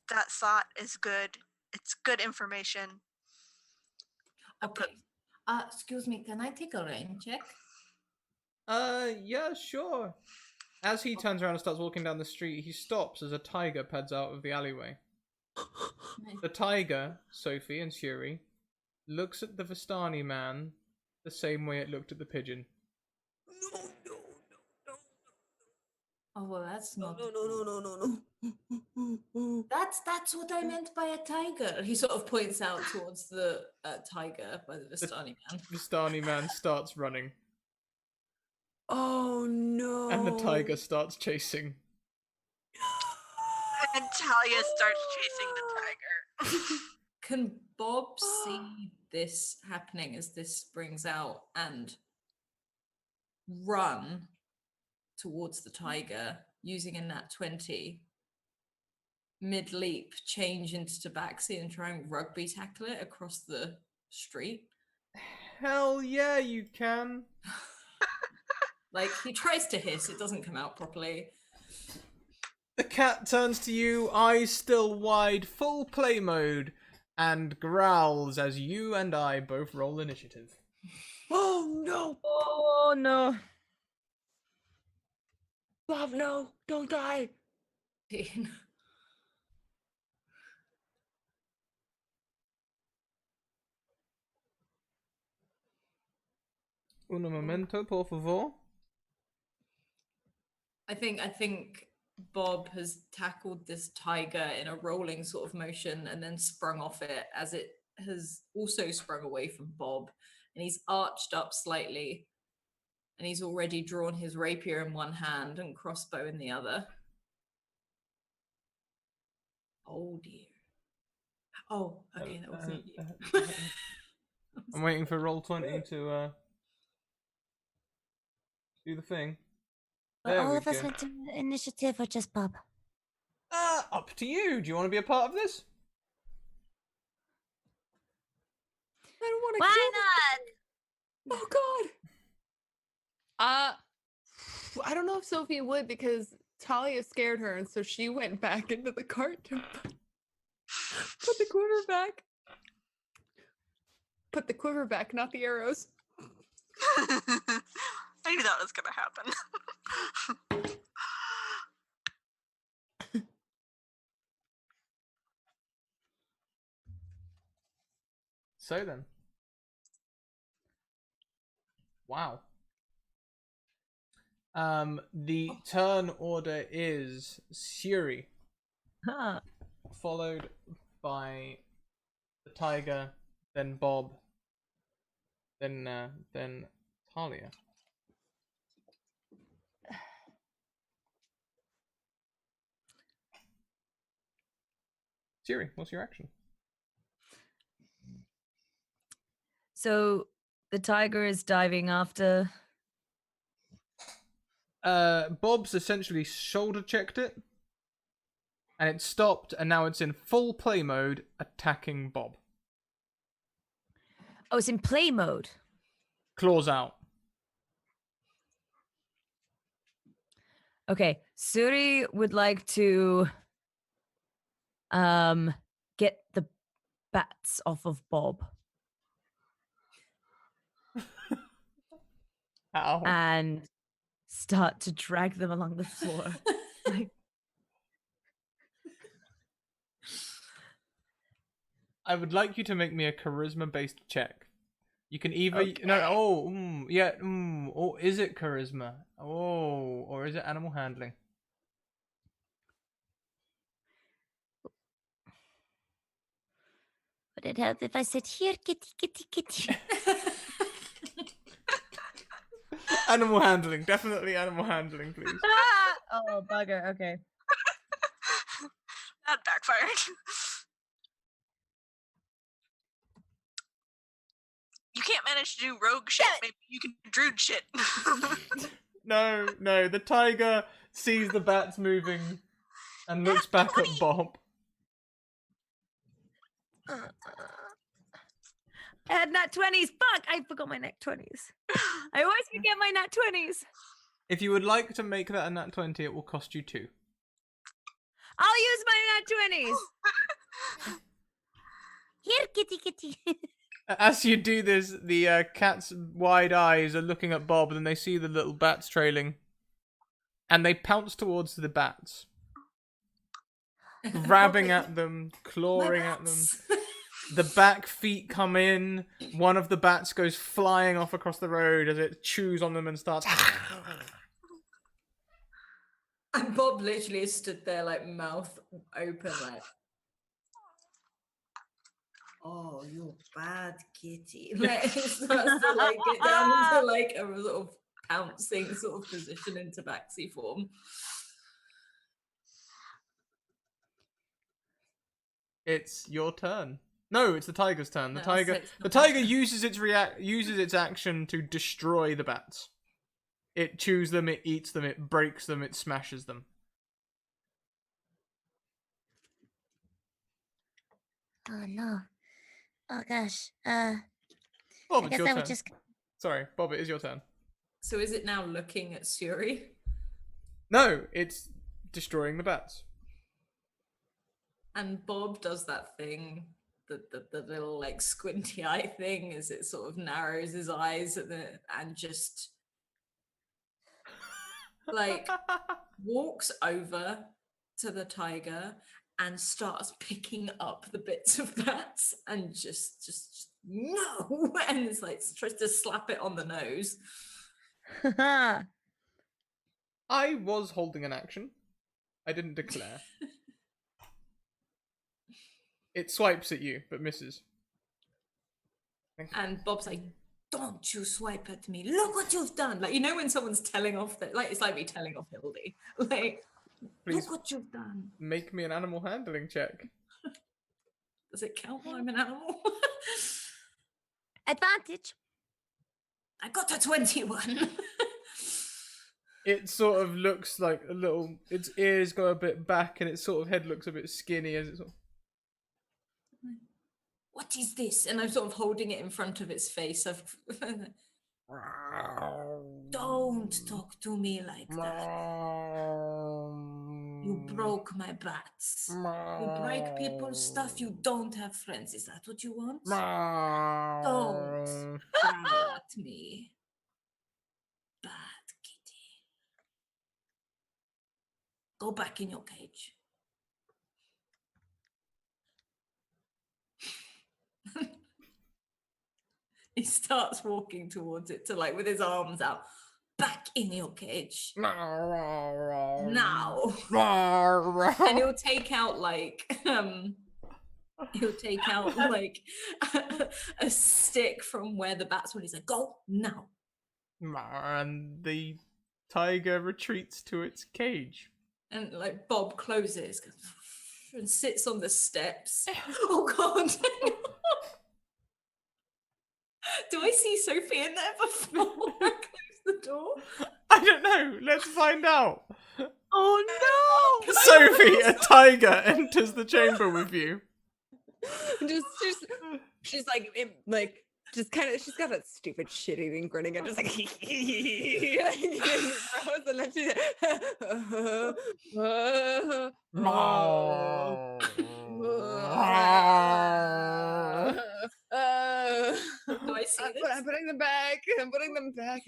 that thought is good. It's good information. Okay. Excuse me, can I take a rain check? Yeah, sure. As he turns around and starts walking down the street, he stops as a tiger pads out of the alleyway. The tiger, Sophie and Shuri, looks at the Vistani man the same way it looked at the pigeon. Oh well, that's not. No. That's what I meant by a tiger. He sort of points out towards the tiger by the Vistani man. Vistani man starts running, Oh no. and the tiger starts chasing. And Talia starts chasing the tiger. Can Bob see this happening as this springs out and run towards the tiger using a nat 20, mid leap, change into tabaxi and try and rugby tackle it across the street? Hell yeah, you can. Like, he tries to hiss, it doesn't come out properly. The cat turns to you, eyes still wide, full play mode, and growls as you and I both roll initiative. Oh no! Oh no. Bob, no! Don't die! Un momento, por favor. I think Bob has tackled this tiger in a rolling sort of motion and then sprung off it as it has also sprung away from Bob. And he's arched up slightly. And he's already drawn his rapier in one hand and crossbow in the other. Oh dear. Oh, okay, that wasn't you. I'm waiting for Roll20 to do the thing. But There all we of us go. went to initiative or just Bob? Up to you. Do you want to be a part of this? I don't want to Why kill not? Oh god. I don't know if Sophie would because Talia scared her, and so she went back into the cart to put the quiver back. Put the quiver back, not the arrows. I knew that was gonna happen. So then. Wow. The turn order is Suri, Huh. followed by the tiger, then Bob, then Talia. Siri, what's your action? So the tiger is diving after. Bob's essentially shoulder checked it, and it stopped, and now it's in full play mode, attacking Bob. Oh, it's in play mode. Claws out. Okay, Suri would like to get the bats off of Bob Ow. and start to drag them along the floor. I would like you to make me a charisma-based check. You can either Okay. or is it charisma? Oh, or is it animal handling? Would it help if I said, here, kitty, kitty, kitty? Animal handling, definitely animal handling, please. Oh, bugger. Okay. That backfired. You can't manage to do rogue shit. Maybe you can do druid shit. No, the tiger sees the bats moving and looks back at Bob. I had nat 20s. Fuck! I forgot my nat 20s. I always forget my nat 20s. If you would like to make that a nat 20, it will cost you 2. I'll use my nat 20s. Here, kitty, kitty. As you do this, the cat's wide eyes are looking at Bob, and they see the little bats trailing, and they pounce towards the bats, grabbing at them, clawing at them. The back feet come in. One of the bats goes flying off across the road as it chews on them and starts. And Bob literally stood there, like, mouth open, like, oh, you're bad, kitty. Like, it starts to, like, get down into, like, a sort of pouncing sort of position in tabaxi form. It's your turn. No, it's the tiger's turn. The No, tiger, so it's the not tiger my turn. uses its action to destroy the bats. It chews them, it eats them, it breaks them, it smashes them. Oh no. Oh gosh. Bob, I it's guess your I turn. would just. Sorry, Bob, it is your turn. So is it now looking at Suri? No, it's destroying the bats. And Bob does that thing, the little like squinty eye thing, as it sort of narrows his eyes and just like walks over to the tiger and starts picking up the bits of bats and just no, and it's like tries to slap it on the nose. I was holding an action. I didn't declare. It swipes at you, but misses. And Bob's like, "Don't you swipe at me! Look what you've done!" Like, you know when someone's telling off that, like, it's like me telling off Hildy. Like, Please look what you've done. make me an animal handling check. Does it count when I'm an animal? Advantage. I got a 21. It sort of looks like a little. Its ears go a bit back, and its sort of head looks a bit skinny as it's. What is this? And I'm sort of holding it in front of its face. Don't talk to me like that. You broke my bats. You break people's stuff. You don't have friends. Is that what you want? Don't growl at me. Bad kitty. Go back in your cage. He starts walking towards it to like with his arms out. Back in your cage. Now. And he'll take out like a stick from where the bats were. He's like, go now. And the tiger retreats to its cage. And like Bob closes and sits on the steps. Oh god. Do I see Sophie in there before I close the door? I don't know. Let's find out. Oh no! Sophie, a tiger, enters the chamber with you. She's like, just kind of, she's got that stupid shit-eating grinning and just like, and then she's Do I see this? I'm putting them back. I'm putting them back.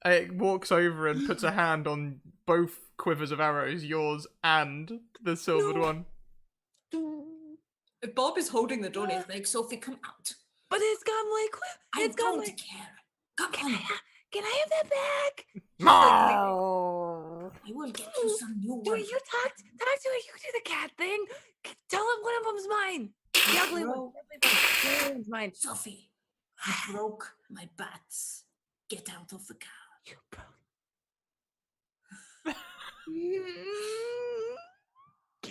It walks over and puts a hand on both quivers of arrows, yours and the silvered one. Bob is holding the door and he's like, Sophie, come out. But it's got like, I don't care. Come on. Can I have that back? I will get you some new Do ones. you talk to it? You do the cat thing. Tell him one of them's mine. The ugly one. The one's mine. Sophie, you broke my bats. Get out of the car. You broke.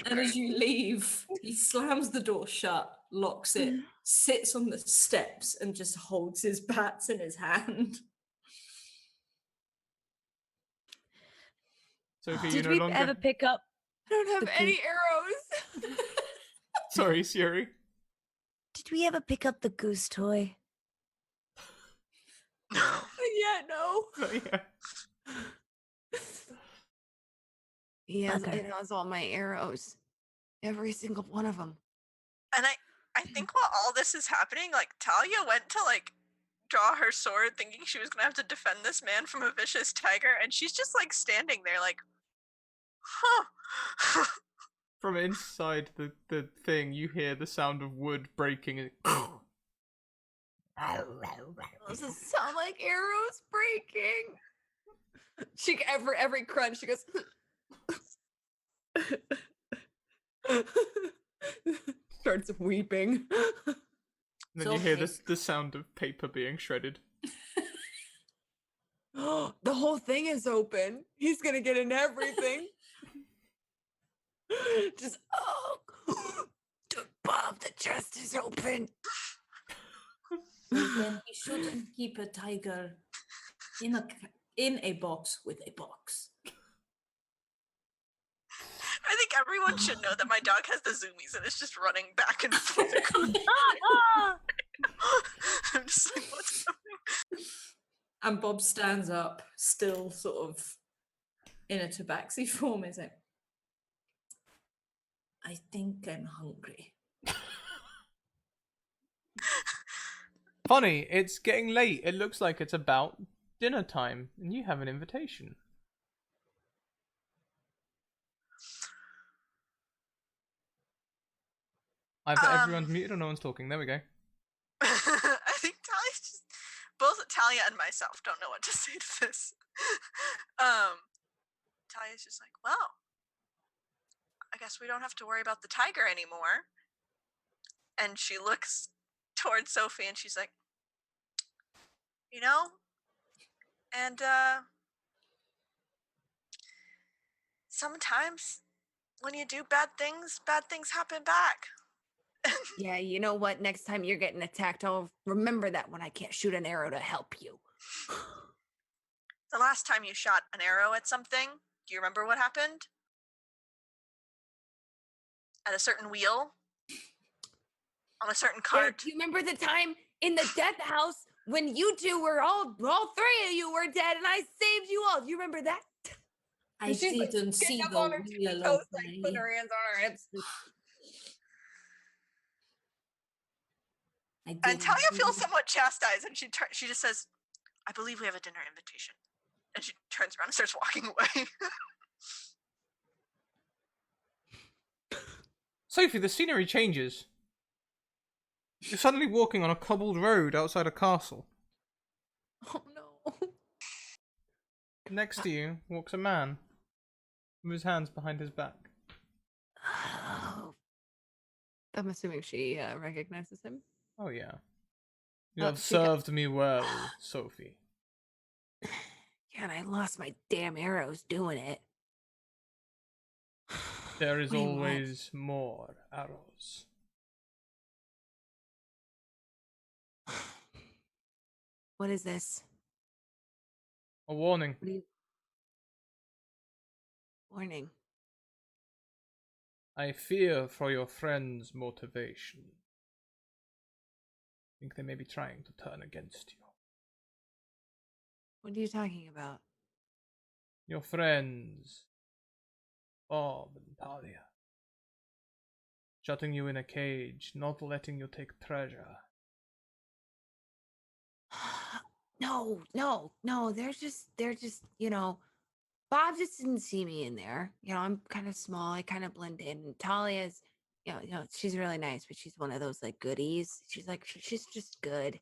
And as you leave, he slams the door shut, locks it, sits on the steps, and just holds his bats in his hand. Sophie, you Did no we longer. ever pick up? I don't have The any arrows. Sorry, Suri. Did we ever pick up the goose toy? Yeah, no. Not yet. Okay. It has all my arrows. Every single one of them. And I think while all this is happening, like, Talia went to, like, draw her sword thinking she was gonna have to defend this man from a vicious tiger, and she's just, like, standing there like, huh. From inside the thing, you hear the sound of wood breaking. And Does it sound like arrows breaking? She every crunch, she goes. Starts weeping. And then you hear Sophie. the sound of paper being shredded. The whole thing is open. He's gonna get in everything. Just Bob, the chest is open. Then he shouldn't keep a tiger in a in a box with a box. I think everyone should know that my dog has the zoomies and it's just running back and forth. I'm just like, what's happening? And Bob stands up, still sort of in a tabaxi form, is it? I think I'm hungry. Funny, it's getting late. It looks like it's about dinner time, and you have an invitation. Either everyone's muted or no one's talking. There we go. I think Talia's just both Talia and myself don't know what to say to this. Talia's just like, well, I guess we don't have to worry about the tiger anymore. And she looks towards Sophie and she's like, you know, and sometimes when you do bad things happen back. Yeah, you know what? Next time you're getting attacked, I'll remember that when I can't shoot an arrow to help you. The last time you shot an arrow at something, do you remember what happened? At a certain wheel? On a certain Yeah, cart? do you remember the time in the death house when you two were all three of you were dead and I saved you all? Do you remember that? I She's, like, didn't see getting up the on her tippy wheel toes, of like putting her hands on her hips. I And didn't Talia see feels the- somewhat chastised and she just says, I believe we have a dinner invitation. And she turns around and starts walking away. Sophie, the scenery changes. You're suddenly walking on a cobbled road outside a castle. Oh no. Next to you walks a man with his hands behind his back. Oh. I'm assuming she recognizes him. Oh yeah. You Oh, have she got- served me well, Sophie. Yeah, and I lost my damn arrows doing it. There is What do you want? always more arrows. What is this? A warning. What do you... Warning. I fear for your friend's motivation. I think they may be trying to turn against you. What are you talking about? Your friends, Bob and Talia. Shutting you in a cage, not letting you take treasure. No. They're just, Bob just didn't see me in there. I'm kind of small. I kind of blend in. And Talia's, she's really nice, but she's one of those like goodies. She's like, she's just good.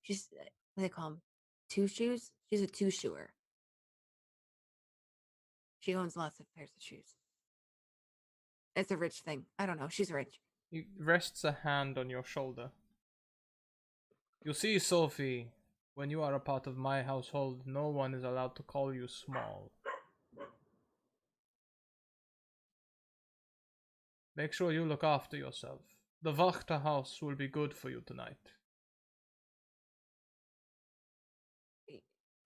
She's, what do they call them? Two shoes? She's a two-shoer. She owns lots of pairs of shoes. It's a rich thing. I don't know. She's rich. He rests a hand on your shoulder. You see, Sophie, when you are a part of my household, no one is allowed to call you small. Make sure you look after yourself. The Wachter house will be good for you tonight.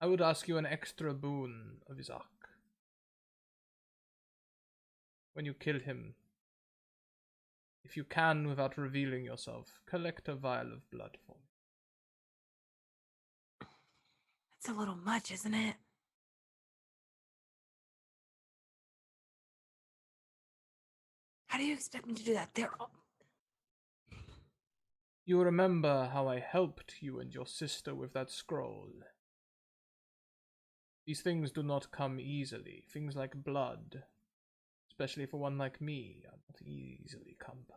I would ask you an extra boon of Isaac. When you kill him, if you can without revealing yourself, collect a vial of blood for me. That's a little much, isn't it? How do you expect me to do that? They're all... You remember how I helped you and your sister with that scroll. These things do not come easily. Things like blood, especially for one like me, are not easily come by.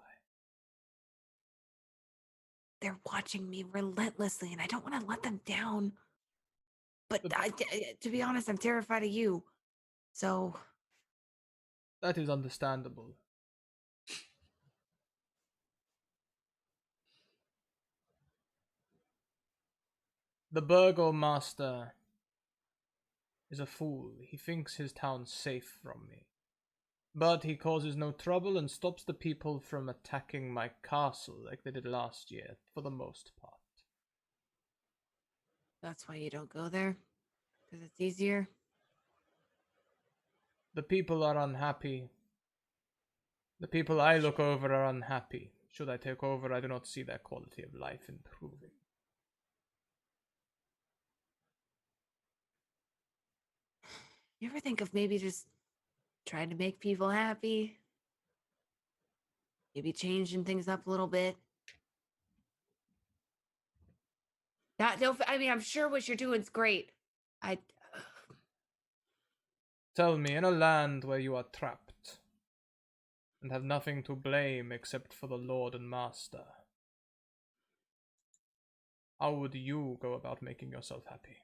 They're watching me relentlessly, and I don't want to let them down. But to be honest, I'm terrified of you. So... That is understandable. The burgomaster is a fool. He thinks his town's safe from me. But he causes no trouble and stops the people from attacking my castle like they did last year, for the most part. That's why you don't go there? Because it's easier. The people are unhappy. The people I look over are unhappy. Should I take over, I do not see their quality of life improving. You ever think of maybe just trying to make people happy? Maybe changing things up a little bit? No, I mean, I'm sure what you're doing is great. I. Tell me, in a land where you are trapped and have nothing to blame except for the Lord and Master, how would you go about making yourself happy?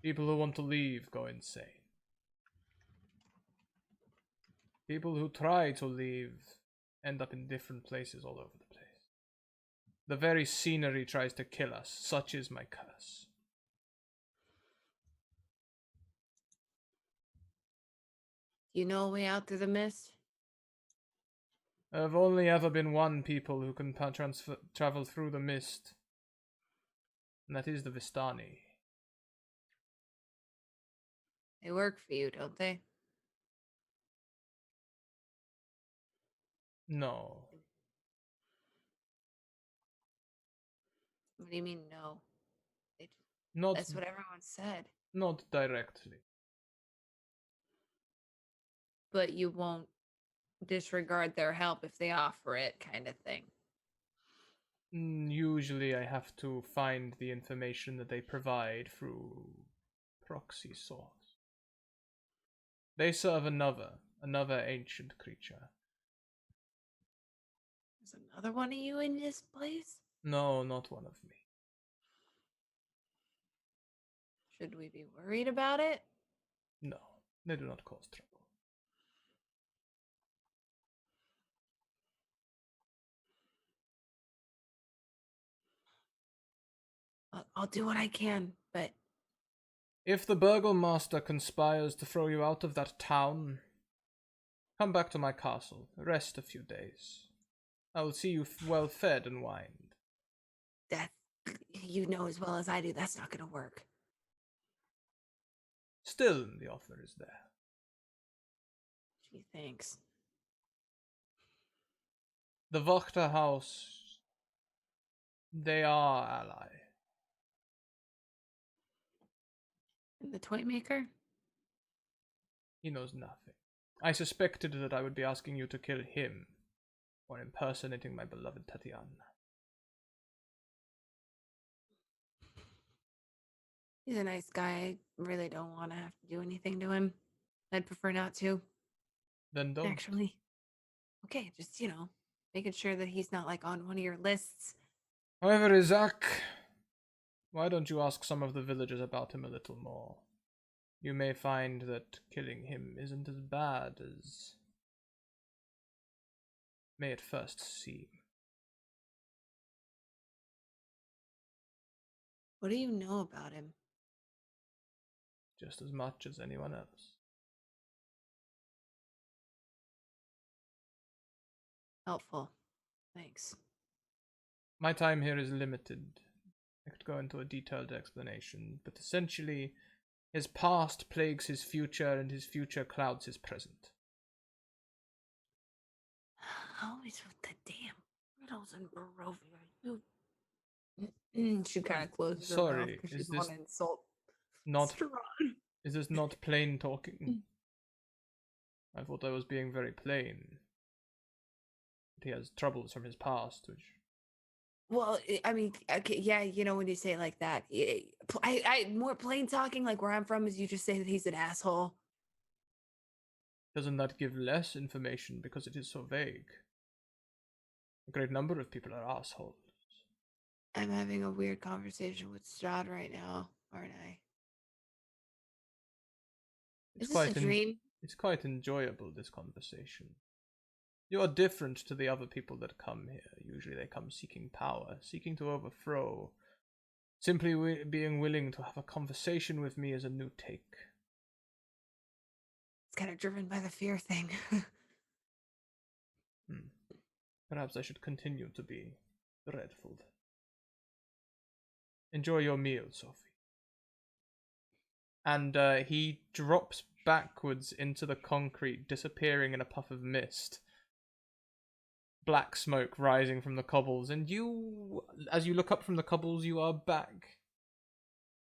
People who want to leave go insane. People who try to leave end up in different places all over the place. The very scenery tries to kill us. Such is my curse. You know a way out through the mist? There have only ever been one people who can travel through the mist, and that is the Vistani. They work for you, don't they? No. What do you mean, no? They just, Not, that's what everyone said. not directly. But you won't disregard their help if they offer it, kind of thing. Usually I have to find the information that they provide through proxy source. They serve another ancient creature. There's another one of you in this place? No, not one of me. Should we be worried about it? No, they do not cause trouble. I'll do what I can, but If the Burgomaster conspires to throw you out of that town, come back to my castle, rest a few days. I will see you well fed and wined. that you know as well as I do, that's not gonna work. Still, the offer is there. Gee, thanks. The Wachter House, they are ally. And the toy maker? He knows nothing. I suspected that I would be asking you to kill him, or impersonating my beloved Tatiana. He's a nice guy. I really don't want to have to do anything to him. I'd prefer not to, Then don't. actually. Okay, just, making sure that he's not, like, on one of your lists. However, Isaac, why don't you ask some of the villagers about him a little more? You may find that killing him isn't as bad as may at first seem. What do you know about him? Just as much as anyone else. Helpful. Thanks. My time here is limited. I could go into a detailed explanation, but essentially, his past plagues his future, and his future clouds his present. Always with the damn riddles and Barovia. You. She kind of closes her mouth Sorry, because she is doesn't want this to insult not? Strahd. Is this not plain talking? I thought I was being very plain. But he has troubles from his past, which. Well, I mean, okay, yeah, when you say it like that, I more plain talking, like where I'm from, is you just say that he's an asshole. Doesn't that give less information because it is so vague? A great number of people are assholes. I'm having a weird conversation with Strahd right now, aren't I? Is this a dream? It's quite enjoyable, this conversation. You are different to the other people that come here. Usually they come seeking power, seeking to overthrow. Simply being willing to have a conversation with me is a new take. It's kind of driven by the fear thing. Perhaps I should continue to be dreadful. Enjoy your meal, Sophie. And he drops backwards into the concrete, disappearing in a puff of mist. Black smoke rising from the cobbles, and you, as you look up from the cobbles, you are back.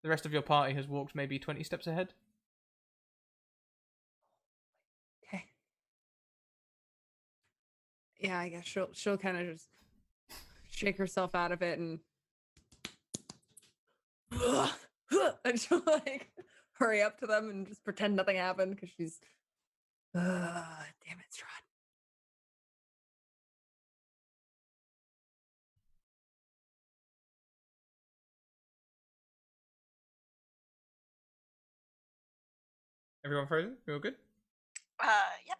The rest of your party has walked maybe 20 steps ahead. Okay. Yeah, I guess she'll kind of just shake herself out of it and and she'll like hurry up to them and just pretend nothing happened because she's damn it, Strahd. Everyone frozen? You all good? Yeah.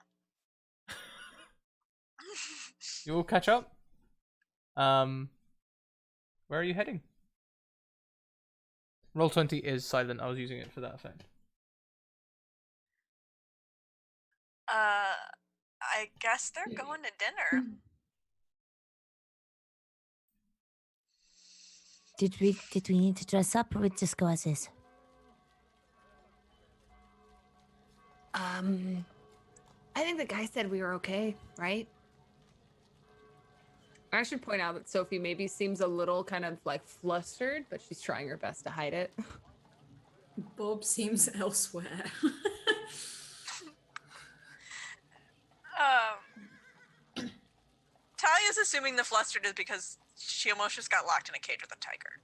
You all catch up? Where are you heading? Roll20 is silent. I was using it for that effect. I guess they're going to dinner. Did we need to dress up, or we just go as is? I think the guy said we were okay, right? I should point out that Sophie maybe seems a little kind of like flustered, but she's trying her best to hide it. Bob seems elsewhere. Talia's assuming the flustered is because she almost just got locked in a cage with a tiger.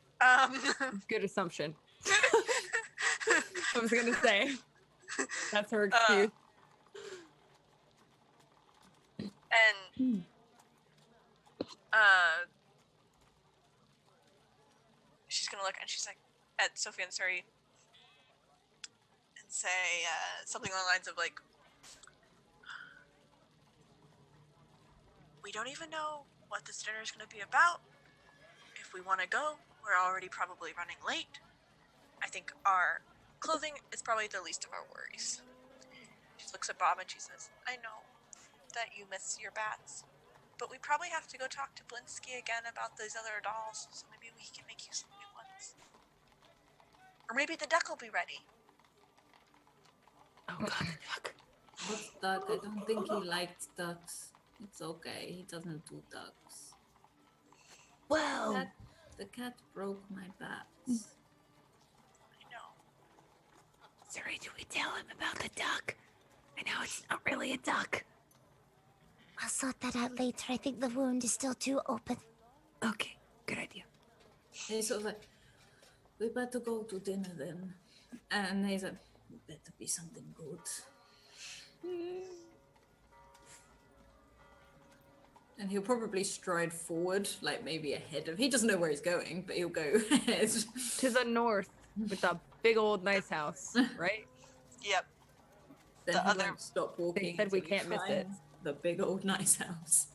Good assumption. I was gonna say that's her excuse. And she's gonna look and she's like at Sophie and Suri and say something along the lines of like, we don't even know what this dinner is gonna be about. If we want to go, we're already probably running late. I think our clothing is probably the least of our worries. She looks at Bob and she says, I know that you miss your bats, but we probably have to go talk to Blinsky again about those other dolls, so maybe we can make you some new ones. Or maybe the duck will be ready. Oh god, the duck. What's duck? I don't think he liked ducks. It's okay. He doesn't do ducks. Well, The cat broke my bats. I know. Sorry, do we tell him about the duck? I know it's not really a duck. I'll sort that out later. I think the wound is still too open. Okay, good idea. And he's sort of like, we better go to dinner then. And he's like, it better be something good. And he'll probably stride forward, like maybe ahead of. He doesn't know where he's going, but he'll go ahead. To the north with a big old nice house, right? Yep. Then The he other- won't stop walking. They said we until he can't miss it. finds the big old nice house.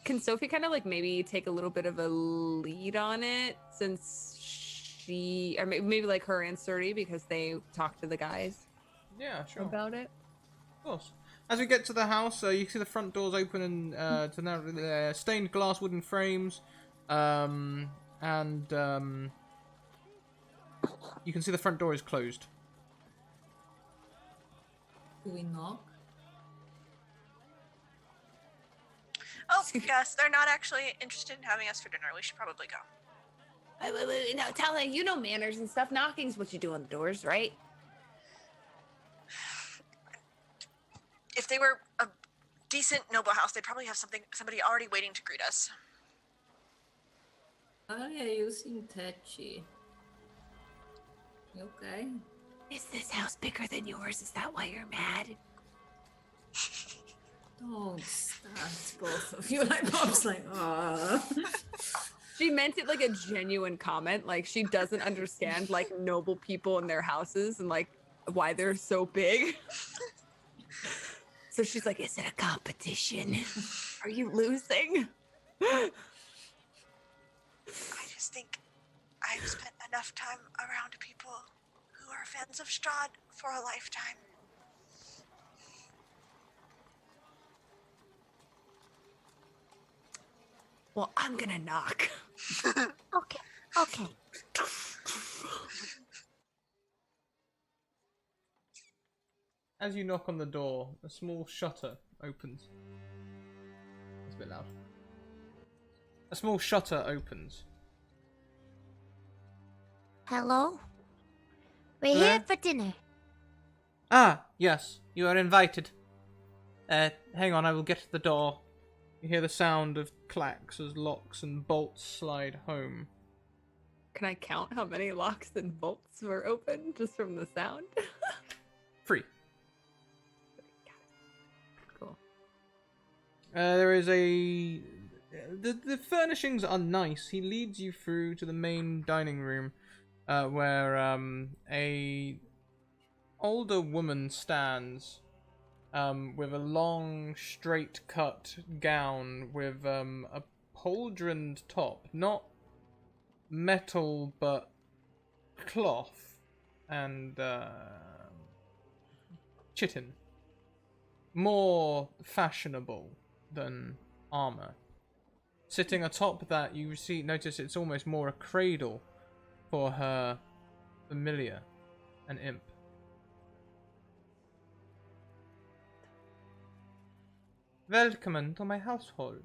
Can Sophie kind of like maybe take a little bit of a lead on it since she, or maybe like her and Suri because they talked to the guys Yeah, sure. about it? Of course. As we get to the house, you can see the front doors open and to now stained glass wooden frames, and you can see the front door is closed. Do we knock? Oh, yes, they're not actually interested in having us for dinner. We should probably go. Wait, no, Tala, you know manners and stuff. Knocking's what you do on the doors, right? If they were a decent noble house, they'd probably have somebody already waiting to greet us. Oh yeah, you seem touchy. You okay? Is this house bigger than yours? Is that why you're mad? Don't start, both of you. Like Bob's like, ah. She meant it like a genuine comment. Like she doesn't understand like noble people in their houses and like why they're so big. So she's like, is it a competition? Are you losing? I just think I've spent enough time around people who are fans of Strahd for a lifetime. Well, I'm gonna knock. Okay. Okay. As you knock on the door, a small shutter opens. That's a bit loud. A small shutter opens. Hello? We're Hello? here for dinner. Ah, yes, you are invited. Hang on, I will get to the door. You hear the sound of clacks as locks and bolts slide home. Can I count how many locks and bolts were open just from the sound? 3. Cool. There is a... The furnishings are nice. He leads you through to the main dining room, where a older woman stands, with a long, straight-cut gown with a pauldroned top, not metal but cloth and chitin. More fashionable than armor. Sitting atop that, you notice it's almost more a cradle for her familiar, an imp. Welcome to my household.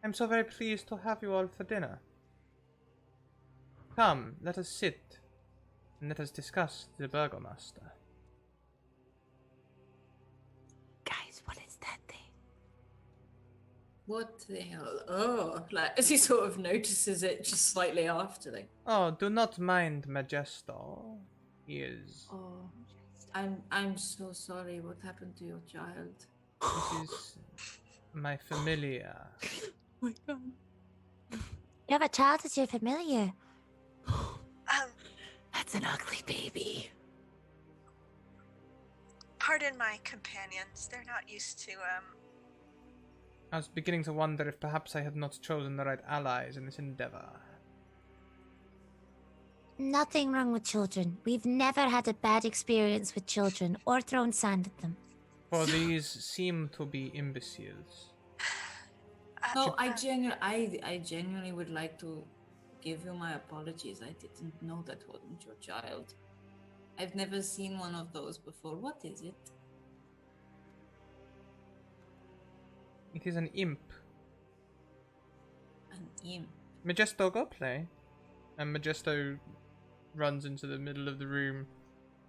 I'm so very pleased to have you all for dinner. Come, let us sit, and let us discuss the Burgomaster. Guys, what is that thing? What the hell? Oh, like as he sort of notices it just slightly after, like, Oh, do not mind Majesto. He is... oh, I'm so sorry. What happened to your child? This is my familiar. Oh my god. You have a child as your familiar. That's an ugly baby. Pardon my companions. They're not used to, I was beginning to wonder if perhaps I had not chosen the right allies in this endeavor. Nothing wrong with children. We've never had a bad experience with children or thrown sand at them. For these seem to be imbeciles. No, I genuinely would like to give you my apologies. I didn't know that wasn't your child. I've never seen one of those before. What is it? It is an imp. An imp. Majesto, go play. And Majesto runs into the middle of the room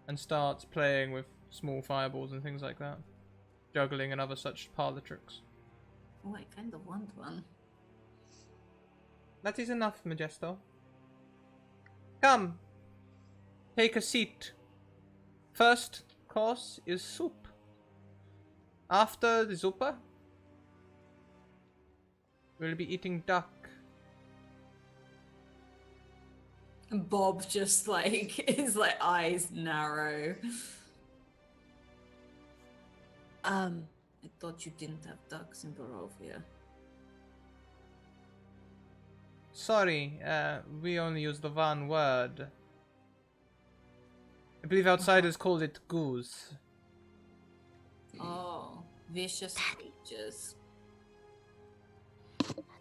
and starts playing with small fireballs and things like that. Juggling and other such parlor tricks. Oh, I kind of want one. That is enough, Majesto. Come. Take a seat. First course is soup. After the zuppa, we'll be eating duck. And Bob just like his like eyes narrow. I thought you didn't have ducks in Barovia. Sorry, we only use the one word. I believe outsiders called it goose. Oh, vicious creatures.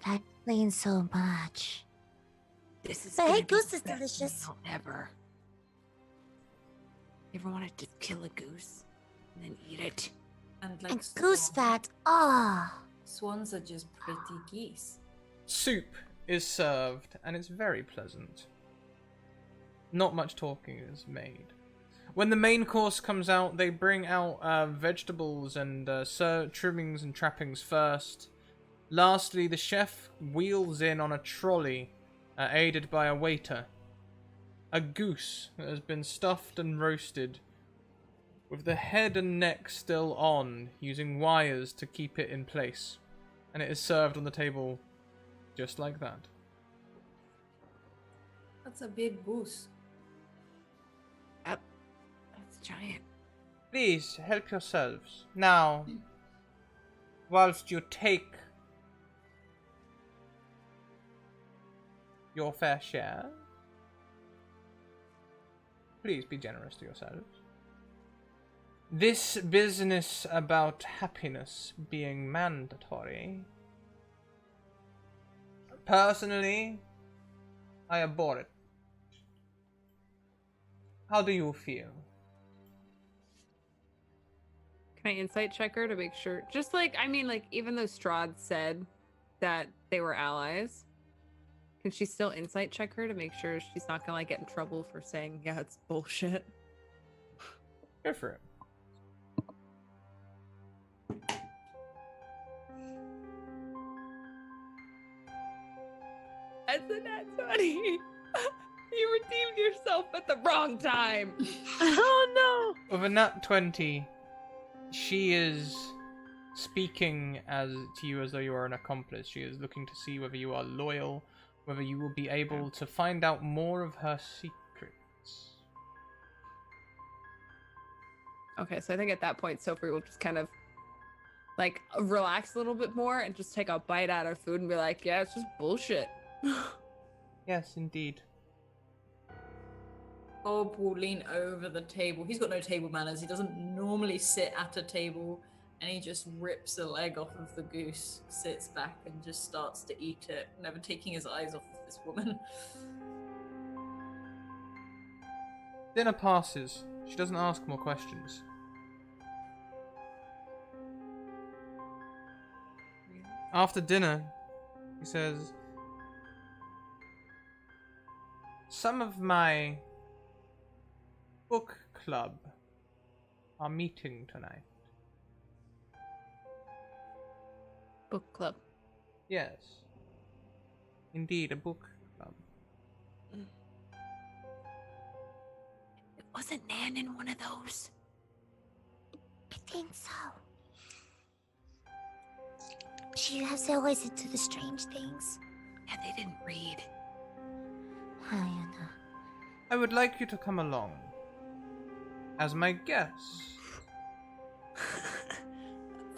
That explains so much. This is But hey, gonna be goose the is best delicious. meal ever. You ever want to just kill a goose and then eat it? And like And goose fat. Ah. swans are just pretty geese. Soup is served, and it's very pleasant. Not much talking is made. When the main course comes out, they bring out vegetables and trimmings and trappings first. Lastly, the chef wheels in on a trolley, aided by a waiter. A goose that has been stuffed and roasted, with the head and neck still on, using wires to keep it in place. And it is served on the table just like that. That's a big goose. Yep. That's giant. Please, help yourselves. Now, whilst you take your fair share, please be generous to yourselves. This business about happiness being mandatory Personally, I abhor it. How do you feel? Can I insight check her to make sure? Just like, I mean, like, even though Strahd said that they were allies, can she still insight check her to make sure she's not gonna like get in trouble for saying, yeah, it's bullshit? Go for it. That's a nat 20. You redeemed yourself at the wrong time. Oh With a nat 20, she is speaking to you as though you are an accomplice. She is looking to see whether you are loyal, whether you will be able to find out more of her secrets. Okay, so I think at that point, Sophie will just kind of like relax a little bit more and just take a bite out of food and be like, yeah, it's just bullshit. Yes, indeed. Bob will lean over the table. He's got no table manners. He doesn't normally sit at a table, and he just rips a leg off of the goose, sits back, and just starts to eat it, never taking his eyes off of this woman. Dinner passes. She doesn't ask more questions. After dinner, he says, some of my book club are meeting tonight. Book club. Yes. Indeed, a book club. Wasn't Nan in one of those? I think so. She was always into the strange things. Yeah, they didn't read. I don't know. I would like you to come along as my guest.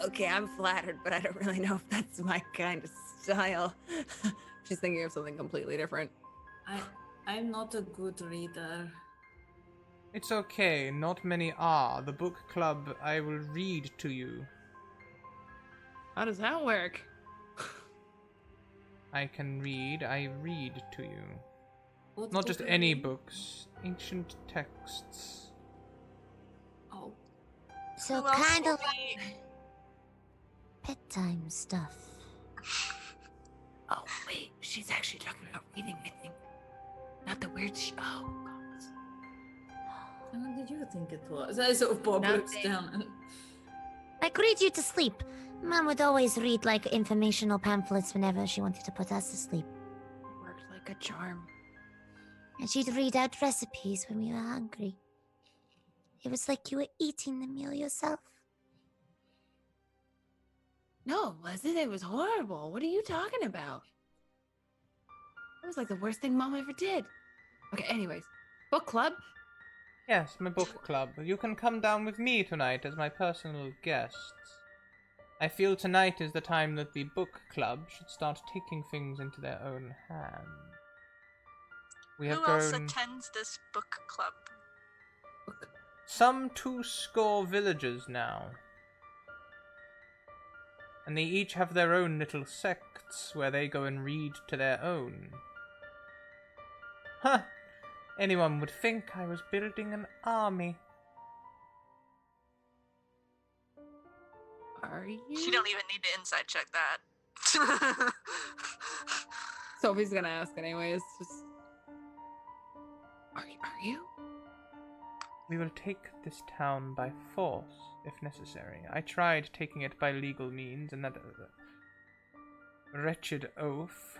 Okay, I'm flattered, but I don't really know if that's my kind of style. She's thinking of something completely different. I'm not a good reader. It's okay, not many are. The book club, I will read to you. How does that work? I can read, I read to you. What Not just book are any you? books, ancient texts. Oh, So Who else kind will of like be- bedtime stuff. Oh, wait, she's actually talking about reading, I think. Not the weird oh, God. how did you think it was? So sort of Bob looks Nothing. down and Like read you to sleep. Mom would always read like informational pamphlets whenever she wanted to put us to sleep. Worked like a charm. And she'd read out recipes when we were hungry. It was like you were eating the meal yourself. No, it wasn't. It was horrible. What are you talking about? It was like the worst thing Mom ever did. Okay, anyways. Book club? Yes, my book club. You can come down with me tonight as my personal guests. I feel tonight is the time that the book club should start taking things into their own hands. We have Who else grown attends this book club? some 200 villagers now. And they each have their own little sects where they go and read to their own. Huh! Anyone would think I was building an army. Are you? You don't even need to inside check that. Sophie's gonna ask anyways. Just Are you? We will take this town by force, if necessary. I tried taking it by legal means, and that wretched oaf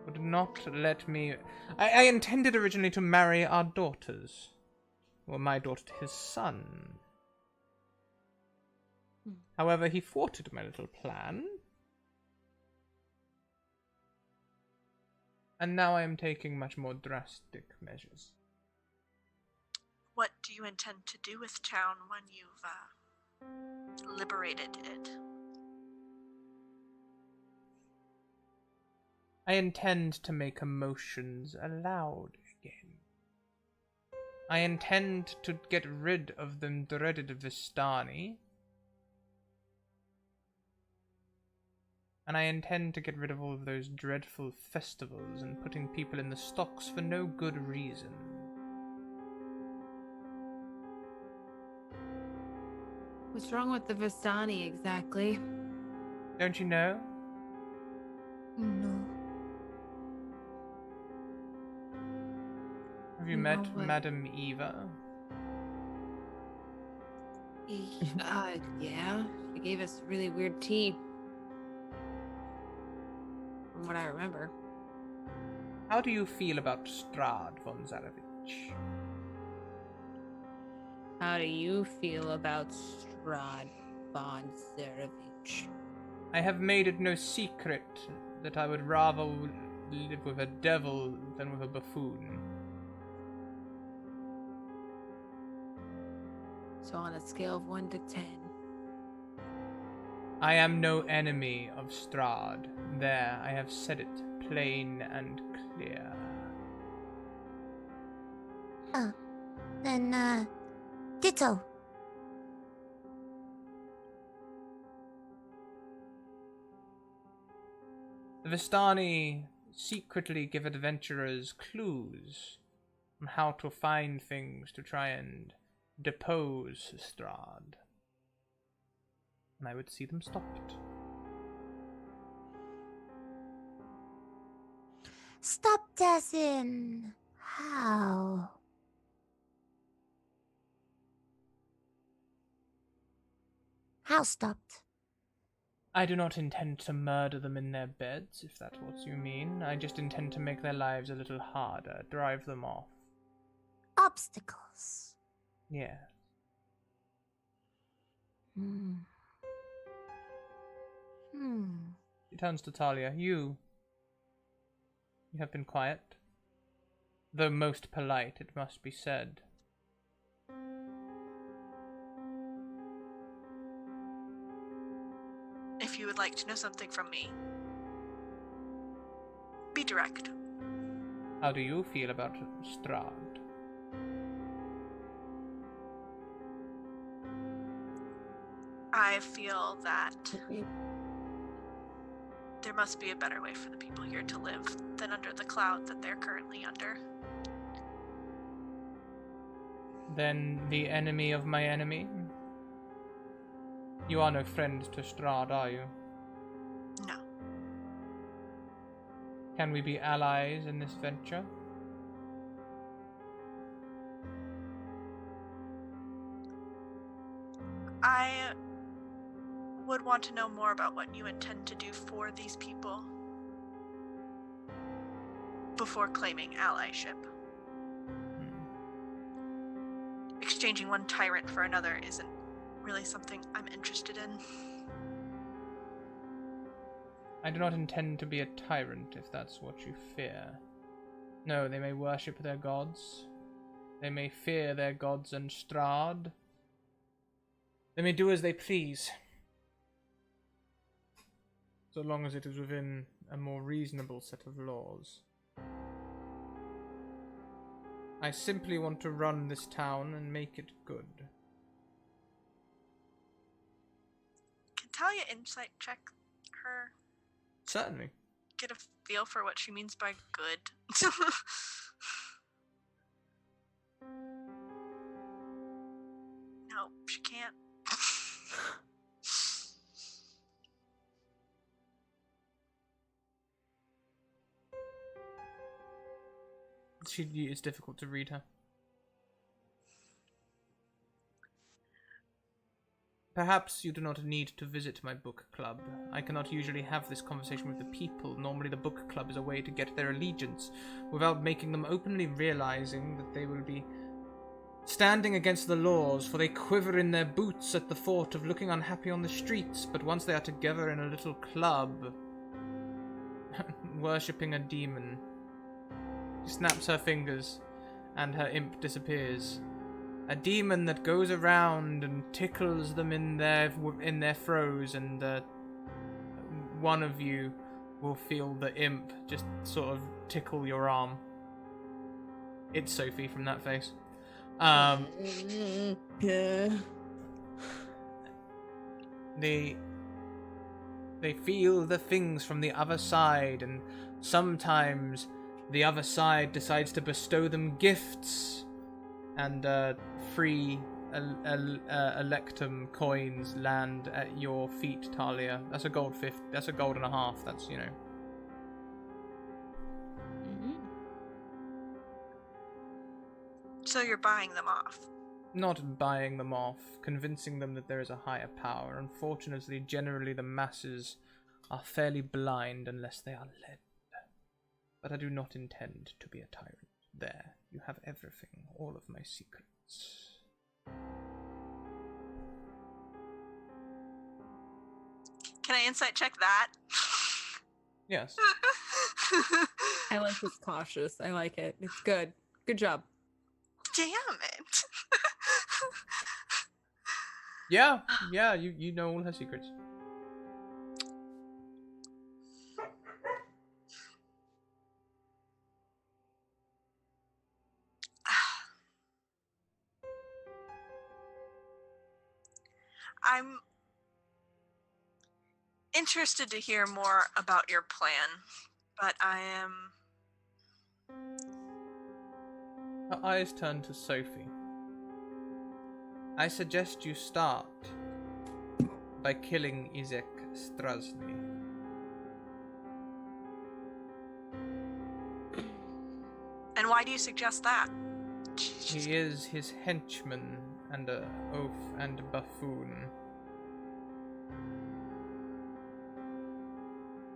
would not let me... I intended originally to marry our daughters. Or my daughter to his son. However, he thwarted my little plan. And now I am taking much more drastic measures. What do you intend to do with town when you've liberated it? I intend to make emotions allowed again. I intend to get rid of them dreaded Vistani. And I intend to get rid of all of those dreadful festivals and putting people in the stocks for no good reason. What's wrong with the Vistani exactly? Don't you know? No. Have you No, met what? Madame Eva? Yeah. She gave us really weird tea. From what I remember. How do you feel about Strahd von Zarevich? How do you feel about Strahd von Zarevich? I have made it no secret that I would rather live with a devil than with a buffoon. So on a scale of 1 to 10. I am no enemy of Strahd. There, I have said it plain and clear. Oh. Then, ditto. The Vistani secretly give adventurers clues on how to find things to try and depose Strahd. And I would see them stopped. Stopped as in... how? How stopped? I do not intend to murder them in their beds, if that's what you mean. I just intend to make their lives a little harder, drive them off. Obstacles. Yeah. Hmm. She turns to Talia. You have been quiet. Though most polite, it must be said. If you would like to know something from me, be direct. How do you feel about Strahd? I feel that there must be a better way for the people here to live than under the cloud that they're currently under. Then the enemy of my enemy? You are no friend to Strahd, are you? No. Can we be allies in this venture? I would want to know more about what you intend to do for these people before claiming allyship. Exchanging one tyrant for another isn't really something I'm interested in. I do not intend to be a tyrant, if that's what you fear. No, they may worship their gods. They may fear their gods and Strahd. They may do as they please. So long as it is within a more reasonable set of laws. I simply want to run this town and make it good. Can Talia insight check her? Certainly. Get a feel for what she means by good. No, she can't. It's difficult to read her. Perhaps you do not need to visit my book club. I cannot usually have this conversation with the people. Normally the book club is a way to get their allegiance, without making them openly realizing that they will be standing against the laws, for they quiver in their boots at the thought of looking unhappy on the streets, but once they are together in a little club, worshipping a demon. She snaps her fingers, and her imp disappears. A demon that goes around and tickles them in their throes, and one of you will feel the imp just sort of tickle your arm. It's Sophie from that face. The They feel the things from the other side, and sometimes the other side decides to bestow them gifts, and free electum coins land at your feet, Talia. That's a gold fifth. That's a gold and a half. That's, you know. So you're buying them off. Not buying them off, convincing them that there is a higher power. Unfortunately, generally the masses are fairly blind unless they are led. But I do not intend to be a tyrant. There, you have everything, all of my secrets. Can I insight check that? Yes. I like this cautious. I like it. It's good. Good job. Damn it. Yeah, you know all her secrets. I'm interested to hear more about your plan, but I am... Her eyes turn to Sophie. I suggest you start by killing Izek Strahd. And why do you suggest that? He is his henchman and a oaf and buffoon.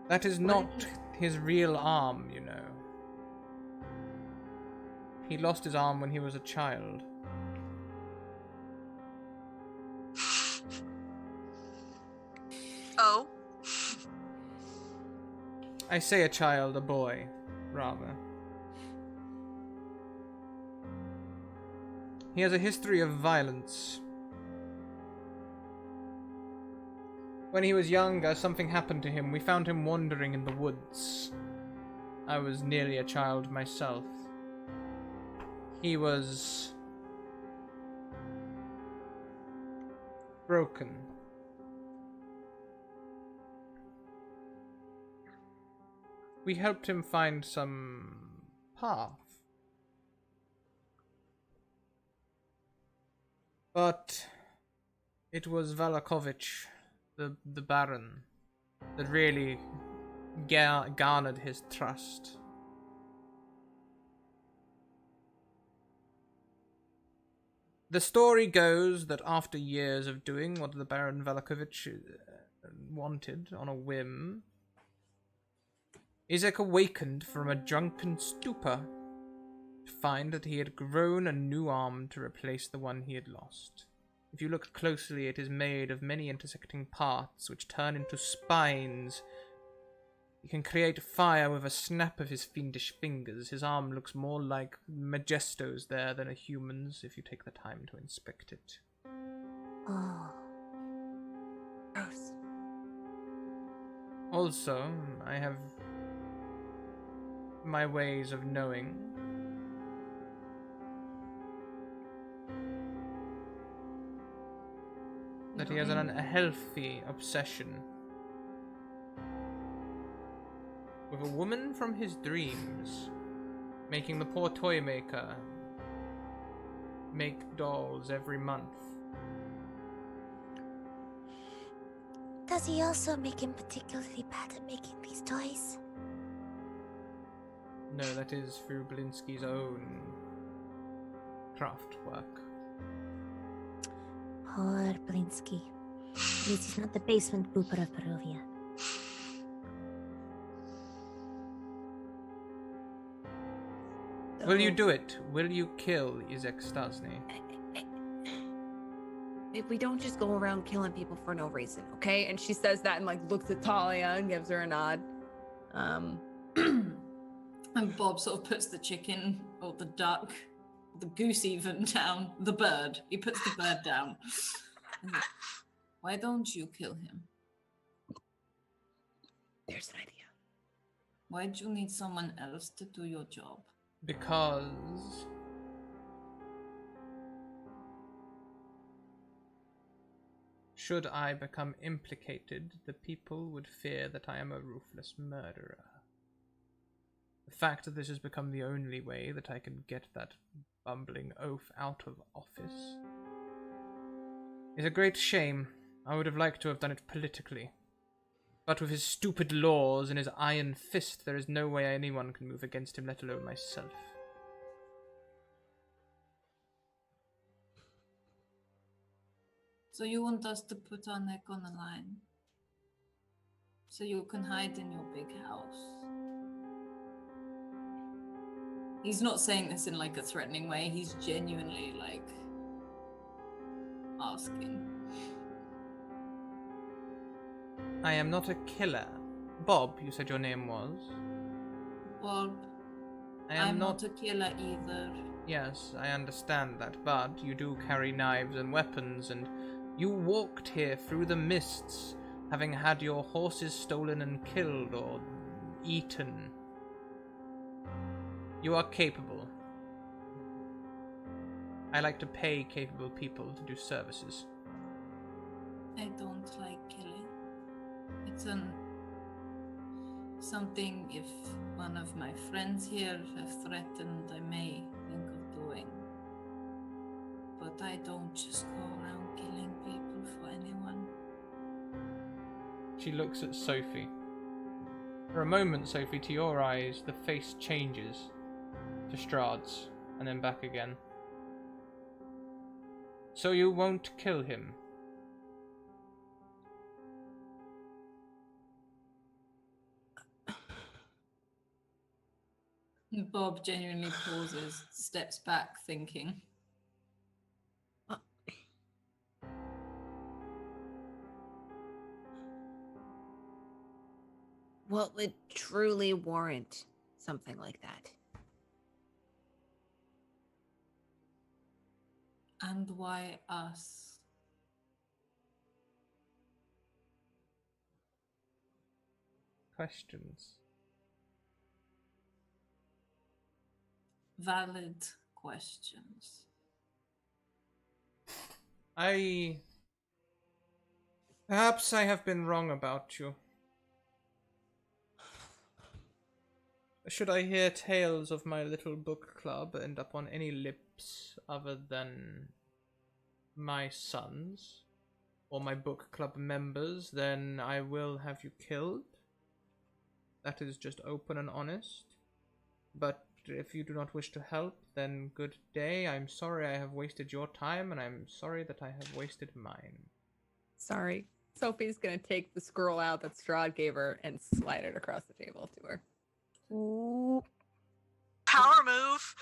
That is not his real arm, you know. He lost his arm when he was a child. Oh? I say a child, a boy, rather. He has a history of violence. When he was younger, something happened to him. We found him wandering in the woods. I was nearly a child myself. He was broken. We helped him find some path. But it was Valakovich, the Baron, that really garnered his trust. The story goes that after years of doing what the Baron Valakovich wanted on a whim, Izek awakened from a drunken stupor to find that he had grown a new arm to replace the one he had lost. If you look closely, it is made of many intersecting parts which turn into spines. He can create fire with a snap of his fiendish fingers. His arm looks more like Majesto's there than a human's if you take the time to inspect it. Oh. Gross. Also, I have my ways of knowing. That he has a healthy obsession with a woman from his dreams, making the poor toy maker make dolls every month. Does he also make him particularly bad at making these toys? No, that is through Blinsky's own craft work. Poor Blinsky. At least he's not the basement pooper of Perovia. Will you do it? Will you kill Izek Stasny? If we don't just go around killing people for no reason, okay? And she says that and like looks at Talia and gives her a nod. And Bob sort of puts the chicken or the duck, the goose even down, the bird. He puts the bird down. Why don't you kill him? There's an idea. Why do you need someone else to do your job? Because Should I become implicated, the people would fear that I am a ruthless murderer. The fact that this has become the only way that I can get that bumbling oaf out of office is a great shame. I would have liked to have done it politically. But with his stupid laws and his iron fist, there is no way anyone can move against him, let alone myself. So you want us to put our neck on the line? So you can hide in your big house? He's not saying this in like a threatening way, he's genuinely like asking. I am not a killer. Bob, you said your name was? Bob, I'm not a killer either. Yes, I understand that, but you do carry knives and weapons, and you walked here through the mists, having had your horses stolen and killed or eaten. You are capable. I like to pay capable people to do services. I don't like killing. It's something if one of my friends here have threatened, I may think of doing. But I don't just go around killing people for anyone. She looks at Sophie. For a moment, Sophie, to your eyes, the face changes to Strahd's, and then back again. So you won't kill him? Bob genuinely pauses, steps back, thinking. What would truly warrant something like that? And why us? Questions. Valid questions. Perhaps I have been wrong about you. Should I hear tales of my little book club end up on any lips other than my sons or my book club members, then I will have you killed. That is just open and honest. But if you do not wish to help, then good day. I'm sorry I have wasted your time, and I'm sorry that I have wasted mine. Sorry. Sophie's gonna take the scroll out that Strahd gave her and slide it across the table to her. Ooh. Power move.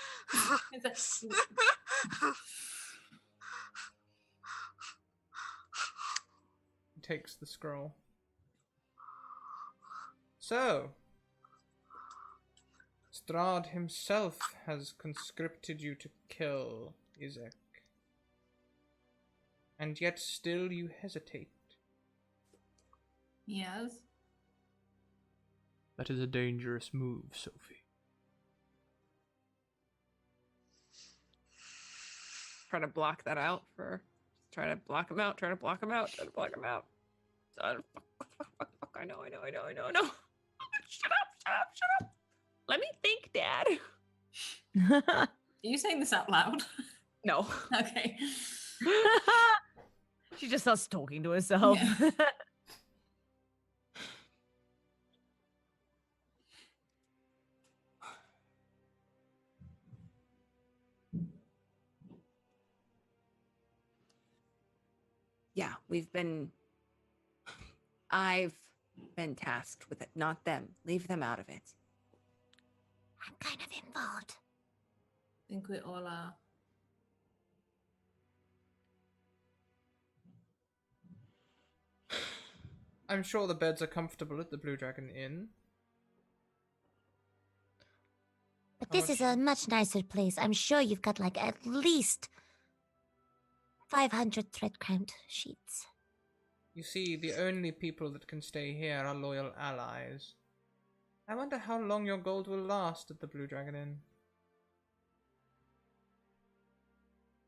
Takes the scroll. So, Strahd himself has conscripted you to kill Izek. And yet still you hesitate. Yes. That is a dangerous move, Sophie. Try to block that out for. Just try to block him out. Try to block him out. Try to block him out. Fuck. I know. Shut up. Let me think, Dad. Are you saying this out loud? No. Okay. She just starts talking to herself. Yeah. Yeah, I've been tasked with it, not them. Leave them out of it. I'm kind of involved. I think we all are. I'm sure the beds are comfortable at the Blue Dragon Inn. But How this much- is a much nicer place. I'm sure you've got like at least 500 thread count sheets. You see, the only people that can stay here are loyal allies. I wonder how long your gold will last at the Blue Dragon Inn.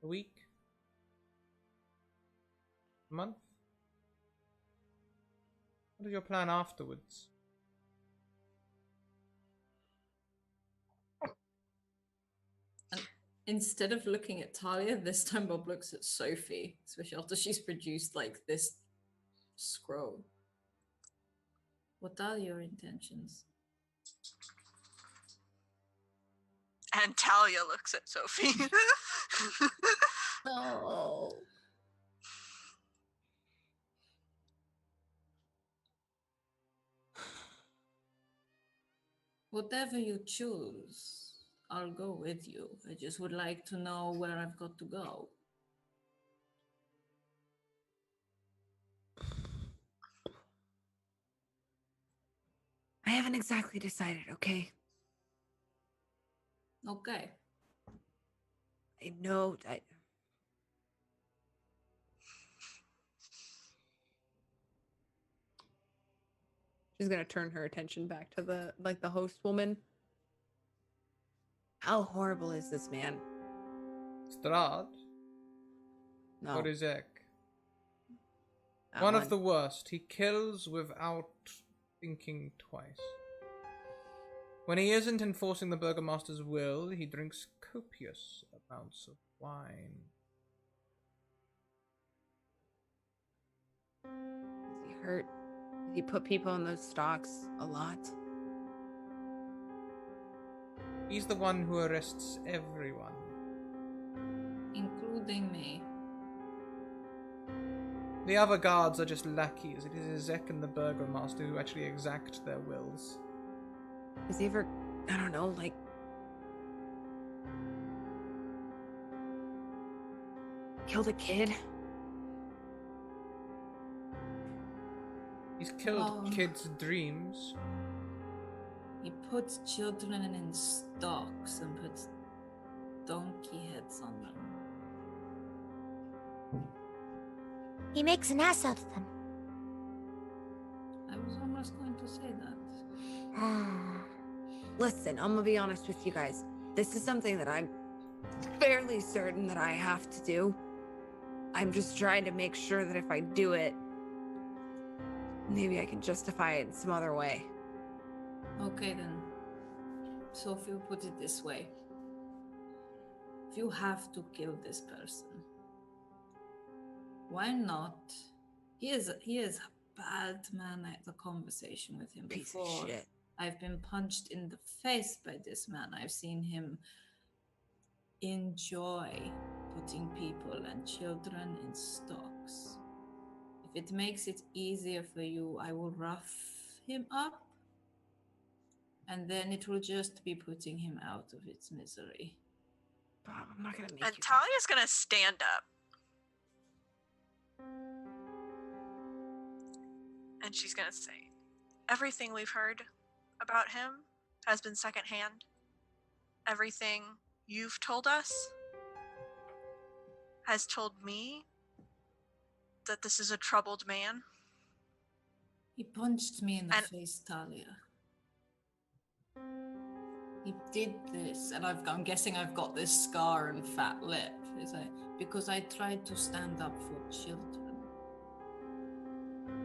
A week? A month? What is your plan afterwards? Instead of looking at Talia, this time Bob looks at Sophie, especially after she's produced like this scroll. What are your intentions? And Talia looks at Sophie. Oh. Whatever you choose, I'll go with you. I just would like to know where I've got to go. I haven't exactly decided, okay? Okay. I know. She's gonna turn her attention back to the host woman. How horrible is this man? Strahd? No. Or Izek? that One of the worst. He kills without thinking twice. When he isn't enforcing the Burgomaster's will, he drinks copious amounts of wine. Is he hurt? Did he put people in those stocks a lot? He's the one who arrests everyone. Including me. The other guards are just lackeys. It is Izek and the Burgomaster who actually exact their wills. Has he ever, I don't know, like... killed a kid? He's killed kids' dreams. He puts children in stocks and puts donkey heads on them. He makes an ass out of them. I was almost going to say that. Listen, I'm gonna be honest with you guys. This is something that I'm fairly certain that I have to do. I'm just trying to make sure that if I do it, maybe I can justify it in some other way. Okay then. Sophie will put it this way. If you have to kill this person, why not? He is a bad man. I had a conversation with him Piece before. of shit. I've been punched in the face by this man. I've seen him enjoy putting people and children in stocks. If it makes it easier for you, I will rough him up, and then it will just be putting him out of its misery. Bob, I'm not gonna make And you... Talia's gonna stand up. And she's gonna say, everything we've heard about him has been secondhand. Everything you've told us has told me that this is a troubled man. He punched me in the face, Talia. He did this, and I'm guessing I've got this scar and fat lip, because I tried to stand up for children.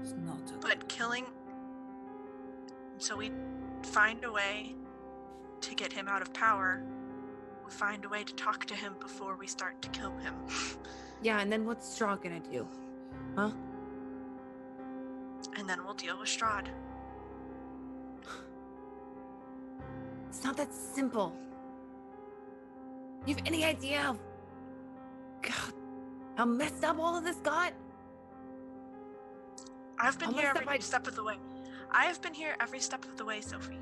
It's not a But killing... So we find a way to get him out of power. We find a way to talk to him before we start to kill him. Yeah, and then what's Strahd gonna do? Huh? And then we'll deal with Strahd. It's not that simple. You have any idea of... God, how messed up all of this got? I've been How here messed up every step of the way. I have been here every step of the way, Sophie.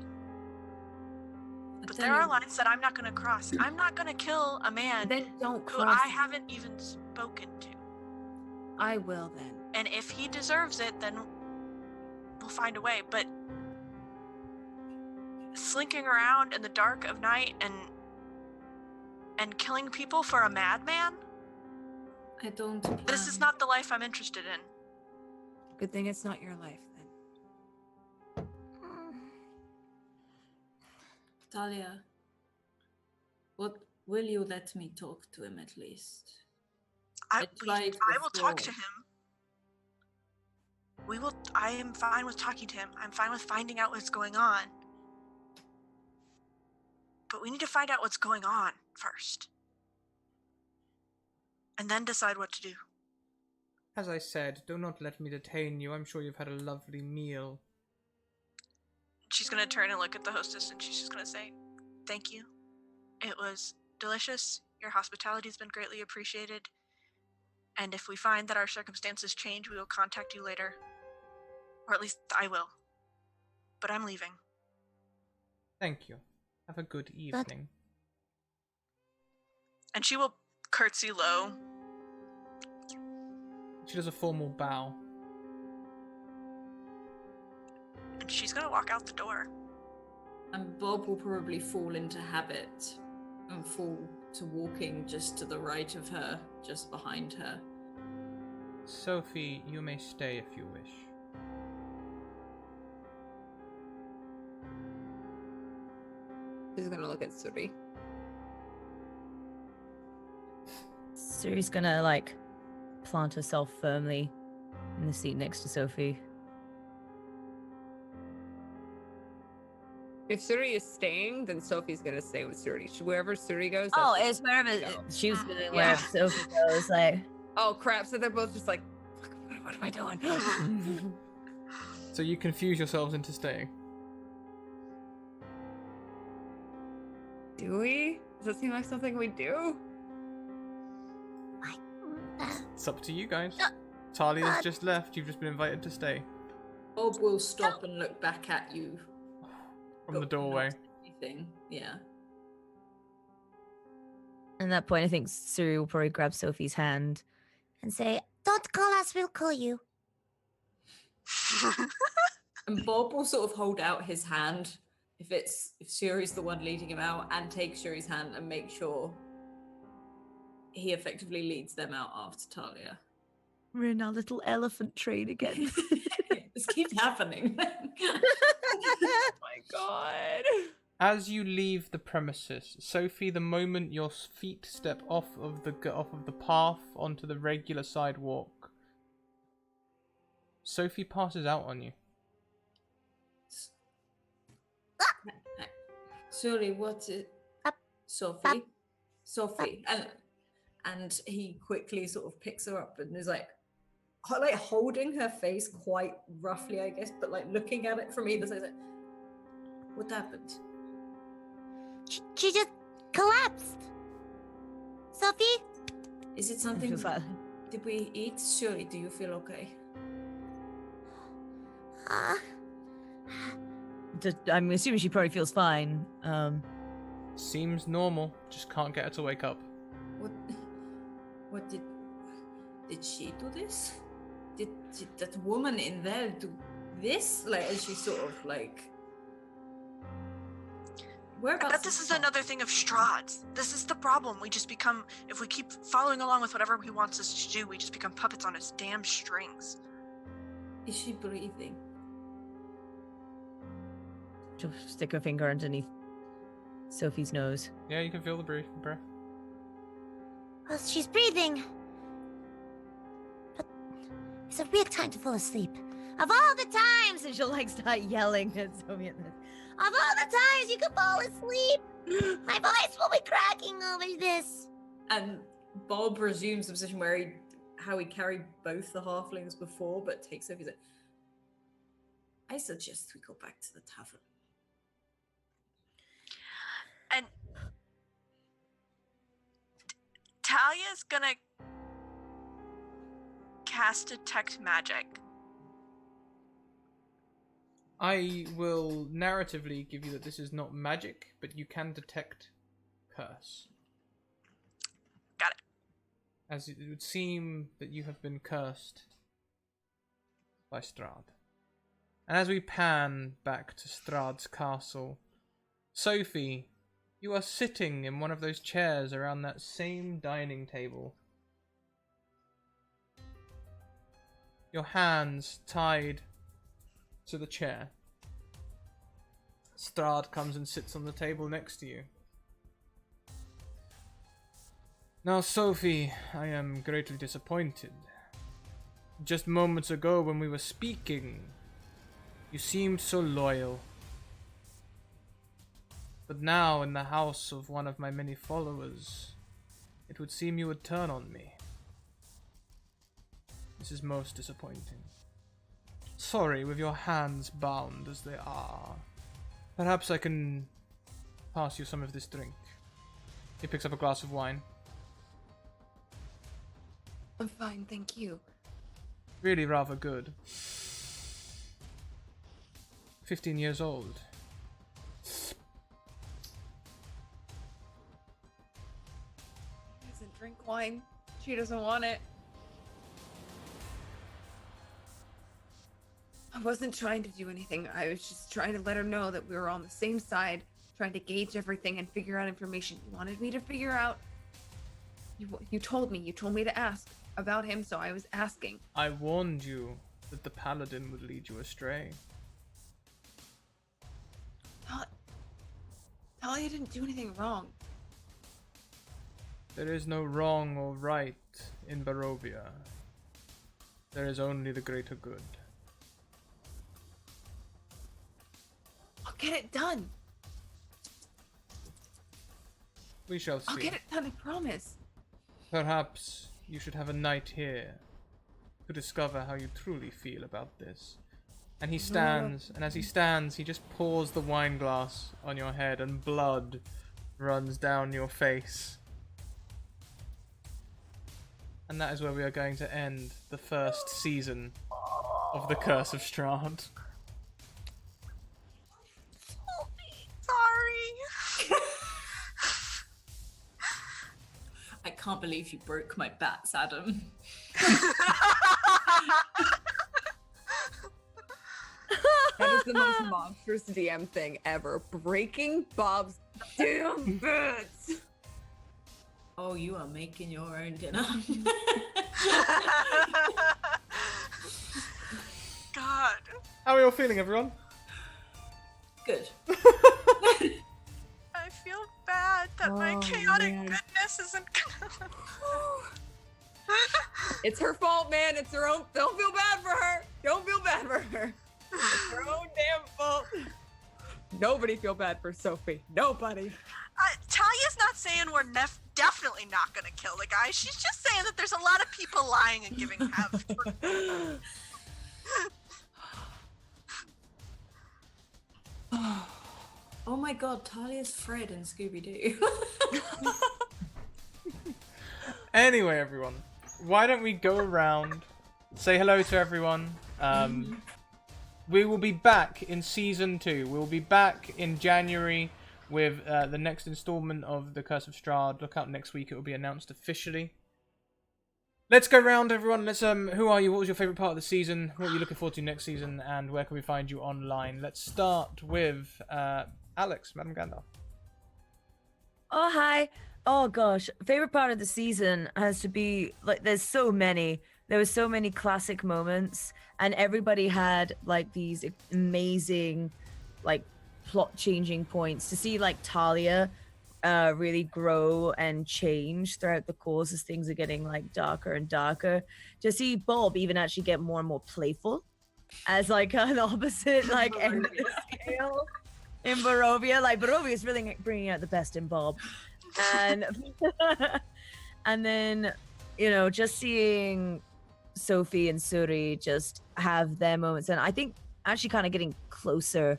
But there are lines that I'm not going to cross. I'm not going to kill a man Then don't who cross. I haven't even spoken to. I will then. And if he deserves it, then we'll find a way. But slinking around in the dark of night and killing people for a madman? I don't plan. This is not the life I'm interested in. Good thing it's not your life then. Talia, what will you let me talk to him at least? I tried will talk to before. him. I am fine with talking to him. I'm fine with finding out what's going on. But we need to find out what's going on first. And then decide what to do. As I said, do not let me detain you. I'm sure you've had a lovely meal. She's gonna turn and look at the hostess and she's just gonna say, "Thank you. It was delicious. Your hospitality has been greatly appreciated. And if we find that our circumstances change, we will contact you later. Or at least I will. But I'm leaving." Thank you. Have a good evening. And she will curtsy low. She does a formal bow. And she's gonna walk out the door. And Bob will probably fall into habit and fall to walking just to the right of her, just behind her. Sophie, you may stay if you wish. She's gonna look at Suri. Suri's gonna, like, plant herself firmly in the seat next to Sophie. If Suri is staying, then Sophie's gonna stay with Suri. Wherever Suri goes. Oh, that's it's wherever go. she was going, Yeah. wherever Sophie goes, like. Oh crap! So they're both just like, what am I doing? So you confuse yourselves into staying. Do we? Does that seem like something we do? It's up to you guys. Talia's just left. You've just been invited to stay. Bob will stop and look back at you. From the but doorway. not say anything. Yeah. At that point, I think Suri will probably grab Sophie's hand. And say, "Don't call us, we'll call you." And Bob will sort of hold out his hand if Shuri's the one leading him out, and take Shuri's hand and make sure he effectively leads them out after Talia. We're in our little elephant train again. This keeps happening. Oh my god. As you leave the premises, Sophie, the moment your feet step off of the path onto the regular sidewalk, Sophie passes out on you. Sorry, what is Sophie? Sophie. And he quickly sort of picks her up and is like holding her face quite roughly, I guess, but like looking at it from either side. Like, what happened? She just collapsed. Sophie? Is it something? Feels like- Did we eat? Shuri, do you feel okay? I'm assuming she probably feels fine. Seems normal. Just can't get her to wake up. What did she do this? Did that woman in there do this? Like, as she sort of like. I bet this is another thing of Strahd's. This is the problem. We just become, if we keep following along with whatever he wants us to do, we just become puppets on his damn strings. Is she breathing? She'll stick her finger underneath Sophie's nose. Yeah, you can feel the breath. Well, she's breathing. But it's a weird time to fall asleep. Of all the times, And she'll like start yelling at Sophie at this. of all the times you could fall asleep, my voice will be cracking over this. And Bob resumes the position where how he carried both the halflings before, but takes Sophie's. Like, I suggest we go back to the tavern. And Talia's gonna cast Detect Magic. I will narratively give you that this is not magic, but you can detect curse. Got it. As it would seem that you have been cursed by Strahd. And as we pan back to Strahd's castle, Sophie, you are sitting in one of those chairs around that same dining table. Your hands tied to the chair. Strahd comes and sits on the table next to you. Now, Sophie, I am greatly disappointed. Just moments ago when we were speaking, you seemed so loyal. But now, in the house of one of my many followers, it would seem you would turn on me. This is most disappointing. Sorry, with your hands bound as they are. Perhaps I can pass you some of this drink. He picks up a glass of wine. I'm fine, thank you. Really rather good. 15 years old. She doesn't drink wine. She doesn't want it. I wasn't trying to do anything. I was just trying to let her know that we were on the same side, trying to gauge everything and figure out information you wanted me to figure out. You told me to ask about him, so I was asking. I warned you that the paladin would lead you astray. Talia didn't do anything wrong. There is no wrong or right in Barovia. There is only the greater good. I'll get it done. We shall see. I'll get it done, I promise. Perhaps you should have a night here to discover how you truly feel about this. And he stands, and as he stands, he just pours the wine glass on your head, and blood runs down your face. And that is where we are going to end the first season of The Curse of Strahd. Sorry. I can't believe you broke my bats, Adam. That is the most monstrous DM thing ever. Breaking Bob's damn bats. Oh, you are making your own dinner. God. How are you all feeling, everyone? Good. I feel bad that my chaotic goodness isn't gonna... It's her fault, man. It's her own. Don't feel bad for her. Don't feel bad for her. It's her own damn fault. Nobody feel bad for Sophie. Nobody. Talia's not saying we're definitely not gonna kill the guy. She's just saying that there's a lot of people lying and giving half. Oh my god, Talia's Fred and Scooby-Doo. Anyway, everyone, why don't we go around, say hello to everyone. We will be back in season 2. We'll be back in January with the next installment of The Curse of Strahd. Look out next week; it will be announced officially. Let's go round, everyone. Let's who are you? What was your favorite part of the season? What are you looking forward to next season? And where can we find you online? Let's start with Alex, Madam Gandalf. Oh, hi. Oh, gosh. Favorite part of the season has to be, like, there's so many. There were so many classic moments, and everybody had, like, these amazing, like, plot-changing points. To see, like, Talia really grow and change throughout the course as things are getting, like, darker and darker. To see Bob even actually get more and more playful as, like, an opposite, like, end of the scale in Barovia. Like, Barovia is really bringing out the best in Bob. And and then, you know, just seeing Sophie and Suri just have their moments, and I think actually kind of getting closer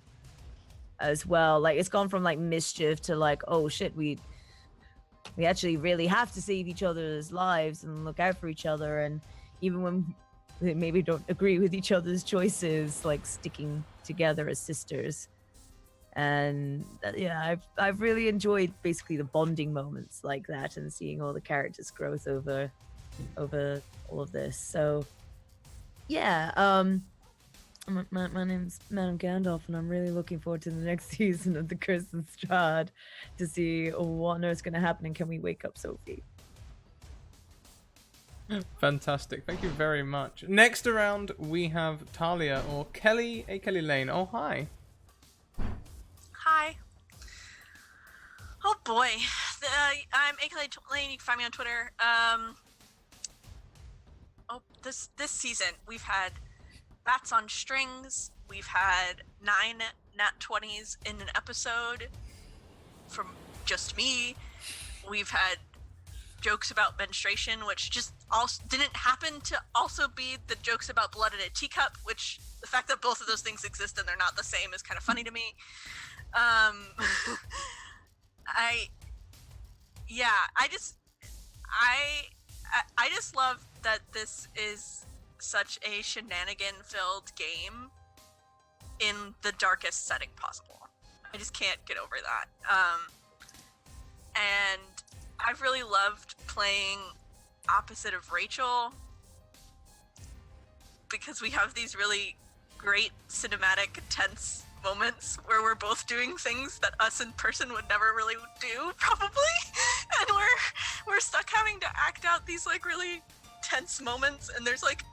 as well. Like, it's gone from like mischief to like, oh shit, we actually really have to save each other's lives and look out for each other, and even when they maybe don't agree with each other's choices, like sticking together as sisters. And yeah, I've really enjoyed basically the bonding moments like that, and seeing all the characters' growth over all of this. So yeah, my name's Madam Gandalf, and I'm really looking forward to the next season of The Curse of Strahd to see what on earth's going to happen, and can we wake up Sophie? Fantastic. Thank you very much. Next around, we have Talia, or Kelly, a Kelly Lane. Oh, hi. Hi. Oh boy. I'm Akeley Lane. You can find me on Twitter. this season we've had bats on strings. We've had 9 nat 20s in an episode from just me. We've had jokes about menstruation, which just also didn't happen to also be the jokes about blood in a teacup, which the fact that both of those things exist and they're not the same is kind of funny to me. I just love that this is such a shenanigan-filled game in the darkest setting possible. I just can't get over that. And I've really loved playing opposite of Rachel because we have these really great cinematic, tense moments where we're both doing things that us in person would never really do, probably. And we're stuck having to act out these like really tense moments, and there's like,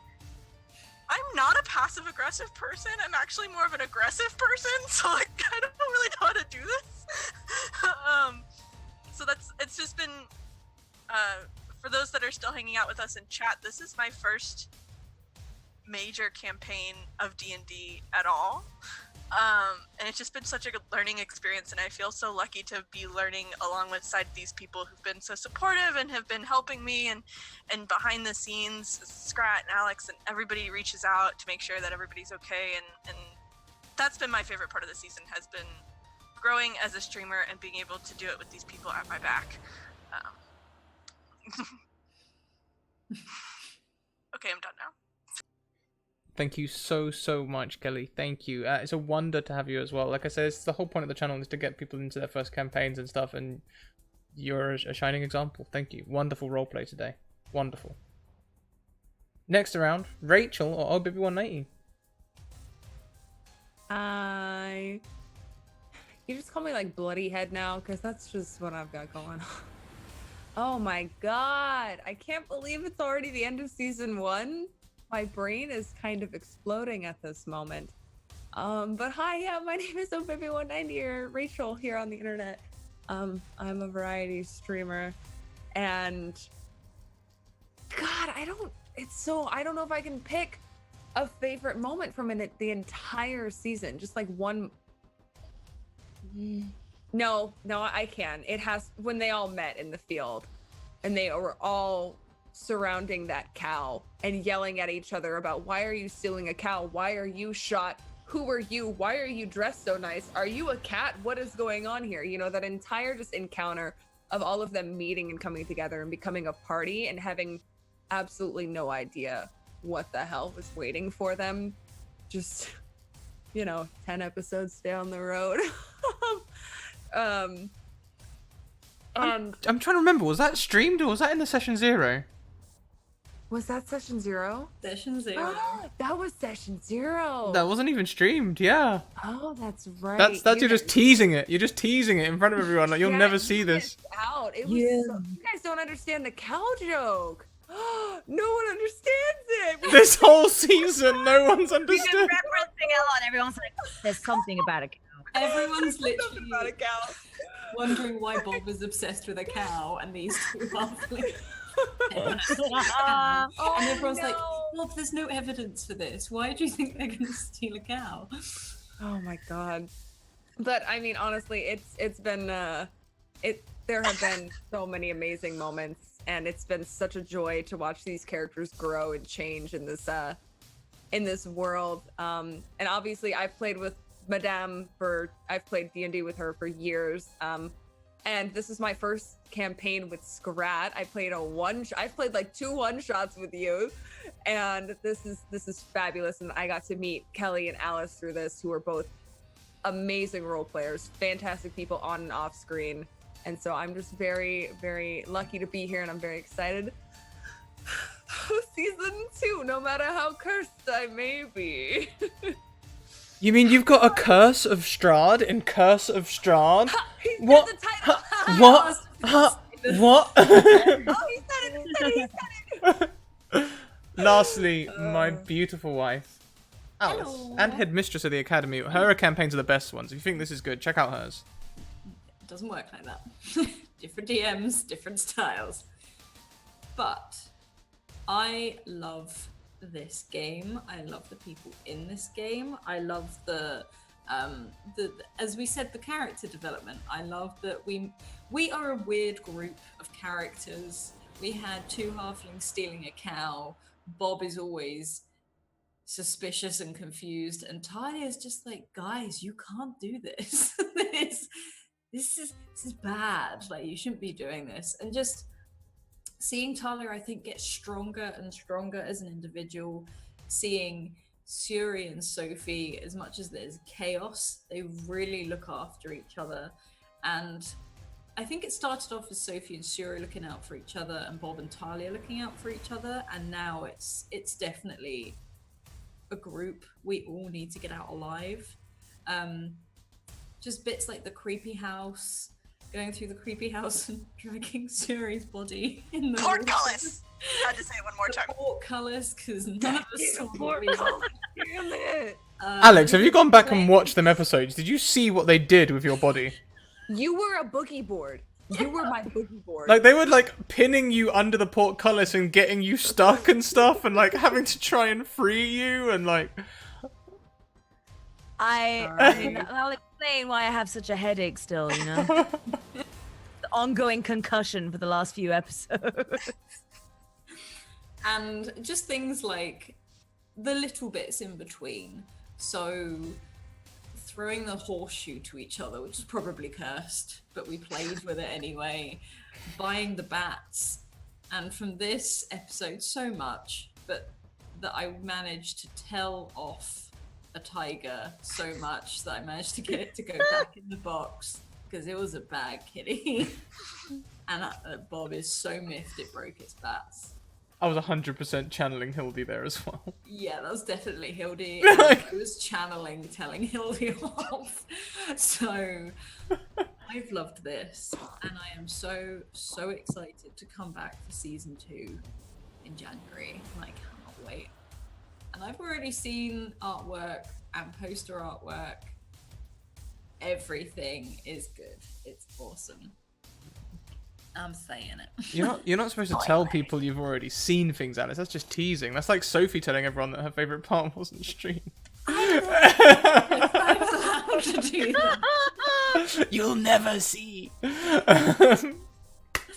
I'm not a passive aggressive person, I'm actually more of an aggressive person, so like I don't really know how to do this. So it's just been for those that are still hanging out with us in chat, this is my first major campaign of D&D at all. And it's just been such a good learning experience, and I feel so lucky to be learning alongside these people who've been so supportive and have been helping me, and behind the scenes, Scrat and Alex and everybody reaches out to make sure that everybody's okay, and that's been my favorite part of the season, has been growing as a streamer and being able to do it with these people at my back. Okay, I'm done now. Thank you so much, Kelly. Thank you. It's a wonder to have you as well. Like I said, it's the whole point of the channel is to get people into their first campaigns and stuff, and you're a shining example. Thank you. Wonderful roleplay today. Wonderful. Next round, Rachel or OBB180? You just call me like Bloody Head now, because that's just what I've got going on. Oh my god, I can't believe it's already the end of season 1. My brain is kind of exploding at this moment. But hi, yeah, my name is OBB190 or Rachel here on the internet. I'm a variety streamer, and God, I don't know if I can pick a favorite moment from the entire season. Just like one. No, I can. It has, when they all met in the field and they were all surrounding that cow and yelling at each other about, why are you stealing a cow? Why are you shot? Who are you? Why are you dressed so nice? Are you a cat? What is going on here? You know, that entire just encounter of all of them meeting and coming together and becoming a party and having absolutely no idea what the hell was waiting for them. Just, 10 episodes down the road. And I'm trying to remember, was that streamed or was that in the session 0? Was that session 0? Session 0. That was session 0. That wasn't even streamed, yeah. Oh, that's right. That's you're just teasing it. You're just teasing it in front of everyone. Like, you'll never see this. Out. It was you guys don't understand the cow joke. No one understands it. This whole season, no one's understood. You're referencing it and everyone's like, there's something about a cow. Everyone's literally about a cow. Wondering why Bob is obsessed with a cow and these two are like, and everyone's like, Bob, there's no evidence for this. Why do you think they're gonna steal a cow? Oh my god. But I mean, honestly, it's been there have been so many amazing moments, and it's been such a joy to watch these characters grow and change in this world. And obviously I've played with Madame I've played D&D with her for years. And this is my first campaign with Scrat. I've played like 2 one-shots with you, and this is fabulous. And I got to meet Kelly and Alice through this, who are both amazing role players, fantastic people on and off screen. And so I'm just very, very lucky to be here, and I'm very excited. Season 2, no matter how cursed I may be. You mean you've got a Curse of Strahd in Curse of Strahd? What? The title. What? What? Oh, he said it. Lastly, my beautiful wife, Alice, Hello. and headmistress of the academy. Her campaigns are the best ones. If you think this is good, check out hers. It doesn't work like that. Different DMs, different styles. But I love this game. I love the people in this game. I love the as we said, the character development. I love that we are a weird group of characters. We had two halflings stealing a cow. Bob is always suspicious and confused, and Talia is just like, guys, you can't do this. this is bad. Like, you shouldn't be doing this. And just seeing Talia, I think, get stronger and stronger as an individual, seeing Suri and Sophie, as much as there's chaos, they really look after each other. And I think it started off as Sophie and Suri looking out for each other and Bob and Talia looking out for each other, and now it's definitely a group. We all need to get out alive. Just bits like the creepy house, going through the creepy house and dragging Suri's body in the Portcullis! I had to say it one more time. Portcullis, because none of us saw what we Damn it! Alex, have you gone back and watched them episodes? Did you see what they did with your body? You were a boogie board. You were my boogie board. Like, they were, like, pinning you under the portcullis and getting you stuck and stuff, and, like, having to try and free you, and, like... I mean, I'll explain why I have such a headache still, you know? The ongoing concussion for the last few episodes. And just things like the little bits in between. So throwing the horseshoe to each other, which is probably cursed, but we played with it anyway. Buying the bats. And from this episode, so much, but that I managed to tell off a tiger so much that I managed to get it to go back in the box, because it was a bad kitty. And Bob is so miffed it broke its bats. I was 100% channeling Hildy there as well. Yeah, that was definitely Hildy. I was channeling telling Hildy off. So I've loved this, and I am so excited to come back for season 2 in January, and I cannot wait. And I've already seen artwork and poster artwork. Everything is good. It's awesome. I'm saying it. You're not supposed to tell people you've already seen things, Alice. That's just teasing. That's like Sophie telling everyone that her favourite part wasn't streamed. I'm allowed to do that. You'll never see.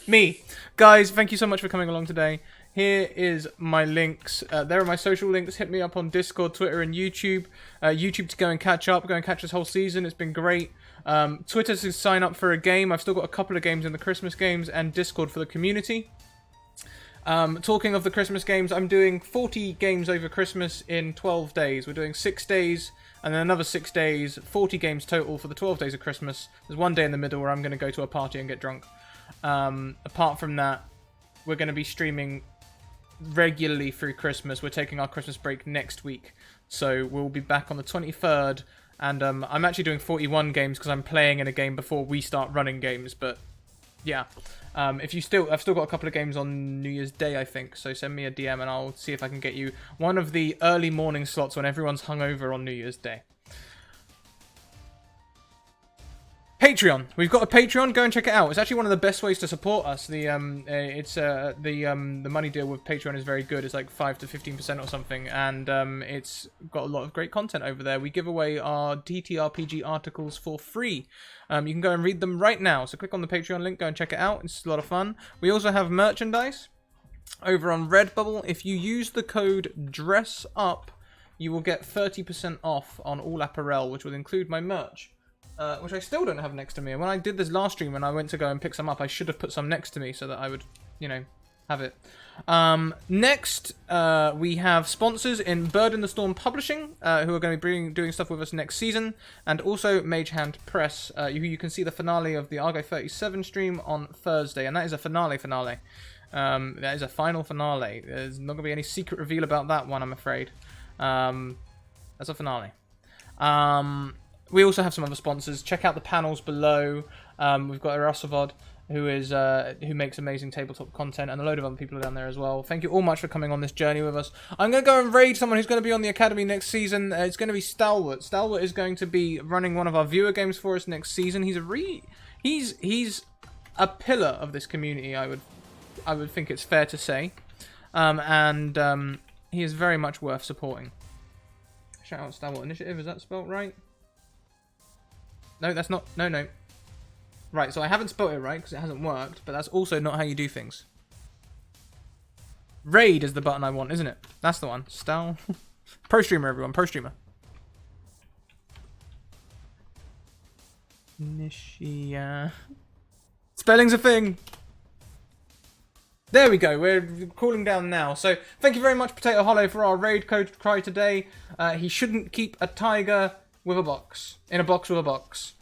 Me. Guys, thank you so much for coming along today. Here is my links. There are my social links. Hit me up on Discord, Twitter, and YouTube. YouTube to go and catch up. Go and catch this whole season. It's been great. Twitter to sign up for a game. I've still got a couple of games in the Christmas games, and Discord for the community. Talking of the Christmas games, I'm doing 40 games over Christmas in 12 days. We're doing 6 days, and then another 6 days, 40 games total for the 12 days of Christmas. There's one day in the middle where I'm going to go to a party and get drunk. Apart from that, we're going to be streaming regularly through Christmas. We're taking our Christmas break next week, so we'll be back on the 23rd, and I'm actually doing 41 games because I'm playing in a game before we start running games. But yeah, I've still got a couple of games on New Year's Day, I think, so send me a DM and I'll see if I can get you one of the early morning slots when everyone's hungover on New Year's Day. Patreon. We've got a Patreon. Go and check it out. It's actually one of the best ways to support us. The money deal with Patreon is very good. It's like 5 to 15% or something, and it's got a lot of great content over there. We give away our TTRPG articles for free. You can go and read them right now. So click on the Patreon link. Go and check it out. It's a lot of fun. We also have merchandise over on Redbubble. If you use the code DRESSUP, you will get 30% off on all apparel, which will include my merch. Which I still don't have next to me. And when I did this last stream, when I went to go and pick some up, I should have put some next to me so that I would, have it. Next, we have sponsors in Bird in the Storm Publishing, who are going to be doing stuff with us next season, and also Mage Hand Press, who you can see the finale of the Argo 37 stream on Thursday, and that is a finale. That is a final finale. There's not going to be any secret reveal about that one, I'm afraid. That's a finale. We also have some other sponsors. Check out the panels below. We've got Erasovod, who makes amazing tabletop content, and a load of other people are down there as well. Thank you all much for coming on this journey with us. I'm going to go and raid someone who's going to be on the Academy next season. It's going to be Stalwart. Stalwart is going to be running one of our viewer games for us next season. He's a pillar of this community, I would think it's fair to say. he is very much worth supporting. Shout out Star Wars Initiative, is that spelled right? No, that's not. No. Right, so I haven't spelled it right because it hasn't worked, but that's also not how you do things. Raid is the button I want, isn't it? That's the one. Stal. Pro streamer, everyone. Pro streamer. Nishia. Spelling's a thing. There we go. We're cooling down now. So thank you very much, Potato Hollow, for our raid code cry today. He shouldn't keep a tiger with a box. In a box with a box.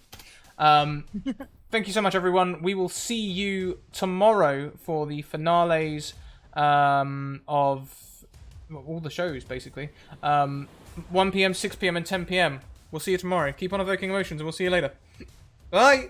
Thank you so much, everyone. We will see you tomorrow for the finales of all the shows, basically. 1 PM, 6 PM, and 10 PM. We'll see you tomorrow. Keep on evoking emotions, and we'll see you later. Bye!